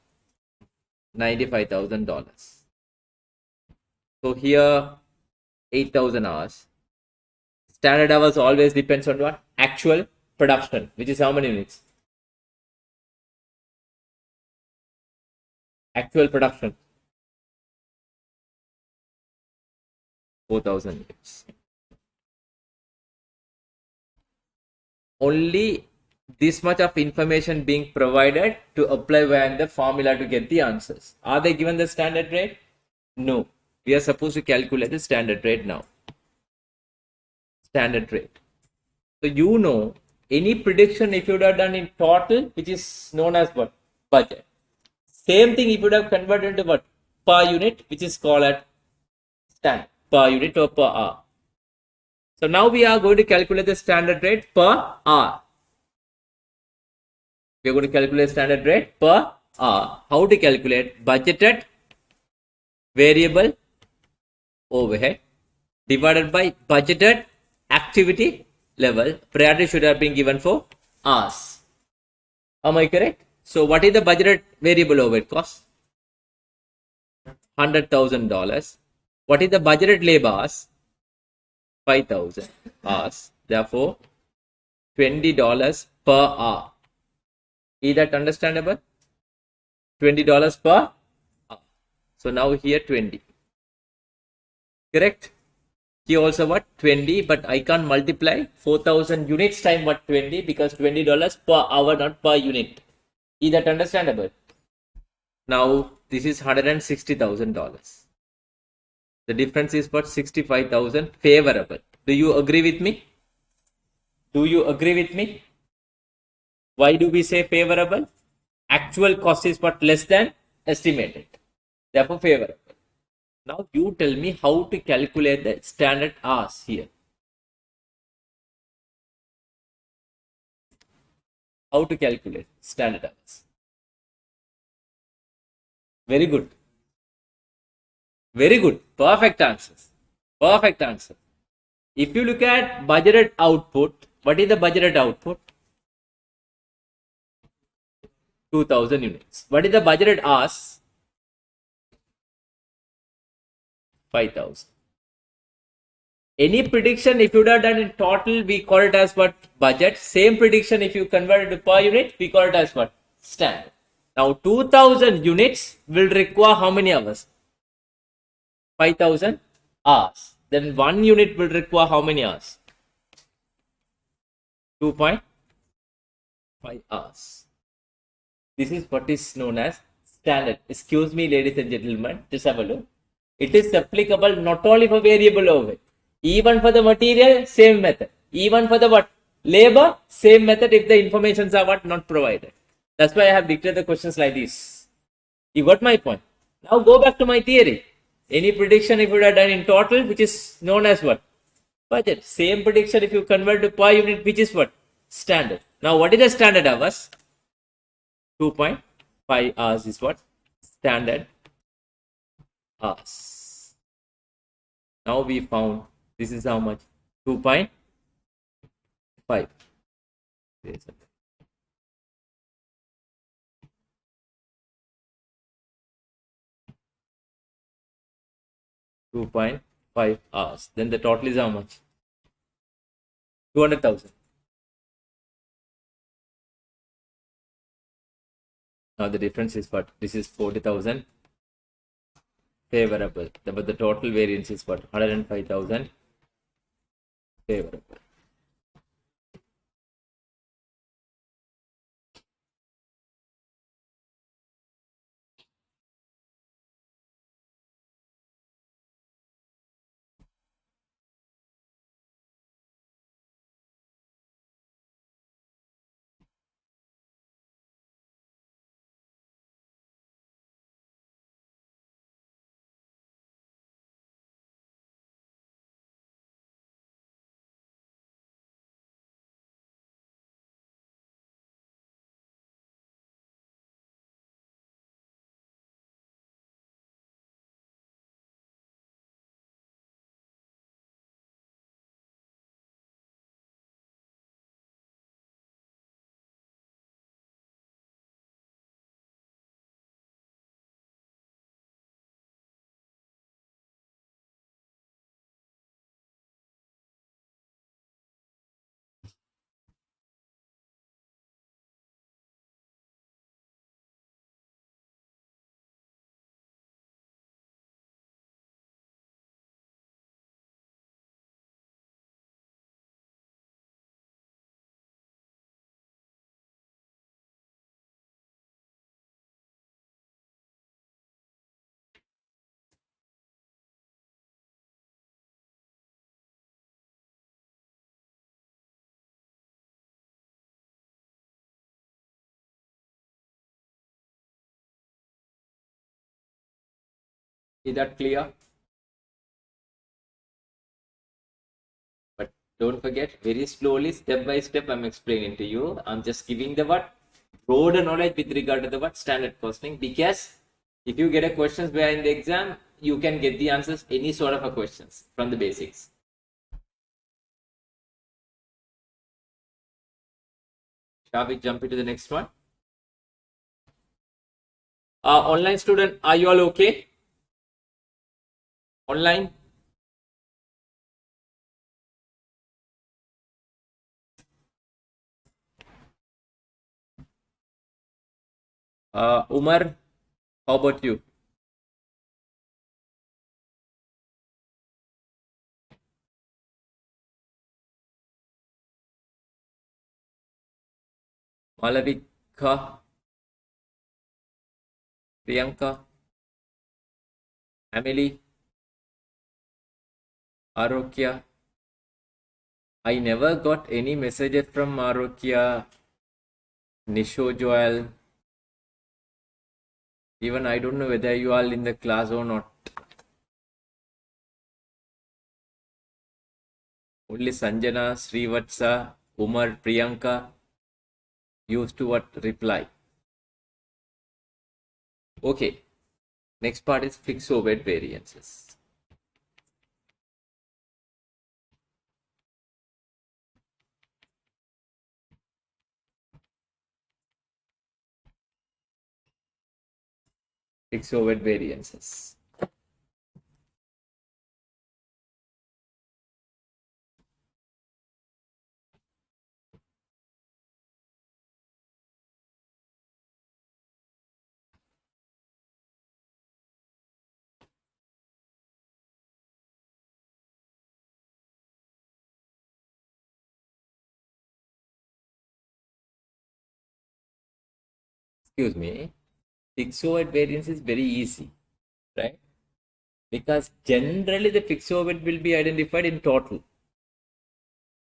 $95,000. So here, 8,000 hours. Standard hours always depends on what? Actual production, which is how many units? Actual production. 4,000 units. Only this much of information being provided to apply via the formula to get the answers. Are they given the standard rate? No. We are supposed to calculate the standard rate now. Standard rate. So you know any prediction if you would have done in total, which is known as what? Budget. Same thing if you would have converted into what? Per unit, which is called at standard. Per unit or per hour. So now we are going to calculate the standard rate per hour. We are going to calculate standard rate per hour. How to calculate? Budgeted variable overhead divided by budgeted activity level. Priority should have been given for hours. Am I correct? So what is the budgeted variable overhead cost? $100,000. What is the budgeted labor hours? 5,000 hours. Therefore, $20 per hour. Is that understandable? $20 per hour. So now here 20. Correct? Here also what? 20, but I can't multiply 4,000 units time what 20 because $20 per hour, not per unit. Is that understandable? Now this is $160,000. The difference is what? 65,000 favorable. Do you agree with me? Do you agree with me? Why do we say favorable? Actual cost is what? Less than estimated. Therefore favorable. Now you tell me how to calculate the standard hours here. How to calculate standard hours? Very good. Very good. Perfect answers. Perfect answer. If you look at budgeted output, what is the budgeted output? 2,000 units. What is the budgeted hours? 5,000. Any prediction, if you would have done in total, we call it as what? Budget. Same prediction, if you convert it to per unit, we call it as what? Standard. Now, 2000 units will require how many hours? 5000 hours. Then 1 unit will require how many hours? 2.5 hours. This is what is known as standard. Excuse me, ladies and gentlemen, just have a look. It is applicable not only for variable overhead, even for the material, same method. Even for the what? Labor, same method if the informations are what? Not provided. That's why I have declared the questions like this. You got my point. Now go back to my theory. Any prediction if you would have done in total, which is known as what? Budget. Same prediction if you convert to per unit, which is what? Standard. Now what is the standard hours? 2.5 hours is what? Standard hours. Now we found this is how much? 2.5. 2.5 hours. Then the total is how much? 200,000. Now the difference is what? This is 40,000 favorable. But the total variance is what? 105,000 favorable. Is that clear? But don't forget, very slowly, step by step, I'm explaining to you. I'm just giving the what? Broader knowledge with regard to the what? Standard costing. Because if you get a questions where in the exam, you can get the answers any sort of a questions from the basics. Shall we jump into the next one? Online student, are you all okay? Online? Umar, how about you? Malavika, Priyanka, Emily, Arokya. I never got any messages from Arokya, Nisho Joel. Even I don't know whether you are in the class or not. Only Sanjana, Srivatsa, Umar, Priyanka used to what reply. Okay. Next part is fixed overhead variances. Fixed overhead variances. excuse me, fixed overhead variance is very easy, right? Because generally the fixed overhead will be identified in total.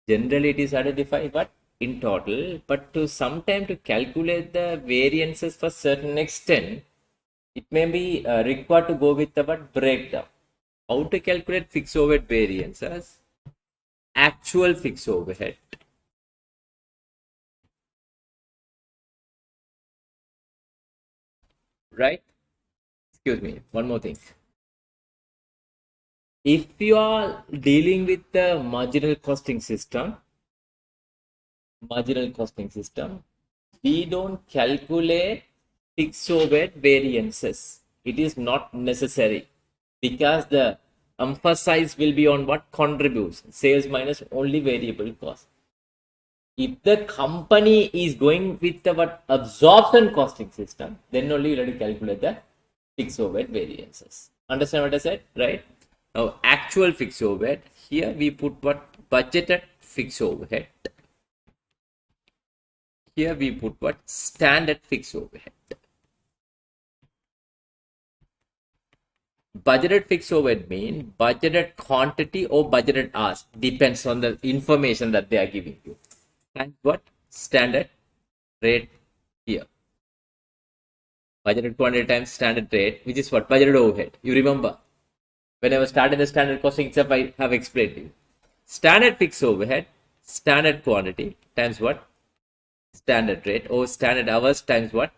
Generally it is identified but in total, but to sometime to calculate the variances for certain extent, it may be required to go with the what breakdown. How to calculate fixed overhead variances? Actual fixed overhead, right? Excuse me, one more thing. If you are dealing with the marginal costing system, we don't calculate fixed overhead variances. It is not necessary because the emphasis will be on what contributes, sales minus only variable cost. If the company is going with the what absorption costing system, then only you have to calculate the fixed overhead variances. Understand what I said, right? Now, actual fixed overhead, here we put what budgeted fixed overhead. Here we put what standard fixed overhead. Budgeted fixed overhead mean budgeted quantity or budgeted hours, depends on the information that they are giving you. And what standard rate here. Budgeted quantity times standard rate, which is what budgeted overhead. You remember when I was starting the standard costing itself, I have explained to you. Standard fixed overhead, standard quantity times what? Standard rate, or standard hours times what?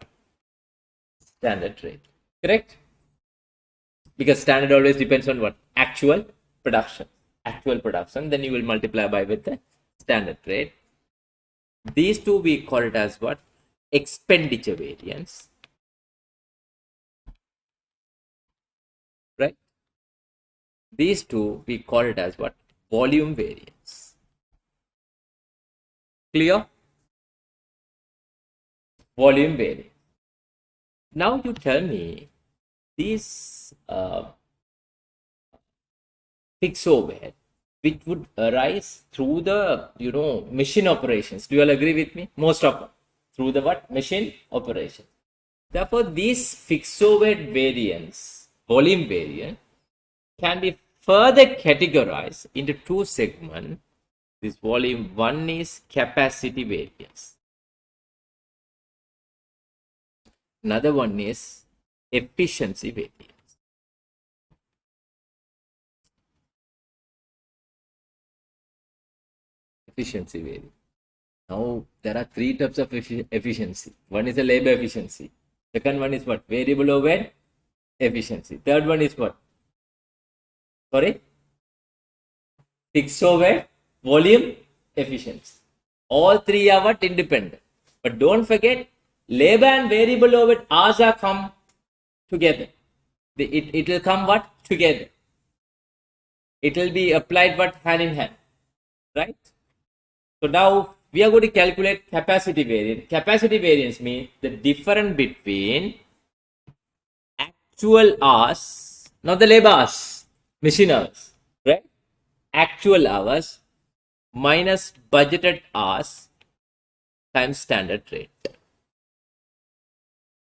Standard rate. Correct? Because standard always depends on what? Actual production. Actual production, then you will multiply by with the standard rate. These two we call it as what? Expenditure variance. Right? These two we call it as what? Volume variance. Clear? Volume variance. Now you tell me these fixed overhead which would arise through the machine operations. Do you all agree with me? Most of them through the what? Machine operation. Therefore, these fixed overhead variance, volume variance, can be further categorized into two segments. This volume one is capacity variance. Another one is efficiency variance. Efficiency variance. Now, there are three types of efficiency. One is the labor efficiency. Second one is what? Variable overhead efficiency. Third one is what? Sorry? Fixed overhead volume efficiency. All three are what? Independent. But don't forget, labor and variable overhead hours are come together. It will come what? Together. It will be applied what? Hand in hand. Right? So now we are going to calculate capacity variance. Capacity variance means the difference between actual hours, not the labor hours, machine hours, right? Actual hours minus budgeted hours times standard rate.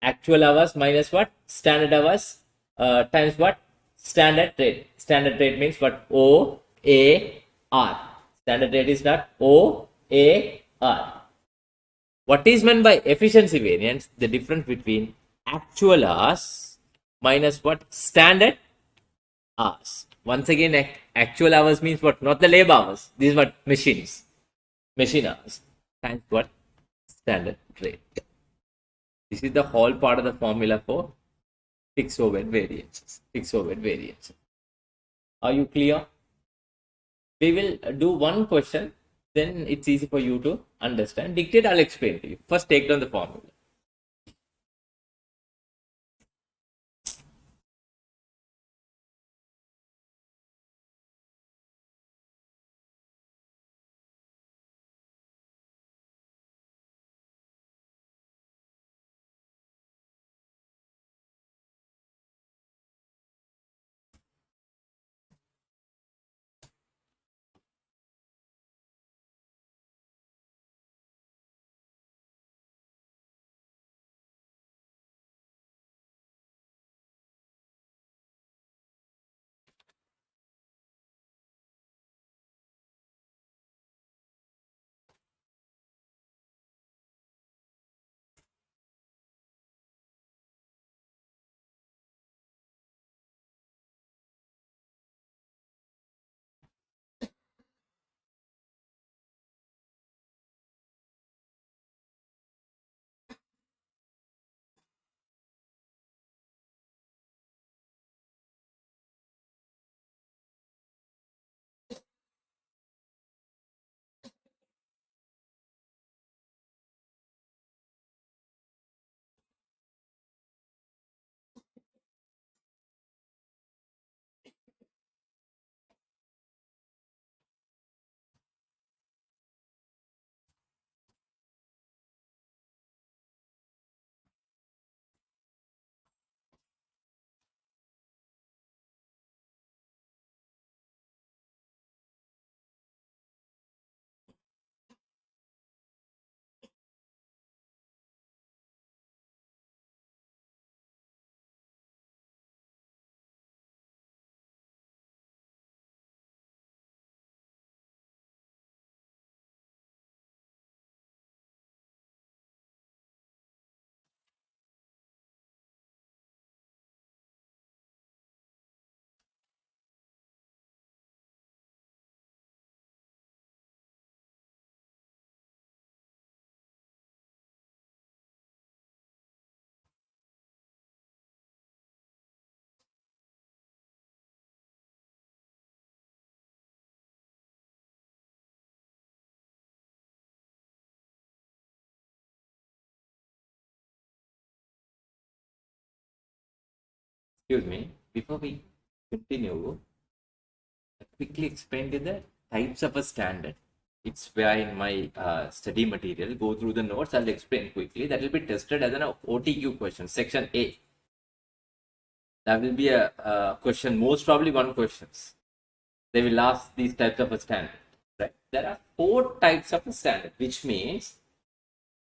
Actual hours minus what? Standard hours times what? Standard rate. Standard rate means what? O A R. Standard rate is not O A R. What is meant by efficiency variance? The difference between actual hours minus what? Standard hours. Once again, actual hours means what? Not the labor hours. This is what? Machines. Machine hours times what? Standard rate. This is the whole part of the formula for fixed overhead variances. Fixed overhead variance. Are you clear? We will do one question, then it's easy for you to understand. Dictate, I'll explain to you. First, take down the formula. Excuse me, before we continue, I quickly explain to the types of a standard. It's where in my study material, go through the notes, I'll explain quickly. That will be tested as an OTQ question, section A. That will be a question, most probably one questions. They will ask these types of a standard, right? There are 4 types of a standard, which means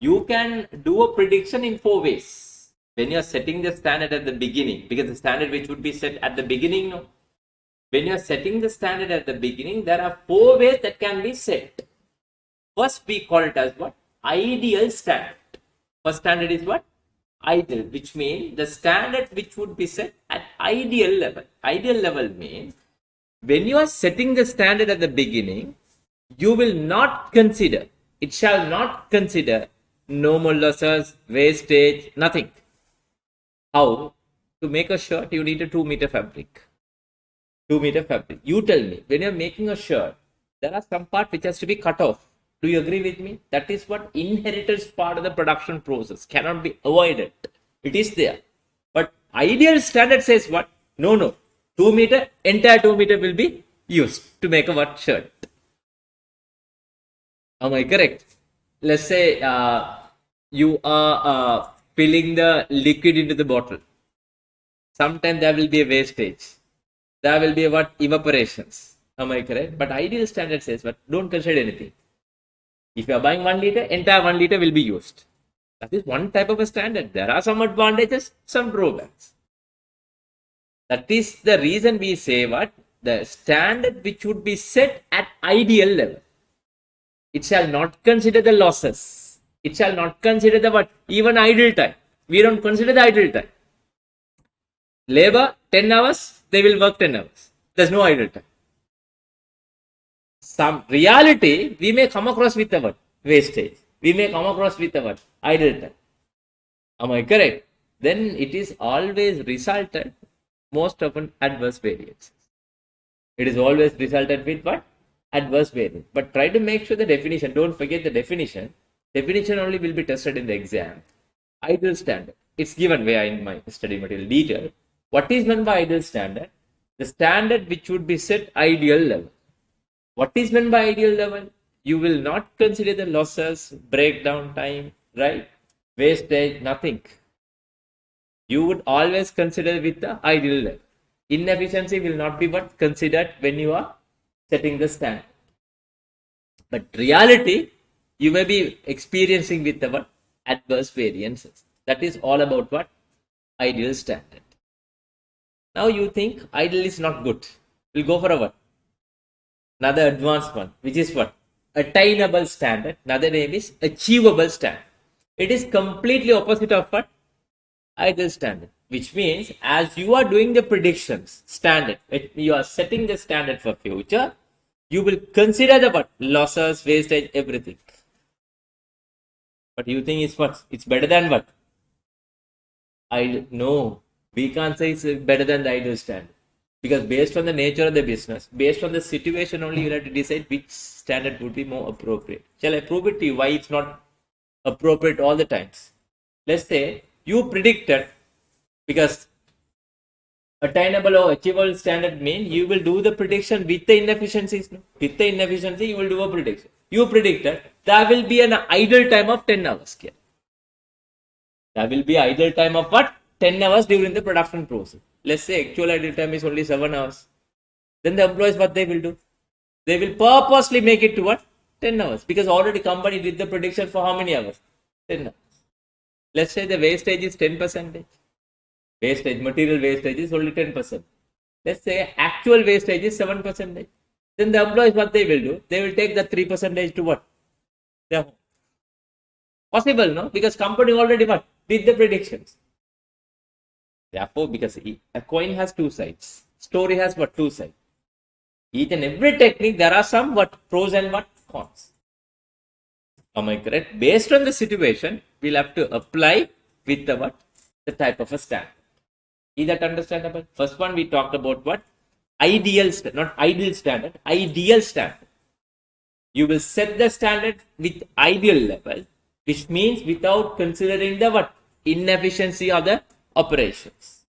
you can do a prediction in 4 ways. When you are setting the standard at the beginning, because the standard which would be set at the beginning, no? When you are setting the standard at the beginning, there are 4 ways that can be set. First, we call it as what? Ideal standard. First standard is what? Ideal, which means the standard which would be set at ideal level. Ideal level means when you are setting the standard at the beginning, you will not consider, it shall not consider normal losses, wastage, nothing. How? To make a shirt, you need a 2-meter fabric. 2-meter fabric. You tell me, when you're making a shirt, there are some part which has to be cut off. Do you agree with me? That is what inheritance part of the production process cannot be avoided. It is there. But ideal standard says what? No. 2-meter, entire 2-meter will be used to make a what shirt. Am I correct? Let's say you are filling the liquid into the bottle. Sometimes there will be a wastage. There will be what? Evaporations. Am I correct? But ideal standard says what? Don't consider anything. If you are buying 1 liter, entire 1 liter will be used. That is one type of a standard. There are some advantages, some drawbacks. That is the reason we say what? The standard which would be set at ideal level. It shall not consider the losses. It shall not consider the what? Even idle time. We don't consider the idle time. Labor, 10 hours, they will work 10 hours. There's no idle time. Some reality, we may come across with the word wastage. We may come across with the word idle time. Am I correct? Then it is always resulted most often adverse variance. It is always resulted with what? Adverse variance. But try to make sure the definition. Don't forget the definition. Definition only will be tested in the exam. Ideal standard. It's given where in my study material detail. What is meant by ideal standard? The standard which would be set ideal level. What is meant by ideal level? You will not consider the losses, breakdown time, right? Wastage, nothing. You would always consider with the ideal level. Inefficiency will not be what considered when you are setting the standard. But reality, you may be experiencing with the what? Adverse variances. That is all about what? Ideal standard. Now you think ideal is not good. We'll go for a what? Another advanced one, which is what? Attainable standard. Another name is achievable standard. It is completely opposite of what? Ideal standard. Which means as you are doing the predictions standard, you are setting the standard for future, you will consider the what? Losses, wastage, everything. But you think it's what? It's better than what? No, we can't say it's better than the ideal standard. Because based on the nature of the business, based on the situation only, you have to decide which standard would be more appropriate. Shall I prove it to you why it's not appropriate all the times? Let's say you predicted, because attainable or achievable standard means you will do the prediction with the inefficiencies. With the inefficiency, you will do a prediction. You predicted there will be an idle time of 10 hours here. There will be idle time of what? 10 hours during the production process. Let's say actual idle time is only 7 hours. Then the employees, what they will do? They will purposely make it to what? 10 hours. Because already company did the prediction for how many hours? 10 hours. Let's say the wastage is 10%. Wastage, material wastage is only 10%. Let's say actual wastage is 7%. Then the employees, what they will do? They will take the 3% to what? Their home. Possible, no? Because company already what? Did the predictions. Therefore, because a coin has 2 sides, story has what? 2 sides. Each and every technique, there are some what? Pros and what? Cons. Am I correct? Based on the situation, we'll have to apply with the what? The type of a standard. Is that understandable? First one we talked about what? Ideal, not ideal standard, ideal standard. You will set the standard with ideal level, which means without considering the what? Inefficiency of the operations.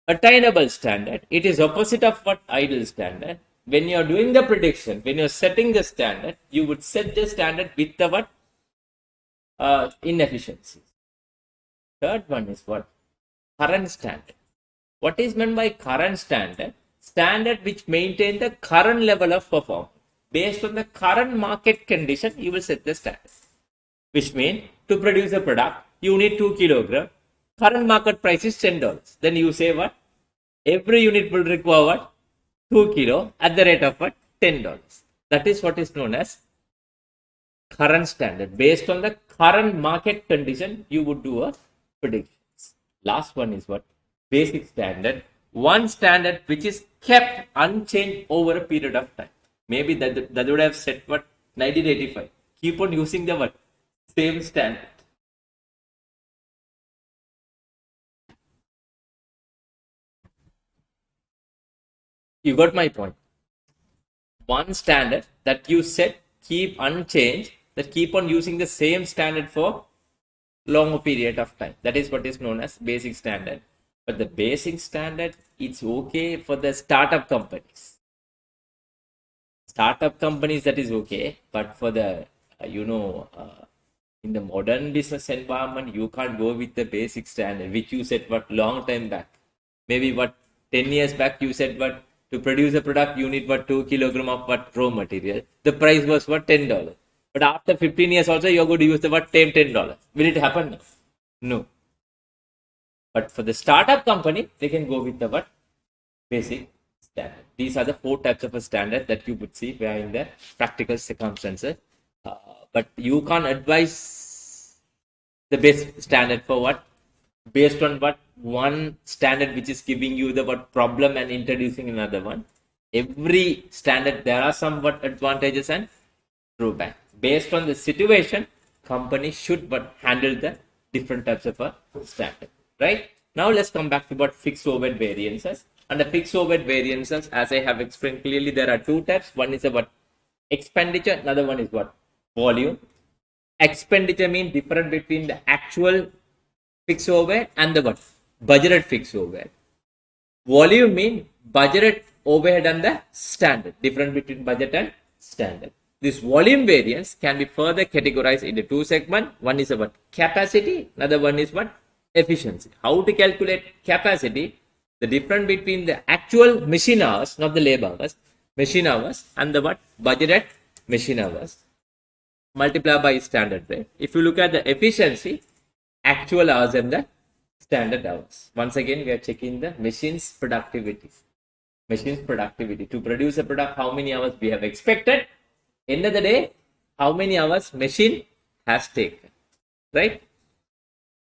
Attainable standard, it is opposite of what ideal standard. When you are doing the prediction, when you are setting the standard, you would set the standard with the what? Inefficiencies. Third one is what? Current standard. What is meant by current standard? Standard which maintain the current level of performance. Based on the current market condition, you will set the standard. Which means to produce a product, you need 2 kilograms. Current market price is $10. Then you say what? Every unit will require what? 2 kilo at the rate of what? $10. That is what is known as current standard. Based on the current market condition, you would do a prediction. Last one is what? Basic standard. One standard which is kept unchanged over a period of time. Maybe that would have set what? 1985. Keep on using the what? Same standard. You got my point. One standard that you set keep unchanged, that keep on using the same standard for longer period of time. That is what is known as basic standard. But the basic standard, it's okay for the startup companies. Startup companies, that is okay. But for the, in the modern business environment, you can't go with the basic standard, which you set what long time back. Maybe what 10 years back, you said what to produce a product, you need what 2 kilogram of what raw material. The price was what $10. But after 15 years also, you're going to use the what $10. Will it happen now? No. But for the startup company, they can go with the what? Basic standard. These are the 4 types of a standard that you would see where in the practical circumstances. But you can't advise the best standard for what? Based on what? One standard which is giving you the what problem and introducing another one. Every standard, there are some what advantages and drawbacks. Based on the situation, company should but handle the different types of a standard. Right? Now let's come back to what fixed overhead variances. Under fixed overhead variances, as I have explained clearly, there are 2 types. One is about expenditure, another one is what? Volume. Expenditure means difference between the actual fixed overhead and the what? Budgeted fixed overhead. Volume means budgeted overhead and the standard. Difference between budget and standard. This volume variance can be further categorized into 2 segments. One is about capacity, another one is what? Efficiency. How to calculate capacity? The difference between the actual machine hours, not the labor hours, machine hours, and the what? Budgeted machine hours, multiply by standard rate. If you look at the efficiency, actual hours and the standard hours. Once again, we are checking the machine's productivity. Machine's productivity. To produce a product, how many hours we have expected. End of the day, how many hours machine has taken. Right?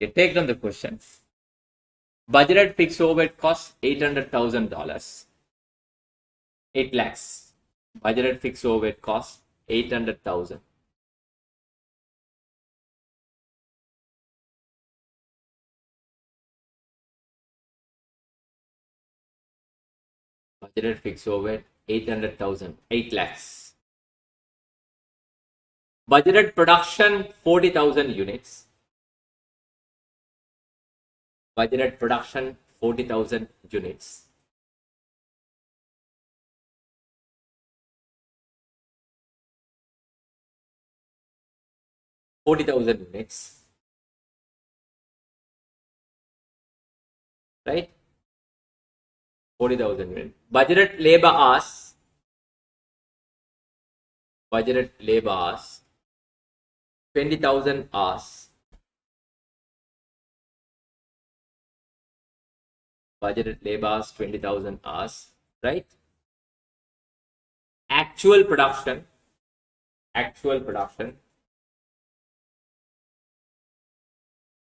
Okay, take down the question. Budgeted fixed overhead cost $800,000. 8 lakhs. Budgeted fixed overhead cost 800,000. Budgeted fixed overhead 800,000. 8 lakhs. Budgeted production 40,000 units. Budgeted production 40,000 units. units. Right? 40,000 units. Budgeted labor hours. Budgeted labor hours. 20,000 hours. Budgeted labor hours 20,000 hours. Right? Actual production.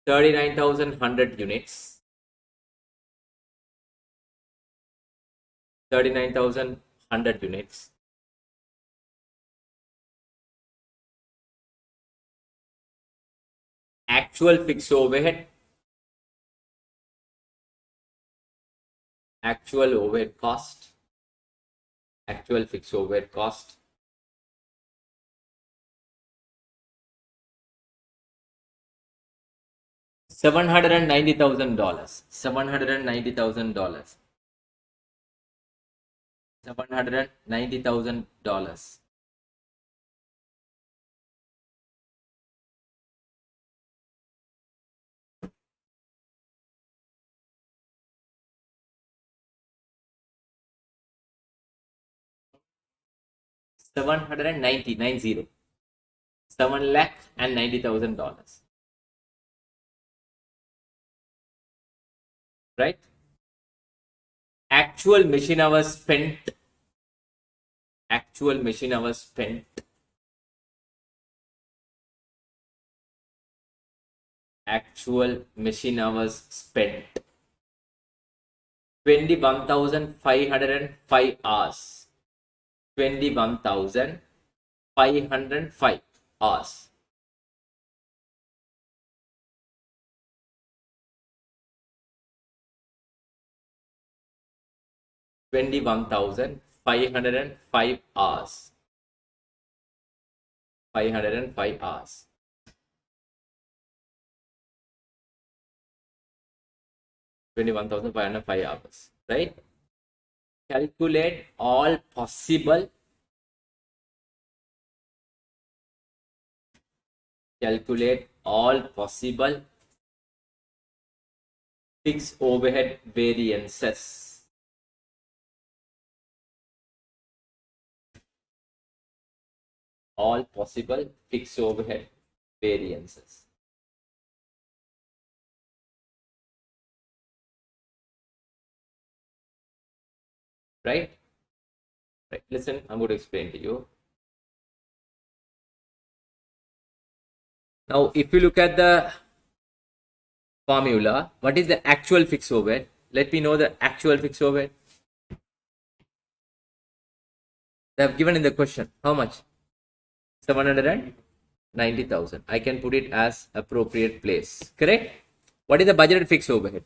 39,100 units. 39,100 units. Actual fixed overhead. Actual overhead cost. Actual fixed overhead cost. $790,000. $790,000. $790,000. $790,000. $790,000. Right? Actual machine hours spent. Actual machine hours spent. Actual machine hours spent. 21,505 hours. 21,505 hours. $21,505 hours. 505 hours. $21,505 hours. Right? Calculate all possible. Calculate all possible fixed overhead variances. All possible fixed overhead variances. Right? Right. Listen, I'm going to explain to you. Now, if you look at the formula, what is the actual fixed overhead? Let me know the actual fixed overhead. They have given in the question. How much? 790,000. I can put it as appropriate place. Correct? What is the budgeted fixed overhead?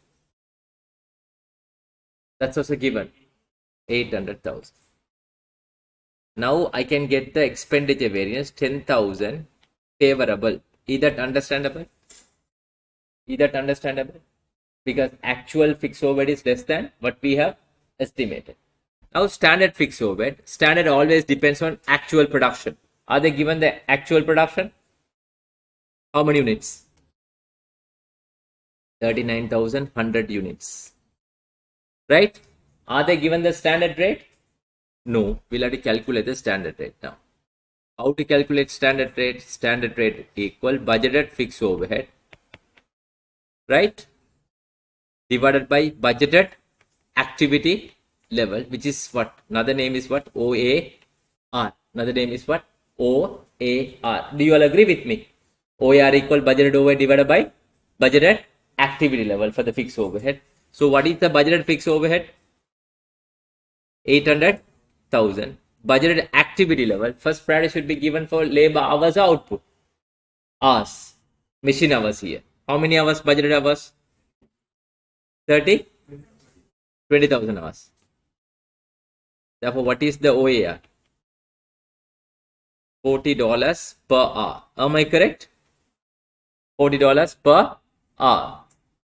That's also given. 800,000. Now I can get the expenditure variance 10,000 favorable. Is that understandable? Is that understandable? Because actual fixed overhead is less than what we have estimated. Now standard fixed overhead. Standard always depends on actual production. Are they given the actual production? How many units? 39,100 units. Right? Are they given the standard rate? No. We'll have to calculate the standard rate now. How to calculate standard rate? Standard rate equal budgeted fixed overhead, right? Divided by budgeted activity level, which is what? Another name is what? OAR. Another name is what? OAR. Do you all agree with me? OAR equal budgeted overhead divided by budgeted activity level for the fixed overhead. So what is the budgeted fixed overhead? 800,000. Budgeted activity level. First priority should be given for labor hours output. Hours. Machine hours here. How many hours budgeted hours? 30? 20,000 hours. Therefore, what is the OAR? $40 per hour. Am I correct? $40 per hour.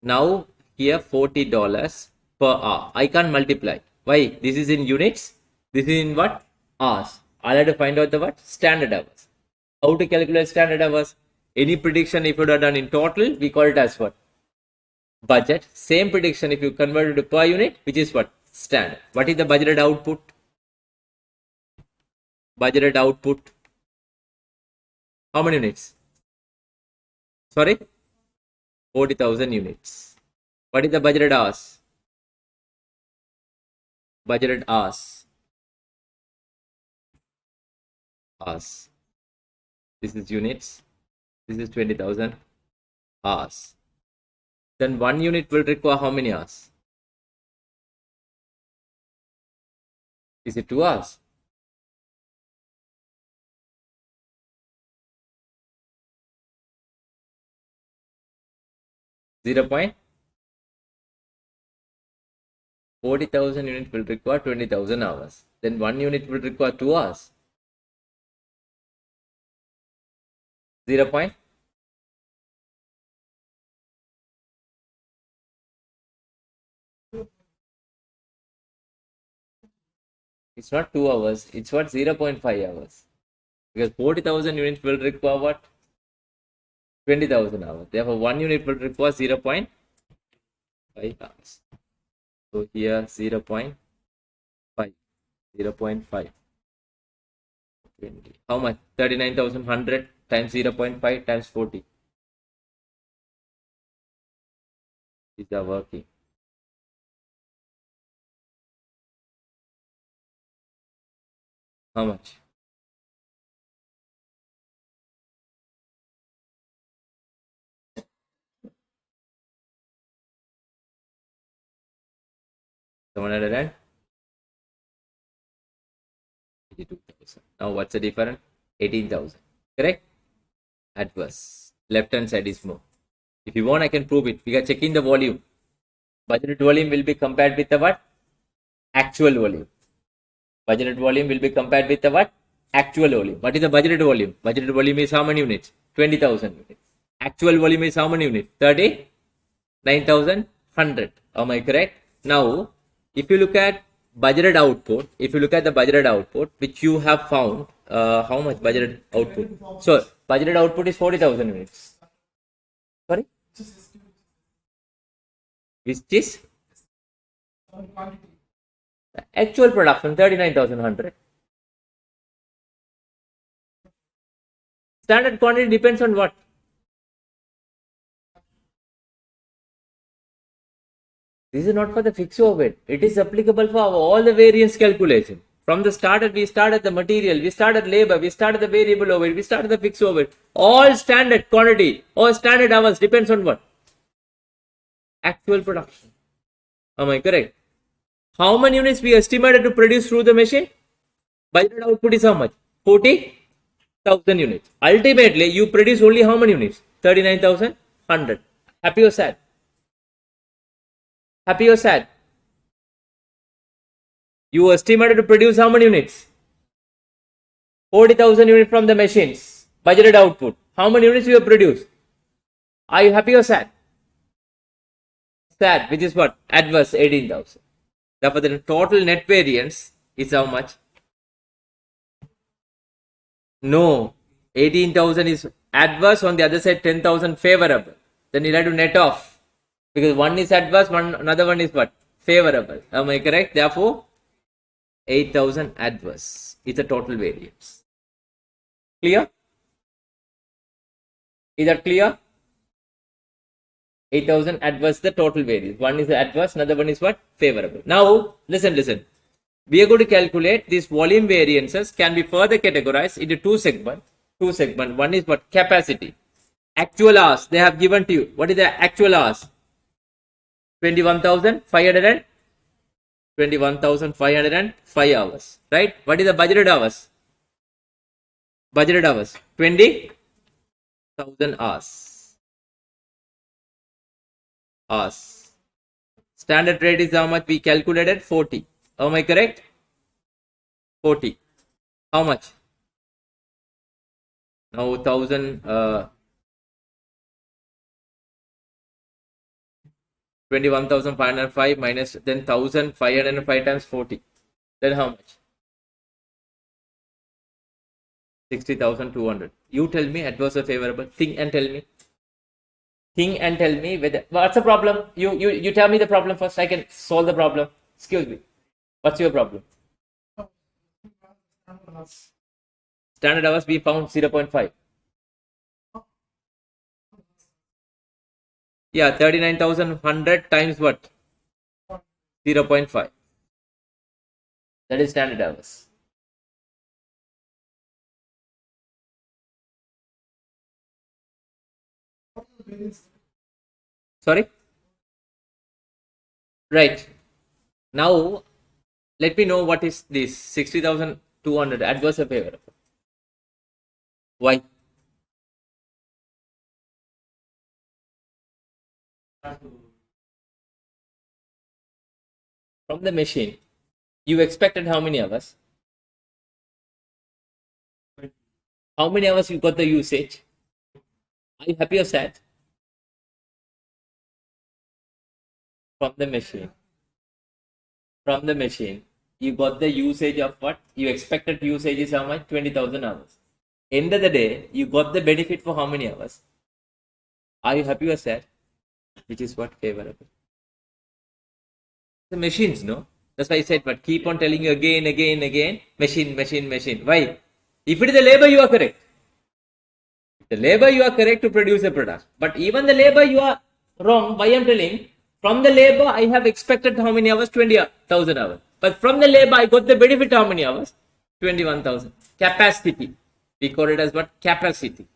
Now, here $40 per hour. I can't multiply. Why? This is in units. This is in what? Hours. I'll have to find out the what? Standard hours. How to calculate standard hours? Any prediction if you have done in total, we call it as what? Budget. Same prediction if you convert it to per unit, which is what? Standard. What is the budgeted output? Budgeted output. How many units? Sorry? 40,000 units. What is the budgeted hours? Budgeted hours. Hours. This is units. This is 20,000 hours. Then 1 unit will require how many hours? Is it 2 hours? .40,000 unit will require 20,000 hours. Then 1 unit will require 2 hours. 0. It's not 2 hours. It's what? 0.5 hours. Because 40,000 units will require what? 20,000 hours. Therefore, 1 unit will require 0.5 hours. So here 0.5. 0.5. 20. How much? 39,100 times 0.5 times 40. These are working. How much? Seven hundred and 82,000. Now what's the difference? 18,000. Correct? Adverse. Left hand side is more. If you want, I can prove it. We are checking the volume. Budgeted volume will be compared with the what? Actual volume. Budgeted volume will be compared with the what? Actual volume. What is the budgeted volume? Budgeted volume is how many units? 20,000 units. Actual volume is how many units? 39,100. Am I correct? Now, if you look at budgeted output, which you have found, how much budgeted output? So, budgeted output is 40,000 units. Sorry? Which is quantity. actual production 39,100. Standard quantity depends on what? This is not for the fixed overhead. It is applicable for all the variance calculation. From the started, we started the material, we started labor, we started the variable overhead, we started the fixed overhead. All standard quantity or standard hours depends on what? Actual production. Am I correct? How many units we estimated to produce through the machine? Budgeted output is how much? 40,000 units. Ultimately, you produce only how many units? 39,100. Happy or sad? Happy or sad? You estimated to produce how many units? 40,000 units from the machines. Budgeted output. How many units you have produced? Are you happy or sad? Sad, which is what? Adverse 18,000. Therefore, the total net variance is how much? No. 18,000 is adverse, on the other side 10,000 favorable. Then you have to net off. Because one is adverse, another one is what? Favorable. Am I correct? Therefore, 8,000 adverse is the total variance. Clear? Is that clear? 8,000 adverse the total variance. One is adverse, another one is what? Favorable. Now, listen. We are going to calculate these volume variances can be further categorized into two segments. One is what? Capacity. Actual hours they have given to you. What is the actual hours? 21,505 hours. Right? What is the budgeted hours? 20,000 hours. Standard rate is how much we calculated? 40. Am I correct? 40. How much? Now 21,505 minus then 1,505 times 40. Then how much? 60,200. You tell me adverse or favorable. Think and tell me whether what's the problem? You tell me the problem first. I can solve the problem. Excuse me. What's your problem? Standard hours we found 0.5. Yeah, 39,100 times what? 0.5. That is standard hours. Sorry? Right. Now, let me know what is this 60,200 adverse or favorable. Why? From the machine, you expected how many hours? How many hours you got the usage? Are you happy or sad? From the machine, you got the usage of what? You expected usage is how much? 20,000 hours. End of the day, you got the benefit for how many hours? Are you happy or sad? Which is what favorable? The machines, no? That's why I said, but keep on telling you again, again, again, machine, machine, machine. Why? If it is the labor, you are correct. The labor you are correct to produce a product. But even the labor you are wrong. Why I'm telling? From the labor, I have expected how many hours? 20,000 hours. But from the labor, I got the benefit how many hours? 21,000. Capacity. We call it as what? Capacity.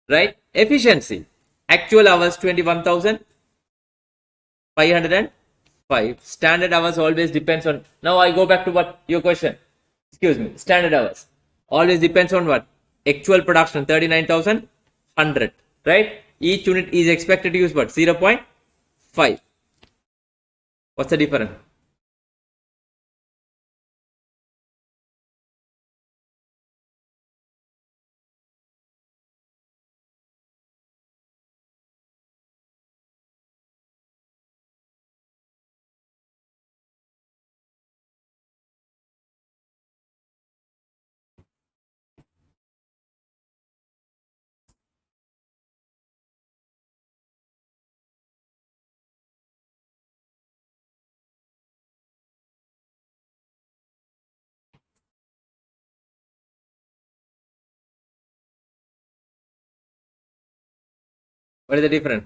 Right? Efficiency. Actual hours 21,505. Standard hours always depends on. Now I go back to what? Your question. Excuse me. Standard hours. Always depends on what? Actual production 39,100. Right? Each unit is expected to use what? 0.5. What's the difference? What is the difference?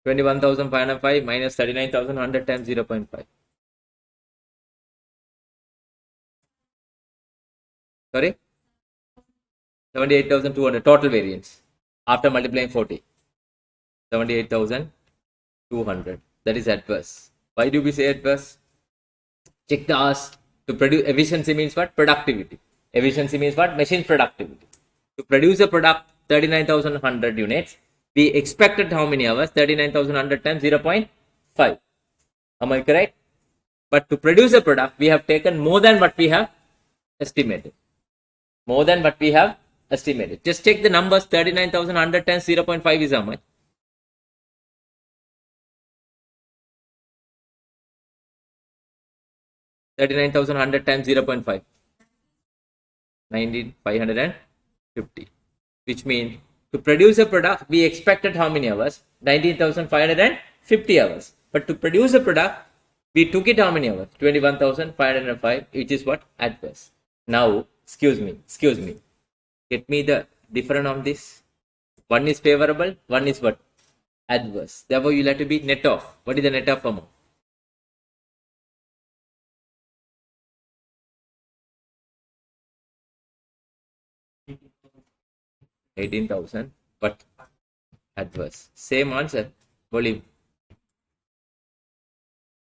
21,505 minus 39,100 times 0.5. Sorry? 78,200 total variance after multiplying 40. 78,200. That is adverse. Why do we say adverse? Check the hours. To produce efficiency means what? Productivity. Efficiency means what? Machine productivity. To produce a product 39,100 units, we expected how many hours? 39,100 times 0.5. Am I correct? But to produce a product, we have taken more than what we have estimated. More than what we have estimated. Just check the numbers. 39,100 times 0.5 is how much? 39,100 times 0.5. 19,550. Which means to produce a product, we expected how many hours? 19,550 hours. But to produce a product, we took it how many hours? 21,505, which is what? Adverse. Now, excuse me. Get me the difference on this. One is favorable, one is what? Adverse. Therefore, you'll have to be net off. What is the net off amount? 18,000, but adverse. Same answer. Volume.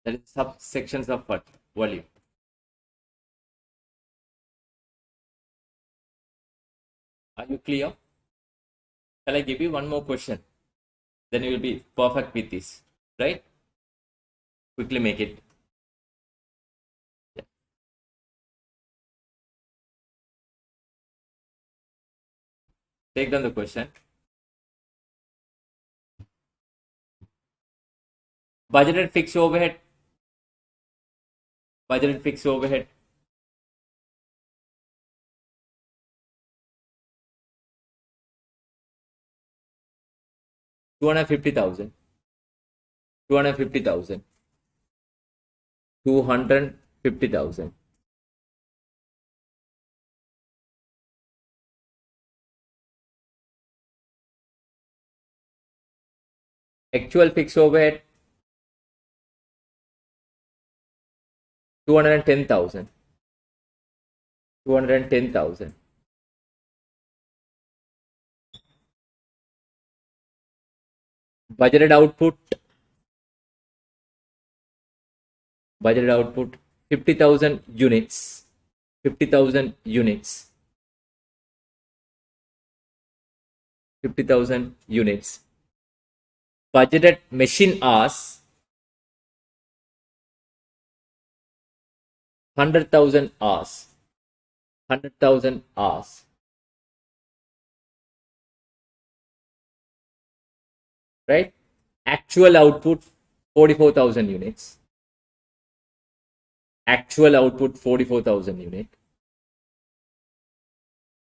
That is subsections of what? Volume. Are you clear? Shall I give you one more question? Then you will be perfect with this. Right? Quickly make it. Yeah. Take down the question. Budgeted fixed overhead. Budgeted fixed overhead. $250,000. 250,000. 250,000. Actual fixed overhead 210,000. 210,000. Budgeted output 50,000 units. 50,000 units. 50,000 units. Budgeted machine hours 100,000 hours. 100,000 hours. Right? Actual output 44,000 units. Actual output 44,000 unit.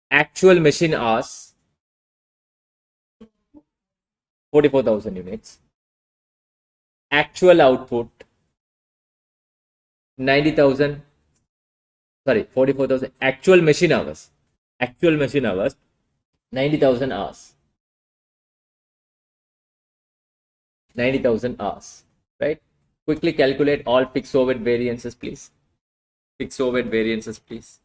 Actual machine hours 44,000 units. Actual output 90,000. Sorry, 44,000. Actual machine hours. Actual machine hours 90,000 hours. 90,000 hours. Right? Quickly calculate all fixed overhead variances, please. Fixed overhead variances, please.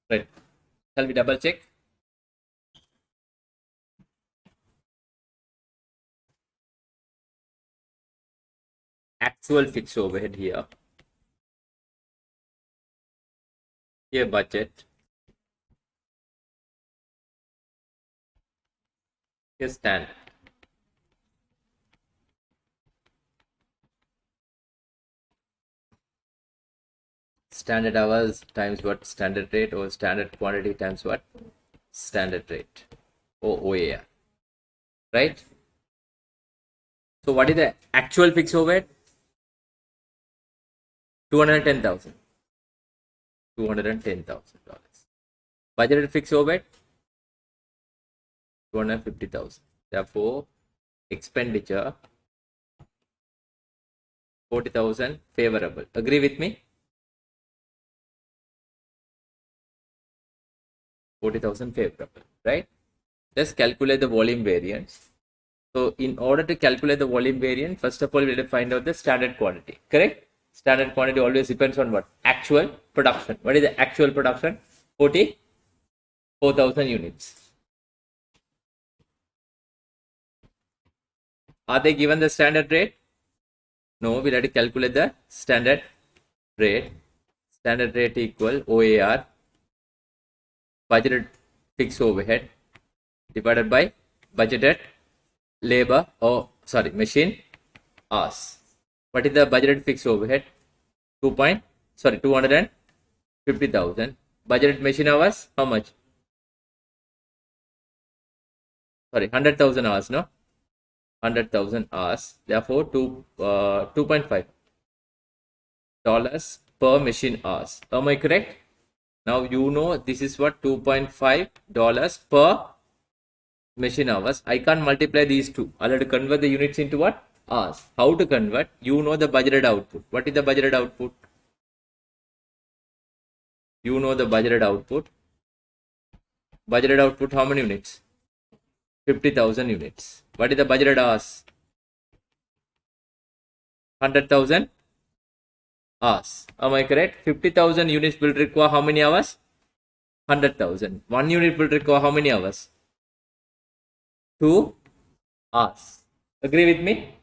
Right. Shall we double check? Actual fixed overhead here. Here budget. Here standard. Standard hours times what? Standard rate, or standard quantity times what? Standard rate, or OAR. Right? So what is the actual fixed overhead? 210,000. $210,000. Budgeted fixed overhead? 250,000. Therefore, expenditure 40,000 favorable. Agree with me? 40,000 favorable, right? Let's calculate the volume variance. So in order to calculate the volume variance, first of all, we have to find out the standard quantity, correct? Standard quantity always depends on what? Actual production. What is the actual production? 44,000 units. Are they given the standard rate? No, we'll have to calculate the standard rate. Standard rate equal OAR, budgeted fixed overhead, divided by budgeted labor, or sorry, machine hours. What is the budgeted fixed overhead? 250,000. Budgeted machine hours, how much? Sorry, 100,000 hours, no? 100,000 hours. Therefore, 2.5 dollars per machine hours. Am I correct? Now you know this is what? $2.5 per machine hours. I can't multiply these two. I'll have to convert the units into what? Hours. How to convert? You know the budgeted output. What is the budgeted output? You know the budgeted output. Budgeted output, how many units? 50,000 units. What is the budgeted hours? 100,000 hours. Am I correct? 50,000 units will require how many hours? 100,000. 1 unit will require how many hours? 2 hours. Agree with me?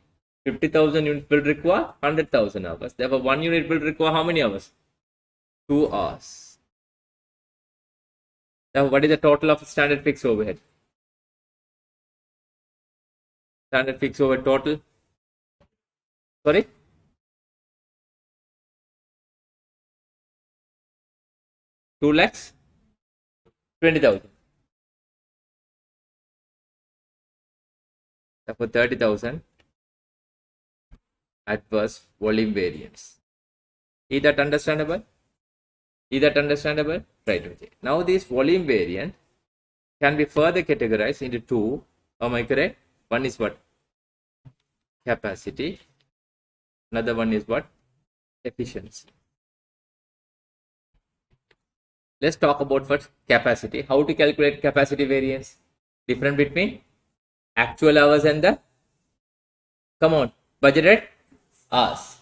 50,000 units will require 100,000 hours. Therefore, 1 unit will require how many hours? 2 hours. Now, what is the total of standard fixed overhead? Standard fixed overhead total? Sorry? $2,20,000. Therefore, 30,000 adverse volume variance. Is that understandable? Is that understandable? Right. Okay. Now, this volume variance can be further categorized into two. Am I correct? One is what? Capacity. Another one is what? Efficiency. Let's talk about first capacity. How to calculate capacity variance? Difference between actual hours and the, come on, budgeted hours.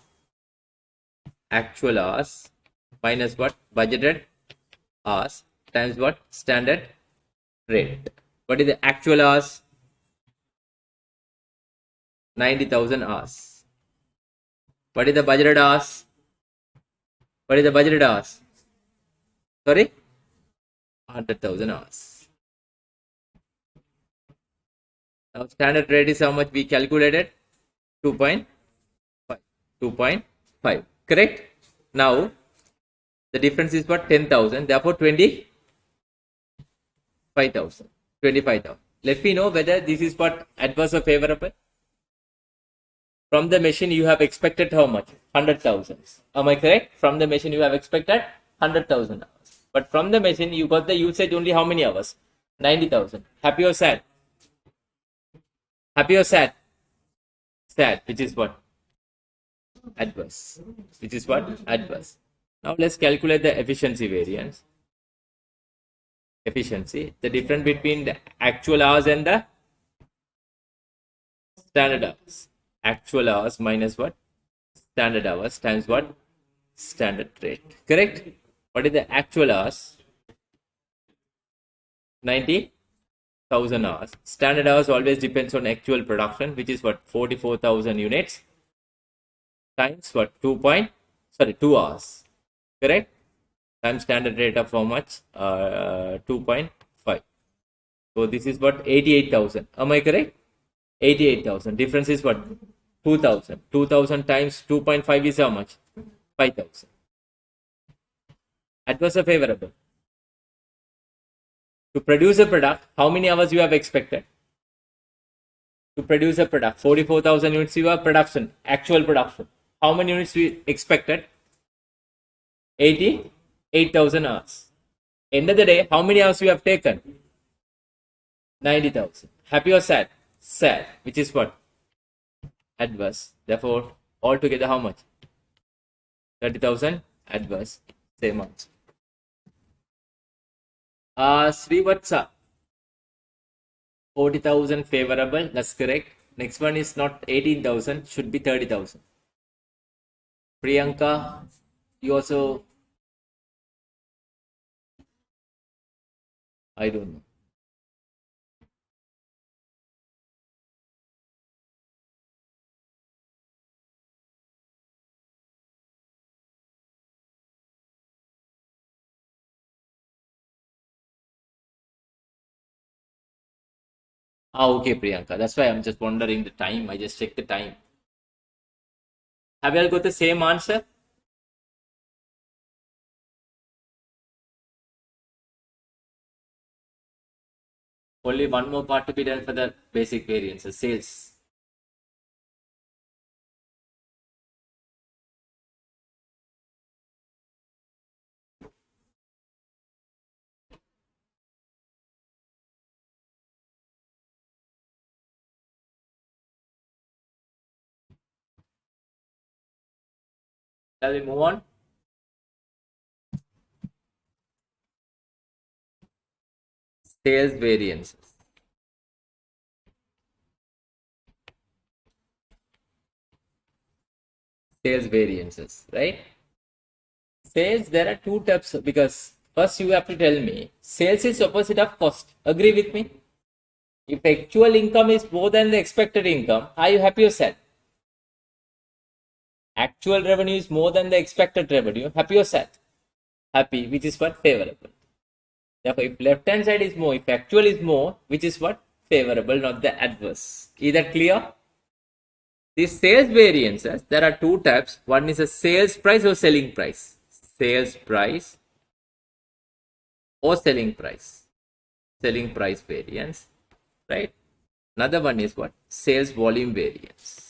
Actual hours minus what? Budgeted hours times what? Standard rate. What is the actual hours? 90,000 hours. What is the budgeted hours? What is the budgeted hours? Sorry? 100,000 hours. Now, standard rate is how much we calculated? 2.5. 2.5. Correct? Now, the difference is what? 10,000. Therefore, 25,000. 25,000. Let me know whether this is what? Adverse or favorable? From the machine, you have expected how much? 100,000. Am I correct? From the machine, you have expected 100,000 hours. But from the machine, you got the usage only how many hours? 90,000. Happy or sad? Happy or sad? Sad, which is what? Adverse. Which is what? Adverse. Now let's calculate the efficiency variance. Efficiency. The difference between the actual hours and the standard hours. Actual hours minus what? Standard hours times what? Standard rate. Correct? What is the actual hours? 90,000 hours. Standard hours always depends on actual production, which is what, 44,000 units times what, 2 hours, correct? Times standard rate of how much? 2.5. So this is what, 88,000. Am I correct? 88,000. Difference is what? 2,000. 2,000 times 2.5 is how much? 5,000. Adverse or favorable? To produce a product, how many hours you have expected? To produce a product, 44,000 units you have production, actual production. How many units we expected? 88,000 hours. End of the day, how many hours you have taken? 90,000. Happy or sad? Sad, which is what? Adverse. Therefore, altogether how much? 30,000 adverse. Same answer. Srivatsa. 40,000 favorable. That's correct. Next one is not 18,000. Should be 30,000. Priyanka, you also... I don't know. Okay, Priyanka. That's why I'm just wondering the time. I just checked the time. Have you all got the same answer? Only one more part to be done for the basic variances, sales. Shall we move on? Sales variances. Sales variances, right? Sales, there are two types because first you have to tell me sales is opposite of cost. Agree with me? If actual income is more than the expected income, are you happy or sad? Actual revenue is more than the expected revenue, happy or sad? Happy, which is what? Favorable. Therefore, if left hand side is more, if actual is more, which is what? Favorable, not the adverse. Is that clear? These sales variances, there are two types. One is a sales price or selling price. Sales price or selling price. Selling price variance, right? Another one is what? Sales volume variance.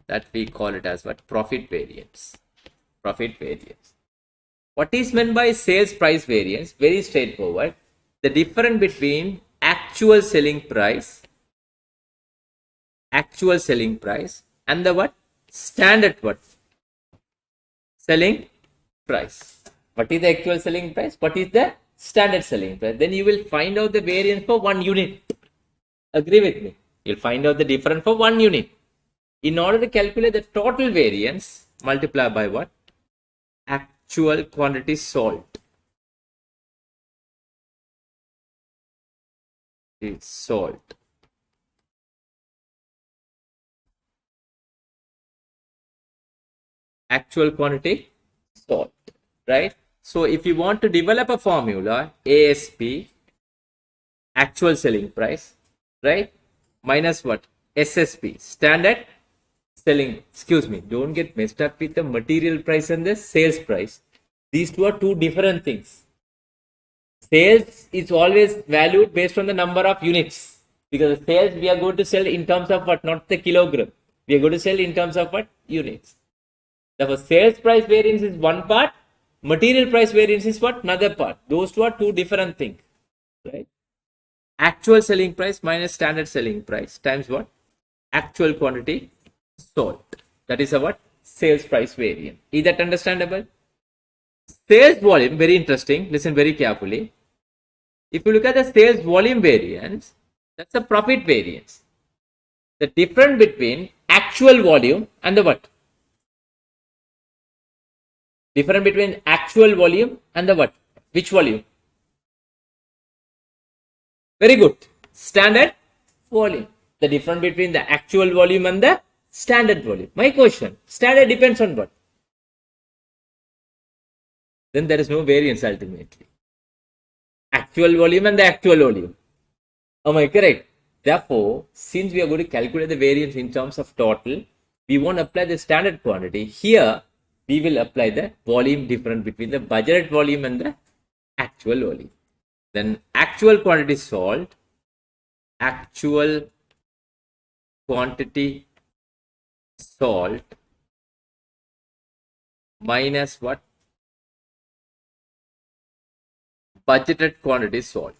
That we call it as what? Profit variance. Profit variance. What is meant by sales price variance? Very straightforward. The difference between actual selling price and the what? Standard what? Selling price. What is the actual selling price? What is the standard selling price? Then you will find out the variance for 1 unit. Agree with me? You'll find out the difference for 1 unit. In order to calculate the total variance, multiply by what? Actual quantity sold. It's sold. Actual quantity sold, right? So if you want to develop a formula, ASP, actual selling price, right? Minus what? SSP, standard selling, excuse me, don't get messed up with the material price and the sales price. These two are two different things. Sales is always valued based on the number of units because sales we are going to sell in terms of what, not the kilogram. We are going to sell in terms of what? Units. Therefore, sales price variance is one part, material price variance is what? Another part. Those two are two different things, right? Actual selling price minus standard selling price times what? Actual quantity sold. That is a what? Sales price variance. Is that understandable? Sales volume, very interesting. Listen very carefully. If you look at the sales volume variance, that's a profit variance. The difference between actual volume and the what? Difference between actual volume and the what? Which volume? Very good. Standard volume. The difference between the actual volume and the standard volume. My question. Standard depends on what? Then there is no variance ultimately. Actual volume and the actual volume. Am I correct? Therefore, since we are going to calculate the variance in terms of total, we won't apply the standard quantity. Here, we will apply the volume difference between the budgeted volume and the actual volume. Then actual quantity sold, actual quantity sold minus what? Budgeted quantity sold.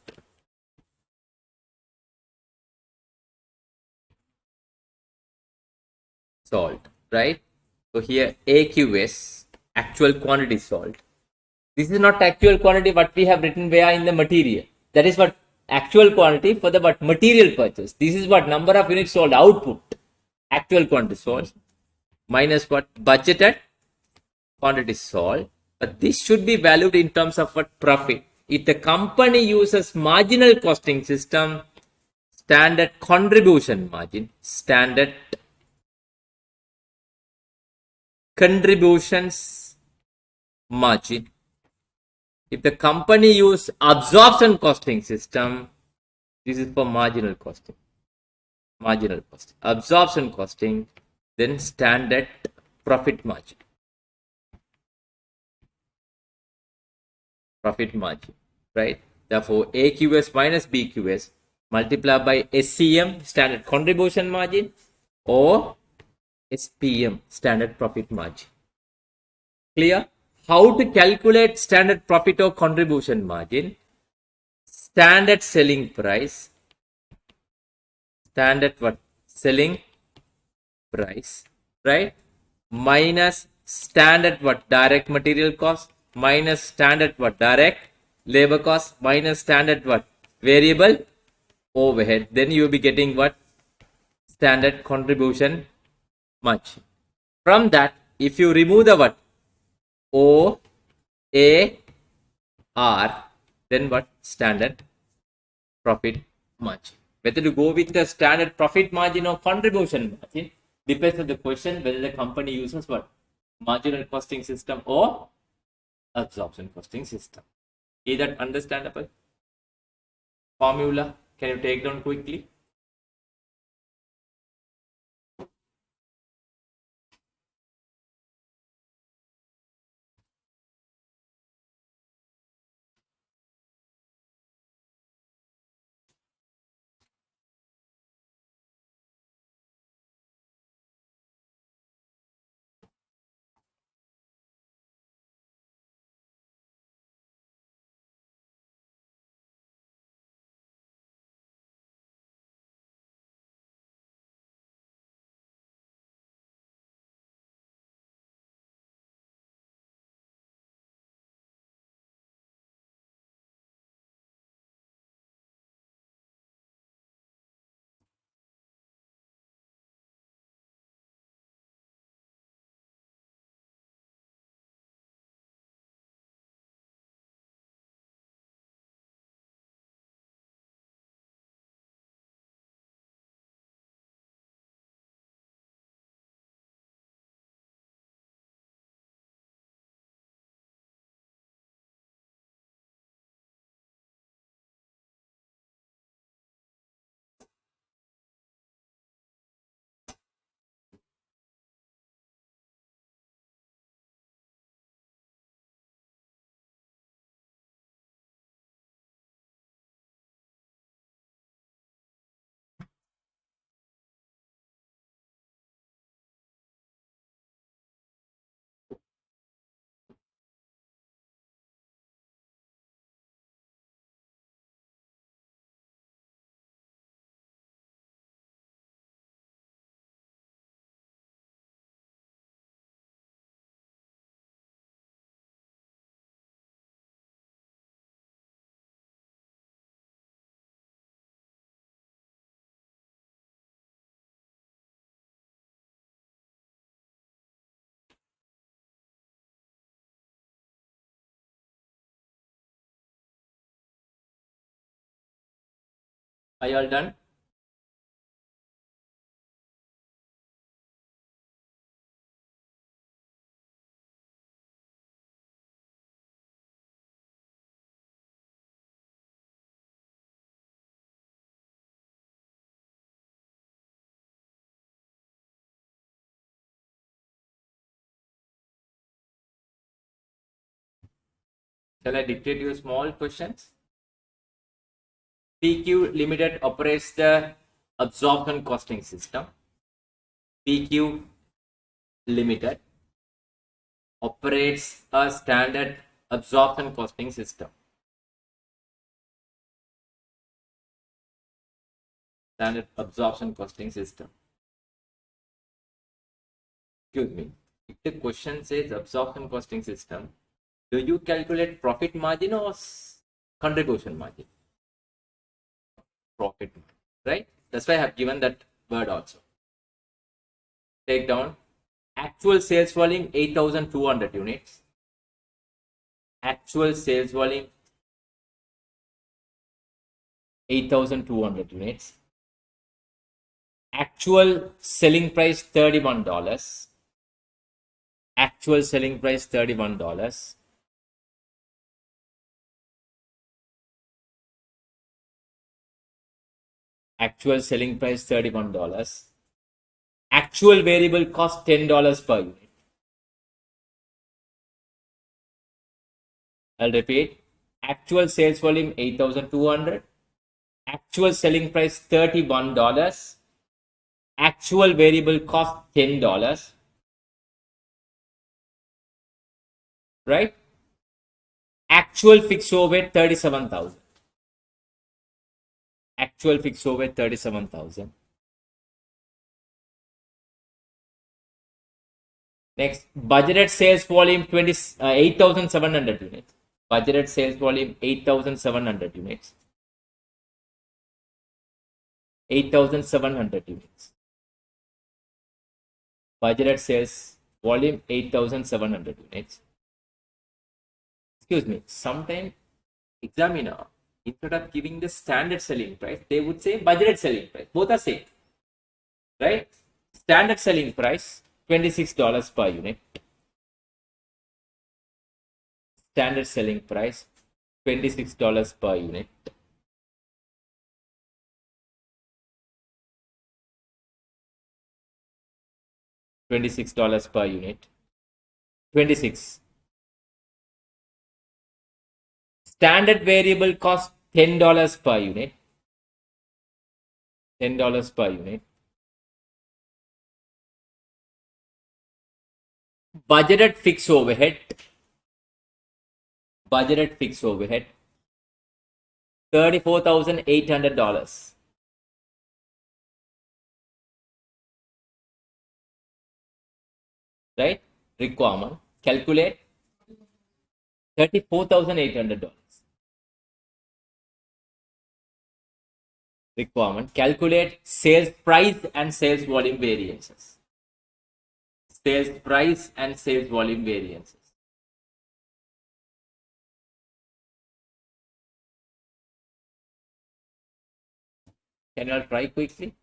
Sold, right? So here AQS, actual quantity sold. This is not actual quantity what we have written where in the material. That is what actual quantity for the what material purchase. This is what number of units sold output. Actual quantity sold minus what budgeted quantity sold. But this should be valued in terms of what profit. If the company uses marginal costing system, standard contribution margin, standard contributions margin. If the company use absorption costing system, this is for marginal costing. Marginal costing. Absorption costing, then standard profit margin. Profit margin, right? Therefore, AQS minus BQS multiplied by SCM, standard contribution margin, or SPM, standard profit margin. Clear? How to calculate standard profit or contribution margin? Standard selling price, standard what? Selling price, right? Minus standard what? Direct material cost, minus standard what? Direct labor cost, minus standard what? Variable overhead. Then you will be getting what? Standard contribution margin. From that, if you remove the what? O, A, R, then what? Standard profit margin. Whether to go with the standard profit margin or contribution margin depends on the question whether the company uses what? Marginal costing system or absorption costing system. Is that understandable? Formula, can you take down quickly? Are you all done? Shall I dictate you small questions? PQ Limited operates the absorption costing system. PQ Limited operates a standard absorption costing system. Standard absorption costing system. Excuse me. If the question says absorption costing system, do you calculate profit margin or contribution margin? Profit, right? That's why I have given that word also. Take down actual sales volume 8,200 units. Actual sales volume 8,200 units. Actual selling price $31. Actual selling price $31. Actual selling price $31. Actual variable cost $10 per unit. I'll repeat. Actual sales volume 8,200. Actual selling price $31. Actual variable cost $10. Right? Actual fixed overhead 37,000. Actual fixed overhead 37,000. Next, budgeted sales volume 8,700 units. Budgeted sales volume 8,700 units. 8,700 units. Budgeted sales volume 8,700 units. Excuse me. Sometime examiner, instead of giving the standard selling price, they would say budgeted selling price. Both are same, right? Standard selling price $26 per unit. Standard selling price $26 per unit. $26 per unit. 26. Standard variable cost $10 per unit. $10 per unit. Budgeted fixed overhead. Budgeted fixed overhead. $34,800. Right? Requirement. Calculate $34,800. Requirement. Calculate sales price and sales volume variances. Sales price and sales volume variances. Can you all try quickly?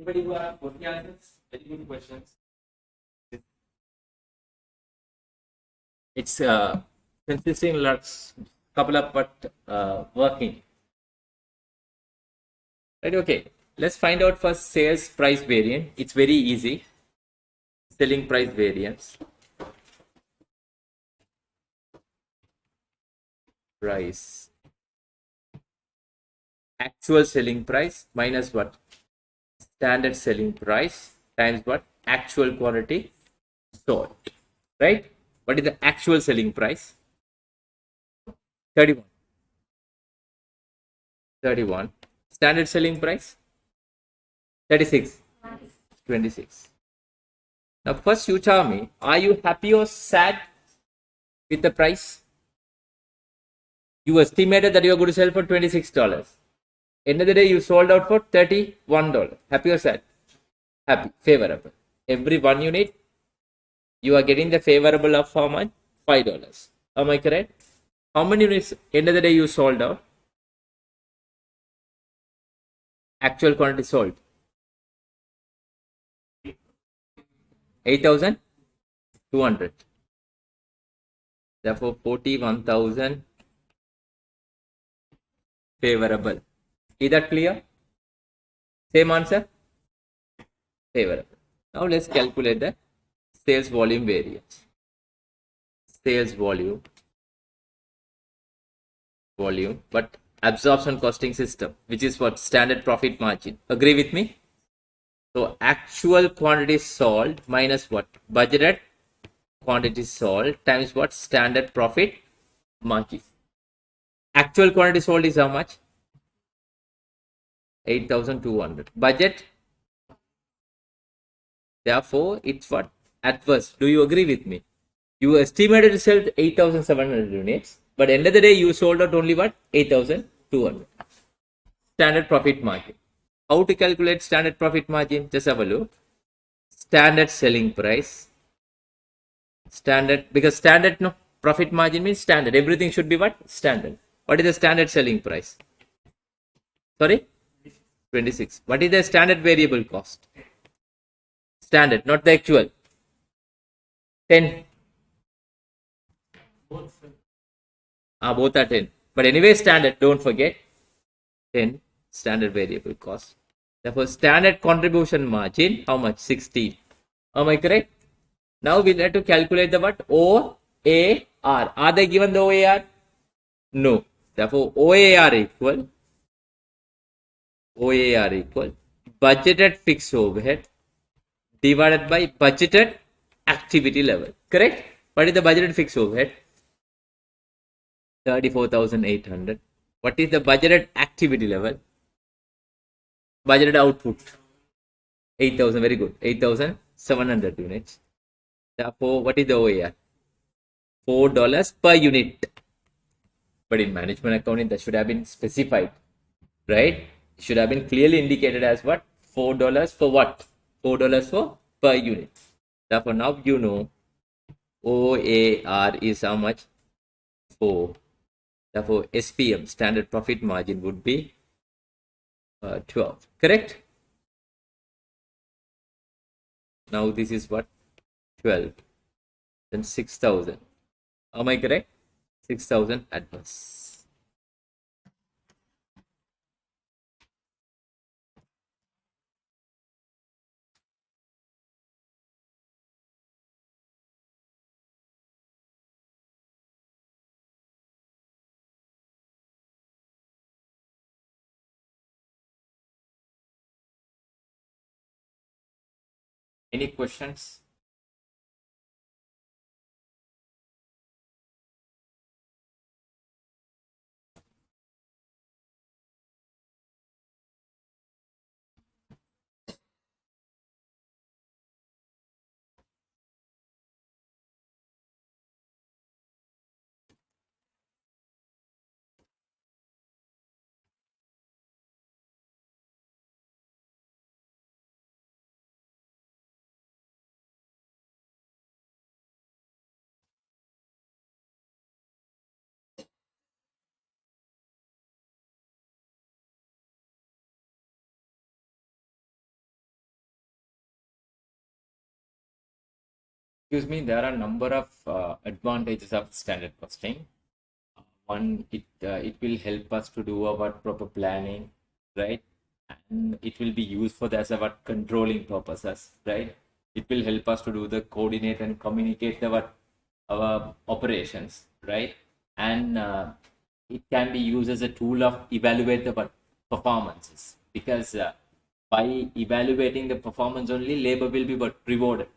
Anybody who have got the answers? Very good questions. It's consisting lots couple of but working. Right, okay. Let's find out first sales price variant. It's very easy. Selling price variance. Price. Actual selling price minus what? Standard selling price times what? Actual quantity sold. Right? What is the actual selling price? 31. 31. Standard selling price? 36. 26. Now, first you tell me, are you happy or sad with the price? You estimated that you are going to sell for $26. End of the day, you sold out for $31. Happy or sad? Happy. Favorable. Every one unit, you are getting the favorable of how much? $5. Am I correct? How many units end of the day you sold out? Actual quantity sold. 8,200. Therefore, 41,000 favorable. Is that clear? Same answer? Favorable. Now let's calculate the sales volume variance. Sales volume, but absorption costing system, which is what? Standard profit margin. Agree with me? So actual quantity sold minus what? Budgeted quantity sold times what? Standard profit margin. Actual quantity sold is how much? 8,200. Budget. Therefore, it's what? Adverse. Do you agree with me? You estimated to sell 8,700 units, but end of the day, you sold out only what? 8,200. Standard profit margin. How to calculate standard profit margin? Just have a look. Standard selling price. Standard, because standard, no, profit margin means standard. Everything should be what? Standard. What is the standard selling price? Sorry? 26. What is the standard variable cost? Standard, not the actual. 10. Both are 10. But anyway, standard, don't forget. 10 standard variable cost. Therefore, standard contribution margin, how much? 16. Am I correct? Now we have to calculate the what? OAR. Are they given the OAR? No. Therefore, OAR equal budgeted fixed overhead divided by budgeted activity level. Correct? What is the budgeted fixed overhead? 34,800. What is the budgeted activity level? Budgeted output 8,000. Very good. 8,700 units. Therefore, what is the OAR? $4 per unit. But in management accounting, that should have been specified, right? It should have been clearly indicated as what? $4 for what? $4 for per unit. Therefore, now you know OAR is how much? 4. Therefore, SPM, standard profit margin, would be 12. Correct? Now this is what? 12. Then 6,000. Am I correct? 6,000 adverse. Any questions? Excuse me, there are a number of advantages of standard costing. One, it will help us to do our proper planning, right? And it will be used for as our controlling purposes, right? It will help us to do the coordinate and communicate our operations, right? And it can be used as a tool of evaluate the performances, because by evaluating the performance only, labor will be rewarded,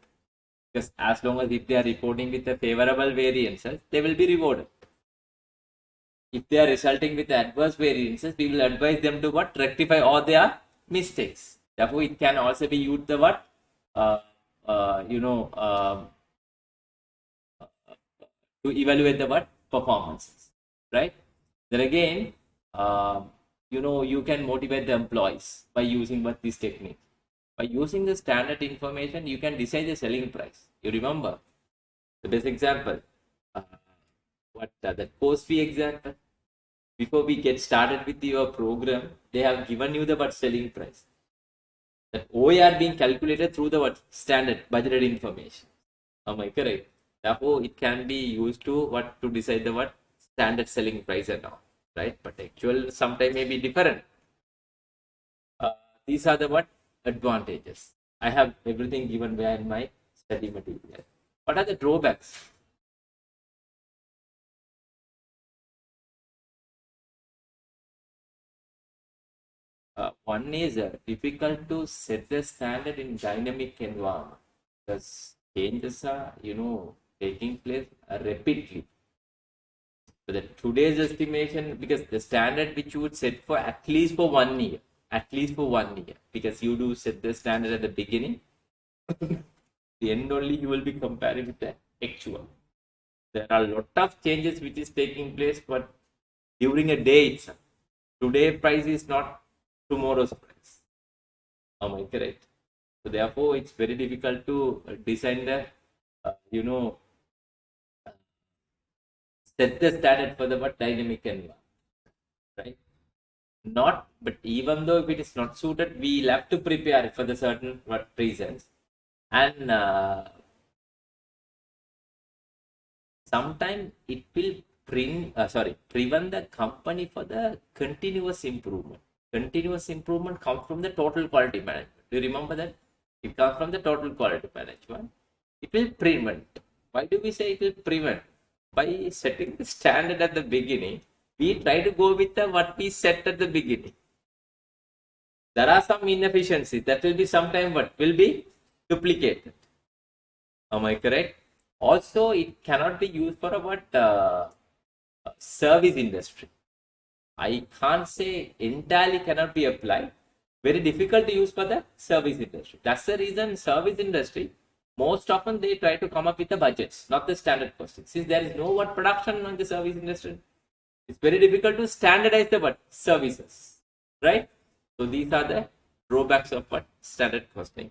because as long as if they are reporting with the favorable variances, they will be rewarded. If they are resulting with adverse variances, we will advise them to rectify all their mistakes. Therefore, it can also be used the uh, uh, you know uh, to evaluate the performances, right? Then again, you can motivate the employees by using this technique. By using the standard information, you can decide the selling price. You remember the best example, uh, the course fee example. Before we get started with your program, they have given you the selling price. That OAR being calculated through the standard budgeted information. Am I correct? Therefore, it can be used to decide the standard selling price and all, right? But actual sometime may be different. These are the advantages. I have everything given there in my study material. What are the drawbacks? One is difficult to set the standard in dynamic environment, because changes are taking place rapidly. But the today's estimation, because the standard which you would set for at least for 1 year, because you do set the standard at the beginning, the end only you will be comparing with the actual. There are a lot of changes which is taking place, but during a day itself. Today price is not tomorrow's price. Am I correct? So therefore, it's very difficult to design the, set the standard for the dynamic environment, right? Not, but even though if it is not suited, we'll have to prepare for the certain reasons, and sometimes it will prevent the company for the continuous improvement. Continuous improvement comes from the total quality management. Do you remember that? It comes from the total quality management. It will prevent. Why do we say it will prevent? By setting the standard at the beginning, we try to go with what we set at the beginning. There are some inefficiencies that will be sometime will be duplicated. Am I correct? Also, it cannot be used for service industry. I can't say entirely cannot be applied. Very difficult to use for the service industry. That's the reason service industry, most often they try to come up with the budgets, not the standard costing. Since there is no production on the service industry, it's very difficult to standardize the services, right? So these are the drawbacks of standard costing.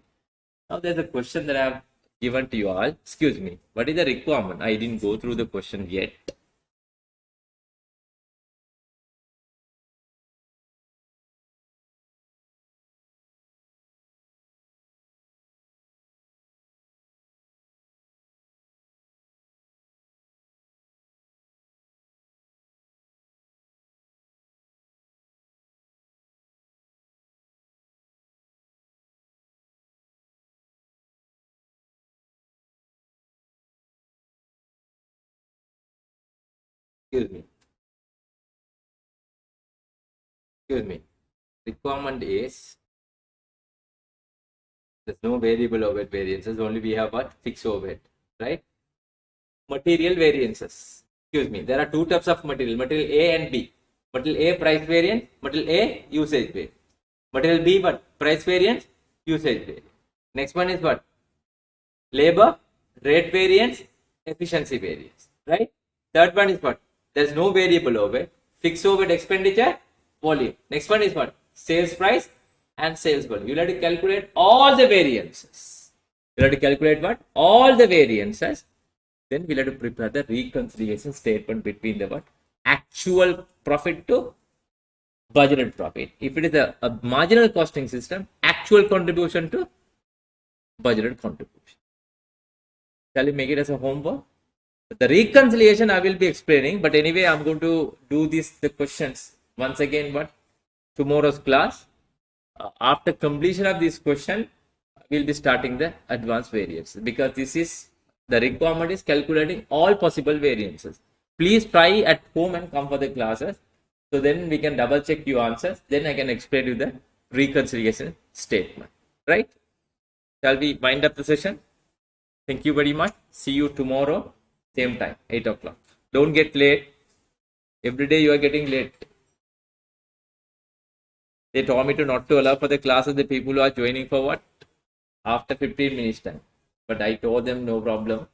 Now there's a question that I have given to you all. Excuse me. What is the requirement? I didn't go through the question yet. Excuse me. Excuse me. Requirement is there's no variable overhead variances. Only we have fixed overhead, right? Material variances. Excuse me. There are two types of material. Material A and B. Material A price variance. Material A usage variance. Material B price variance, usage variance. Next one is labor, rate variance, efficiency variance, right? Third one is there's no variable overhead, fixed overhead expenditure, volume. Next one is sales price and sales volume. You'll have to calculate all the variances. You'll have to calculate all the variances. Then we'll have to prepare the reconciliation statement between the actual profit to budgeted profit. If it is a marginal costing system, actual contribution to budgeted contribution. Shall we make it as a homework? The reconciliation I will be explaining, but anyway, I'm going to do the questions once again. What tomorrow's class? After completion of this question, we'll be starting the advanced variance because this is the requirement is calculating all possible variances. Please try at home and come for the classes. So then we can double check your answers. Then I can explain you the reconciliation statement. Right? Shall we wind up the session? Thank you very much. See you tomorrow, same time, 8 o'clock. Don't get late. Every day you are getting late. They told me to not to allow for the classes the people who are joining for what? After 15 minutes time. But I told them no problem.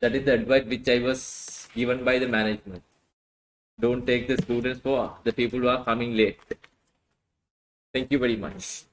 That is the advice which I was given by the management. Don't take the students for the people who are coming late. Thank you very much.